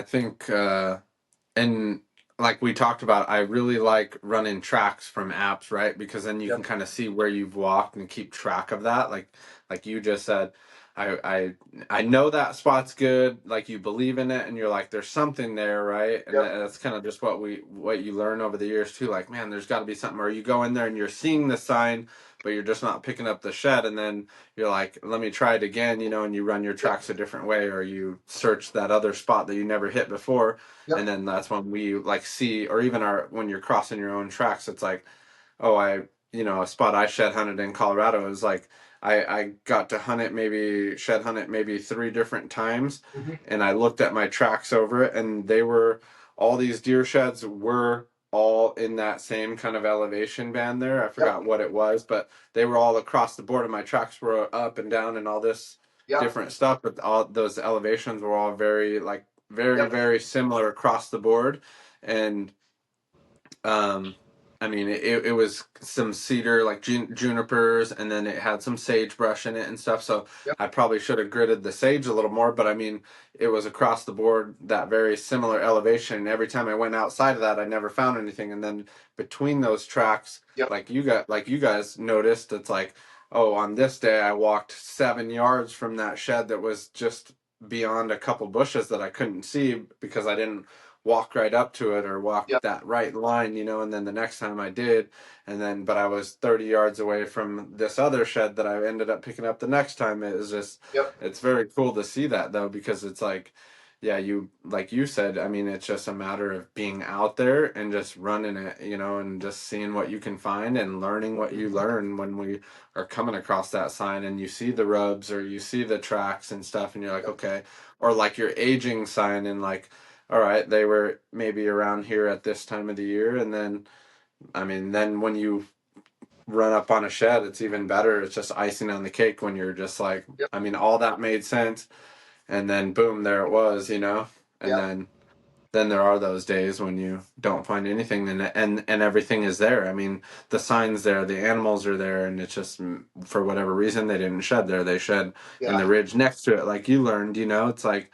S1: think, and like we talked about, I really like running tracks from apps, right? Because then you can kind of see where you've walked and keep track of that. Like you just said, I know that spot's good. Like you believe in it, and you're like, there's something there, right? And that's kind of just what you learn over the years too. Like, man, there's got to be something. Or you go in there and you're seeing the sign, but you're just not picking up the shed, and then you're like, let me try it again, and you run your tracks a different way, or you search that other spot that you never hit before, and then that's when we like see, or even when you're crossing your own tracks, it's like, oh, a spot I shed hunted in Colorado is like, I got to shed hunt it maybe 3 different times, and I looked at my tracks over it, and all these deer sheds were all in that same kind of elevation band there. I forgot what it was, but they were all across the board, and my tracks were up and down and all this different stuff, but all those elevations were all very very similar across the board. And I mean, it was some cedar, like junipers, and then it had some sagebrush in it and stuff. So I probably should have gridded the sage a little more, but I mean, it was across the board, that very similar elevation. And every time I went outside of that, I never found anything. And then between those tracks, like you guys noticed, it's like, oh, on this day I walked 7 yards from that shed that was just beyond a couple bushes that I couldn't see because I didn't walk right up to it or walk that right line, and then the next time I did, but I was 30 yards away from this other shed that I ended up picking up the next time. It was just, it's very cool to see that though, because it's like, like you said, I mean, it's just a matter of being out there and just running it, and just seeing what you can find and learning what you learn when we are coming across that sign and you see the rubs or you see the tracks and stuff, and you're like, okay, or like your aging sign, and like, all right, they were maybe around here at this time of the year. And then, I mean, then when you run up on a shed, it's even better. It's just icing on the cake when you're just like, I mean, all that made sense. And then boom, there it was, And then there are those days when you don't find anything, and everything is there. I mean, the sign's there, the animals are there, and it's just, for whatever reason, they didn't shed there. They shed in the ridge next to it, like you learned, It's like,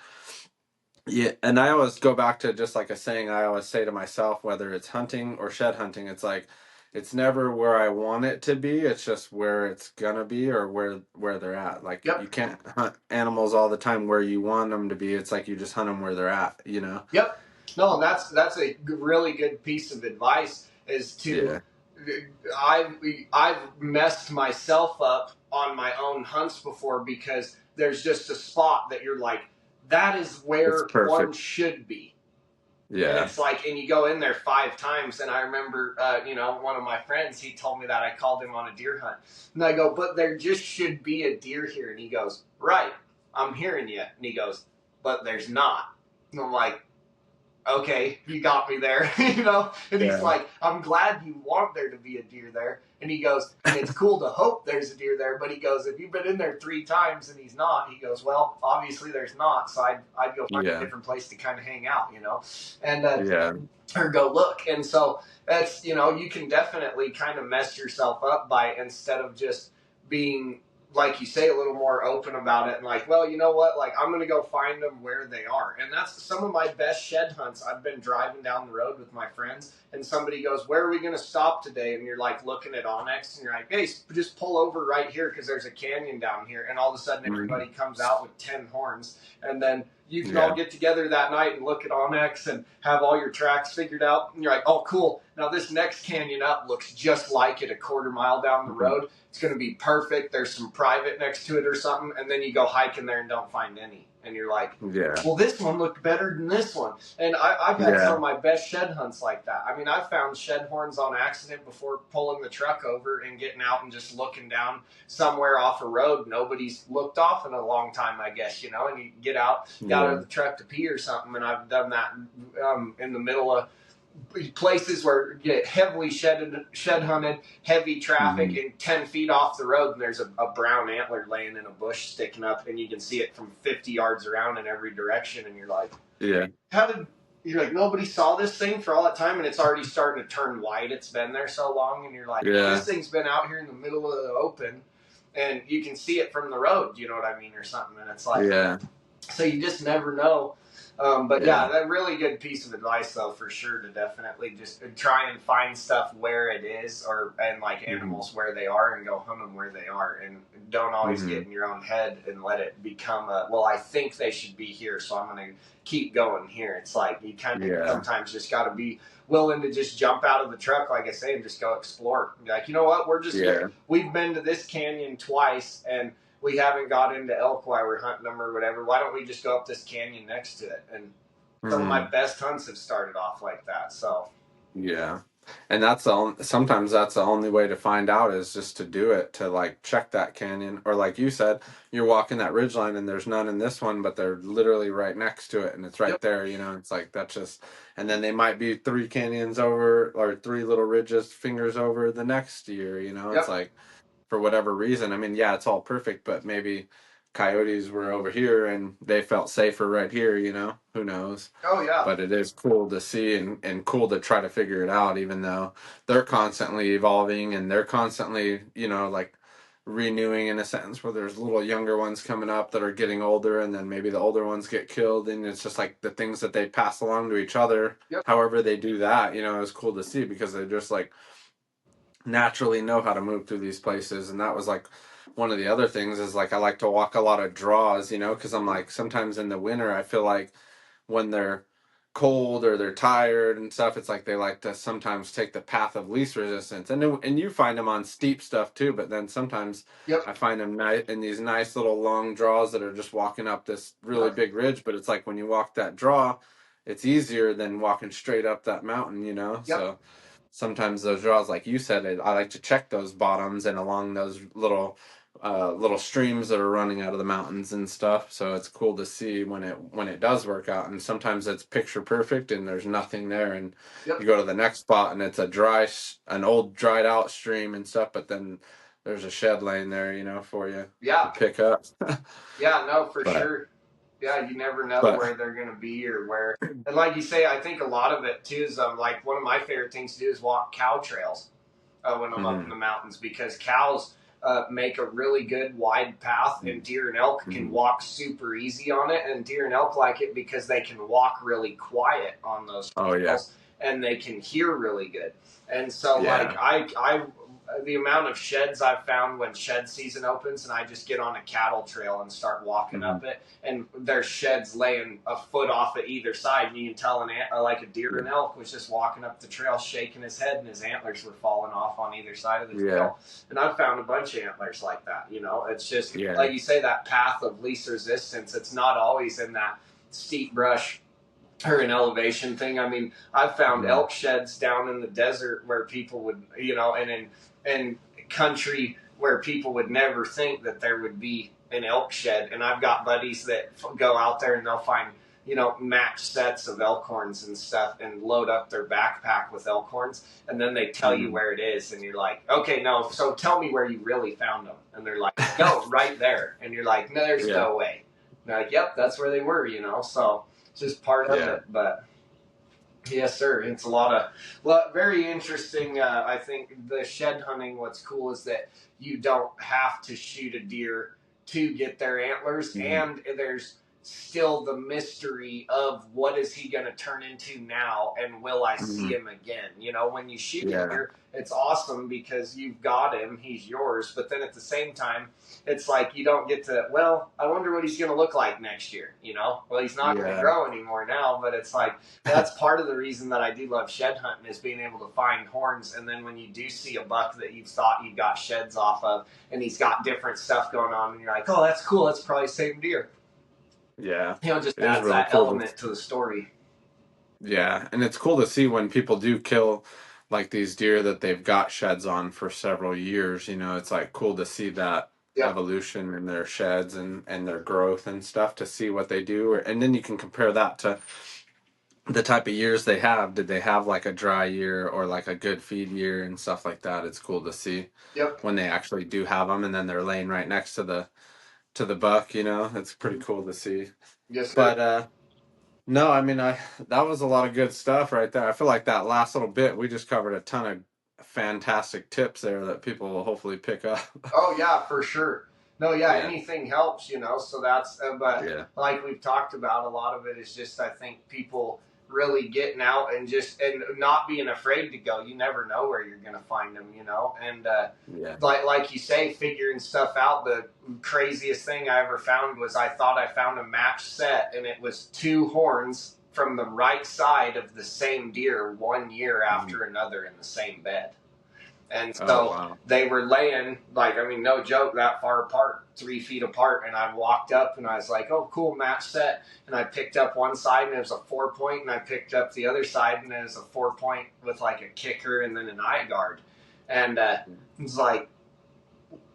S1: yeah, and I always go back to just like a saying I always say to myself, whether it's hunting or shed hunting, it's like, it's never where I want it to be. It's just where it's gonna be, or where they're at. Like you can't hunt animals all the time where you want them to be. It's like you just hunt them where they're at,
S2: Yep. No, that's a really good piece of advice. Is to I've messed myself up on my own hunts before because there's just a spot that you're like, that is where one should be.
S1: Yeah.
S2: And it's like, and you go in there 5 times. And I remember, one of my friends, he told me that. I called him on a deer hunt. And I go, but there just should be a deer here. And he goes, right, I'm hearing you. And he goes, but there's not. And I'm like, okay, you got me there, you know? And he's
S1: Yeah.
S2: like, I'm glad you want there to be a deer there. And he goes, and it's cool to hope there's a deer there. But he goes, if you've been in there 3 times and he's not, he goes, well, obviously there's not. So I'd go find a
S1: Yeah.
S2: different place to kind of hang out, you know? And,
S1: Yeah.
S2: or go look. And so that's, you know, you can definitely kind of mess yourself up by, instead of just being, like you say, a little more open about it and like, well, you know what, like I'm gonna go find them where they are. And that's some of my best shed hunts. I've been driving down the road with my friends and somebody goes, where are we gonna stop today? And you're like looking at Onyx and you're like, hey, just pull over right here because there's a canyon down here. And all of a sudden everybody comes out with 10 horns, and then you can all get together that night and look at Onyx and have all your tracks figured out. And you're like, oh, cool. Now this next canyon up looks just like it a quarter mile down the road. It's going to be perfect. There's some private next to it or something. And then you go hiking there and don't find any. And you're like, well, this one looked better than this one. And I've had some of my best shed hunts like that. I mean, I've found shed horns on accident before pulling the truck over and getting out and just looking down somewhere off a road. Nobody's looked off in a long time, I guess, you know, and you get out of the truck to pee or something. And I've done that in the middle of places where you get heavily shed hunted, heavy traffic, and 10 feet off the road, and there's a brown antler laying in a bush sticking up, and you can see it from 50 yards around in every direction, and you're like, you're like, nobody saw this thing for all that time, and it's already starting to turn white. It's been there so long, and you're like, this thing's been out here in the middle of the open, and you can see it from the road, you know what I mean, or something, and it's like, so you just never know. But that really good piece of advice, though, for sure, to definitely just try and find stuff where it is, and like animals where they are, and go hunt them where they are, and don't always get in your own head and let it become well, I think they should be here, so I'm going to keep going here. It's like you kind of sometimes just got to be willing to just jump out of the truck, like I say, and just go explore. Be like, you know what, we're just we've been to this canyon twice, and we haven't got into elk while we're hunting them or whatever. Why don't we just go up this canyon next to it? And some of my best hunts have started off like that. So
S1: and that's sometimes that's the only way to find out is just to do it, to like check that canyon, or like you said, you're walking that ridgeline and there's none in this one, but they're literally right next to it and it's right there, you know. It's like that's just, and then they might be 3 canyons over or 3 little ridges fingers over the next year, you know. It's like, for whatever reason. I mean, it's all perfect, but maybe coyotes were over here and they felt safer right here, you know? Who knows?
S2: Oh, yeah.
S1: But it is cool to see and cool to try to figure it out, even though they're constantly evolving and they're constantly, you know, like renewing, in a sense, where there's little younger ones coming up that are getting older, and then maybe the older ones get killed, and it's just like the things that they pass along to each other. However they do that, you know, it's cool to see because they're just like naturally know how to move through these places. And that was like one of the other things is like I like to walk a lot of draws, you know, because I'm like sometimes in the winter I feel like when they're cold or they're tired and stuff, it's like they like to sometimes take the path of least resistance, and you find them on steep stuff too, but then sometimes I find them in these nice little long draws that are just walking up this really big ridge. But it's like when you walk that draw, it's easier than walking straight up that mountain, you know. So sometimes those draws, like you said, I like to check those bottoms and along those little streams that are running out of the mountains and stuff. So it's cool to see when it does work out. And sometimes it's picture perfect and there's nothing there, and you go to the next spot and it's an old dried out stream and stuff, but then there's a shed laying there, you know, for you to pick up.
S2: No, for sure. Yeah, you never know where they're going to be or where. And like you say, I think a lot of it too is like one of my favorite things to do is walk cow trails when I'm up in the mountains, because cows make a really good wide path, and deer and elk can walk super easy on it. And deer and elk like it because they can walk really quiet on those trails, and they can hear really good. And so like I the amount of sheds I've found when shed season opens and I just get on a cattle trail and start walking up it, and there's sheds laying a foot off at either side, and you can tell like a deer and elk was just walking up the trail shaking his head and his antlers were falling off on either side of the trail. And I've found a bunch of antlers like that, you know. It's just like you say, that path of least resistance. It's not always in that steep brush or an elevation thing. I mean, I've found elk sheds down in the desert where people would, you know, and in country where people would never think that there would be an elk shed. And I've got buddies that go out there and they'll find match sets of elk horns and stuff and load up their backpack with elk horns, and then they tell you
S1: Mhm.
S2: where it is, and you're like, okay, no, so tell me where you really found them, and they're like, no, right there, and you're like, no, there's
S1: Yeah.
S2: no way. And they're like, yep, that's where they were, so it's just part of
S1: Yeah.
S2: it, but. Yes, sir. It's a lot of very interesting. I think the shed hunting. What's cool is that you don't have to shoot a deer to get their antlers,
S1: Mhm.
S2: and there's still the mystery of what is he going to turn into now, and will I see
S1: Mhm.
S2: him again? When you shoot a
S1: Yeah.
S2: deer, it's awesome because you've got him, he's yours. But then at the same time, it's like you don't get to. Well, I wonder what he's going to look like next year. Well, he's not going to
S1: Yeah.
S2: grow anymore now, but it's like that's part of the reason that I do love shed hunting is being able to find horns. And then when you do see a buck that you thought you got sheds off of, and he's got different stuff going on, and you're like, oh, that's cool. That's probably the same deer.
S1: Yeah.
S2: It just
S1: It is
S2: adds
S1: really
S2: that
S1: cool to
S2: element to the story.
S1: Yeah, and it's cool to see when people do kill like these deer that they've got sheds on for several years. It's like cool to see that
S2: Yep.
S1: evolution in their sheds and their growth and stuff to see what they do. And then you can compare that to the type of years they have. Did they have like a dry year or like a good feed year and stuff like that? It's cool to see
S2: Yep.
S1: when they actually do have them and then they're laying right next to the buck. It's pretty cool to see.
S2: Yes, sir.
S1: But no, I mean, that was a lot of good stuff right there. I feel like that last little bit, we just covered a ton of fantastic tips there that people will hopefully pick up.
S2: Oh yeah, for sure. No, yeah,
S1: Yeah,
S2: anything helps, So that's, but
S1: yeah,
S2: like we've talked about, a lot of it is just I think people really getting out and just and not being afraid to go. You never know where you're going to find them. And
S1: yeah.
S2: like you say, figuring stuff out. The craziest thing I ever found was I thought I found a match set, and it was two horns from the right side of the same deer 1 year
S1: Mhm.
S2: after another in the same bed. And
S1: Oh
S2: so
S1: wow.
S2: they were laying, like, I mean, no joke, that far apart, 3 feet apart. And I walked up and I was like, oh, cool, match set. And I picked up one side and it was a 4-point. And I picked up the other side and it was a 4-point with like a kicker and then an eye guard. And it's like,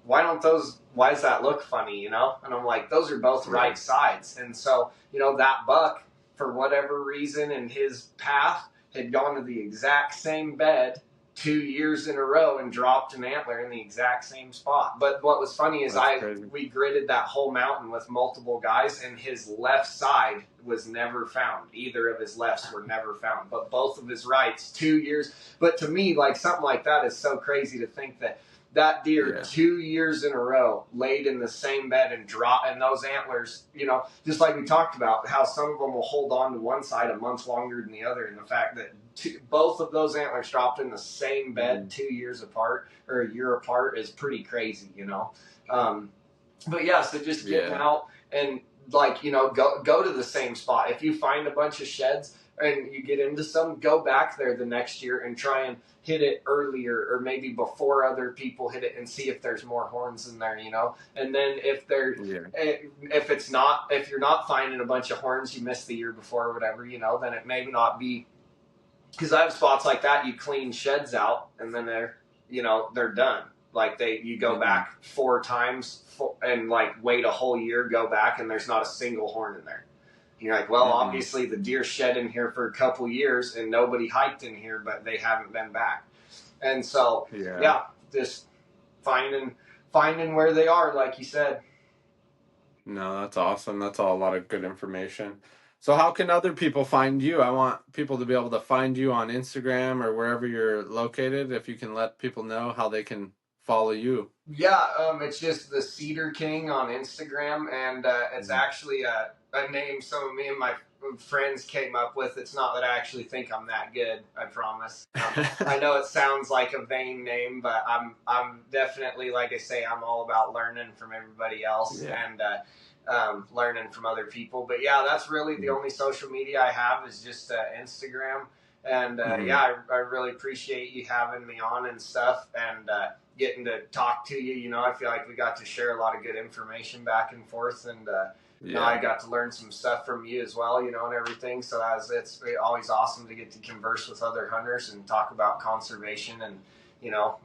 S2: why does that look funny? And I'm like, those are both
S1: Yeah.
S2: right sides. And so, that buck, for whatever reason in his path, had gone to the exact same bed 2 years in a row and dropped an antler in the exact same spot. But what was funny is
S1: That's crazy.
S2: we gridded that whole mountain with multiple guys, and his left side was never found. Either of his lefts were never found, but both of his rights, 2 years. But to me, like something like that is so crazy to think that deer
S1: Yeah.
S2: 2 years in a row laid in the same bed and drop, and those antlers, just like we talked about, how some of them will hold on to one side a month longer than the other, and the fact that both of those antlers dropped in the same bed
S1: Mhm.
S2: 2 years apart or a year apart is pretty crazy. But yeah, so just getting
S1: Yeah.
S2: out and like go to the same spot. If you find a bunch of sheds and you get into some, go back there the next year and try and hit it earlier or maybe before other people hit it and see if there's more horns in there. And then
S1: Yeah.
S2: if you're not finding a bunch of horns you missed the year before or whatever, then it may not be, because I have spots like that. You clean sheds out and then they're done. Like you go
S1: Mhm.
S2: back 4 times and like wait a whole year, go back and there's not a single horn in there. You're like, well,
S1: Mhm.
S2: obviously the deer shed in here for a couple years and nobody hiked in here, but they haven't been back. And so,
S1: Yeah.
S2: yeah, just finding where they are, like you said.
S1: No, that's awesome. That's all a lot of good information. So how can other people find you? I want people to be able to find you on Instagram or wherever you're located. If you can let people know how they can follow you.
S2: Yeah, it's just the Cedar King on Instagram, and it's
S1: Mhm.
S2: actually a name some of me and my friends came up with. It's not that I actually think I'm that good, I promise. I know it sounds like a vain name, but I'm definitely, like I say, I'm all about learning from everybody else
S1: Yeah.
S2: and learning from other people. But yeah, that's really the
S1: Mhm.
S2: only social media I have is just Instagram. And
S1: Mhm.
S2: yeah, I really appreciate you having me on and stuff, and getting to talk to you. I feel like we got to share a lot of good information back and forth, and I
S1: Yeah.
S2: got to learn some stuff from you as well, and everything. So it's always awesome to get to converse with other hunters and talk about conservation and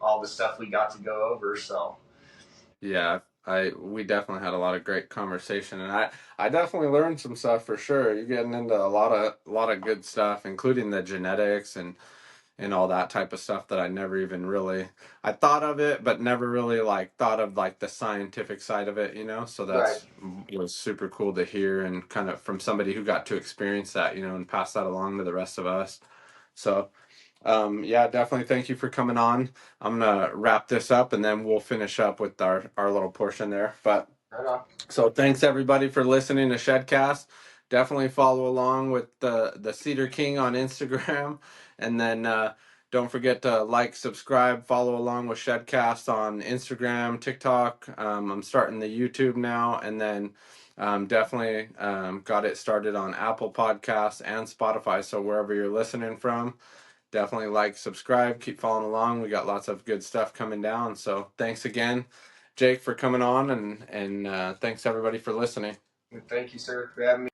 S2: all the stuff we got to go over. So
S1: Yeah. we definitely had a lot of great conversation, and I definitely learned some stuff for sure. You're getting into a lot of good stuff, including the genetics and all that type of stuff that I never even really I thought of it, but never really like thought of like the scientific side of it, you know. So
S2: Right.
S1: that's was super cool to hear and kind of from somebody who got to experience that, you know, and pass that along to the rest of us. So yeah, definitely thank you for coming on. I'm gonna wrap this up and then we'll finish up with our little portion there. But
S2: Right on.
S1: so thanks everybody for listening to Shedcast. Definitely follow along with the Cedar King on Instagram, and then don't forget to like, subscribe, follow along with Shedcast on Instagram, TikTok. I'm starting the YouTube now, and then definitely got it started on Apple Podcasts and Spotify. So wherever you're listening from, definitely like, subscribe, keep following along. We got lots of good stuff coming down. So thanks again, Jake, for coming on, and thanks everybody for listening.
S2: Thank you, sir, for having me.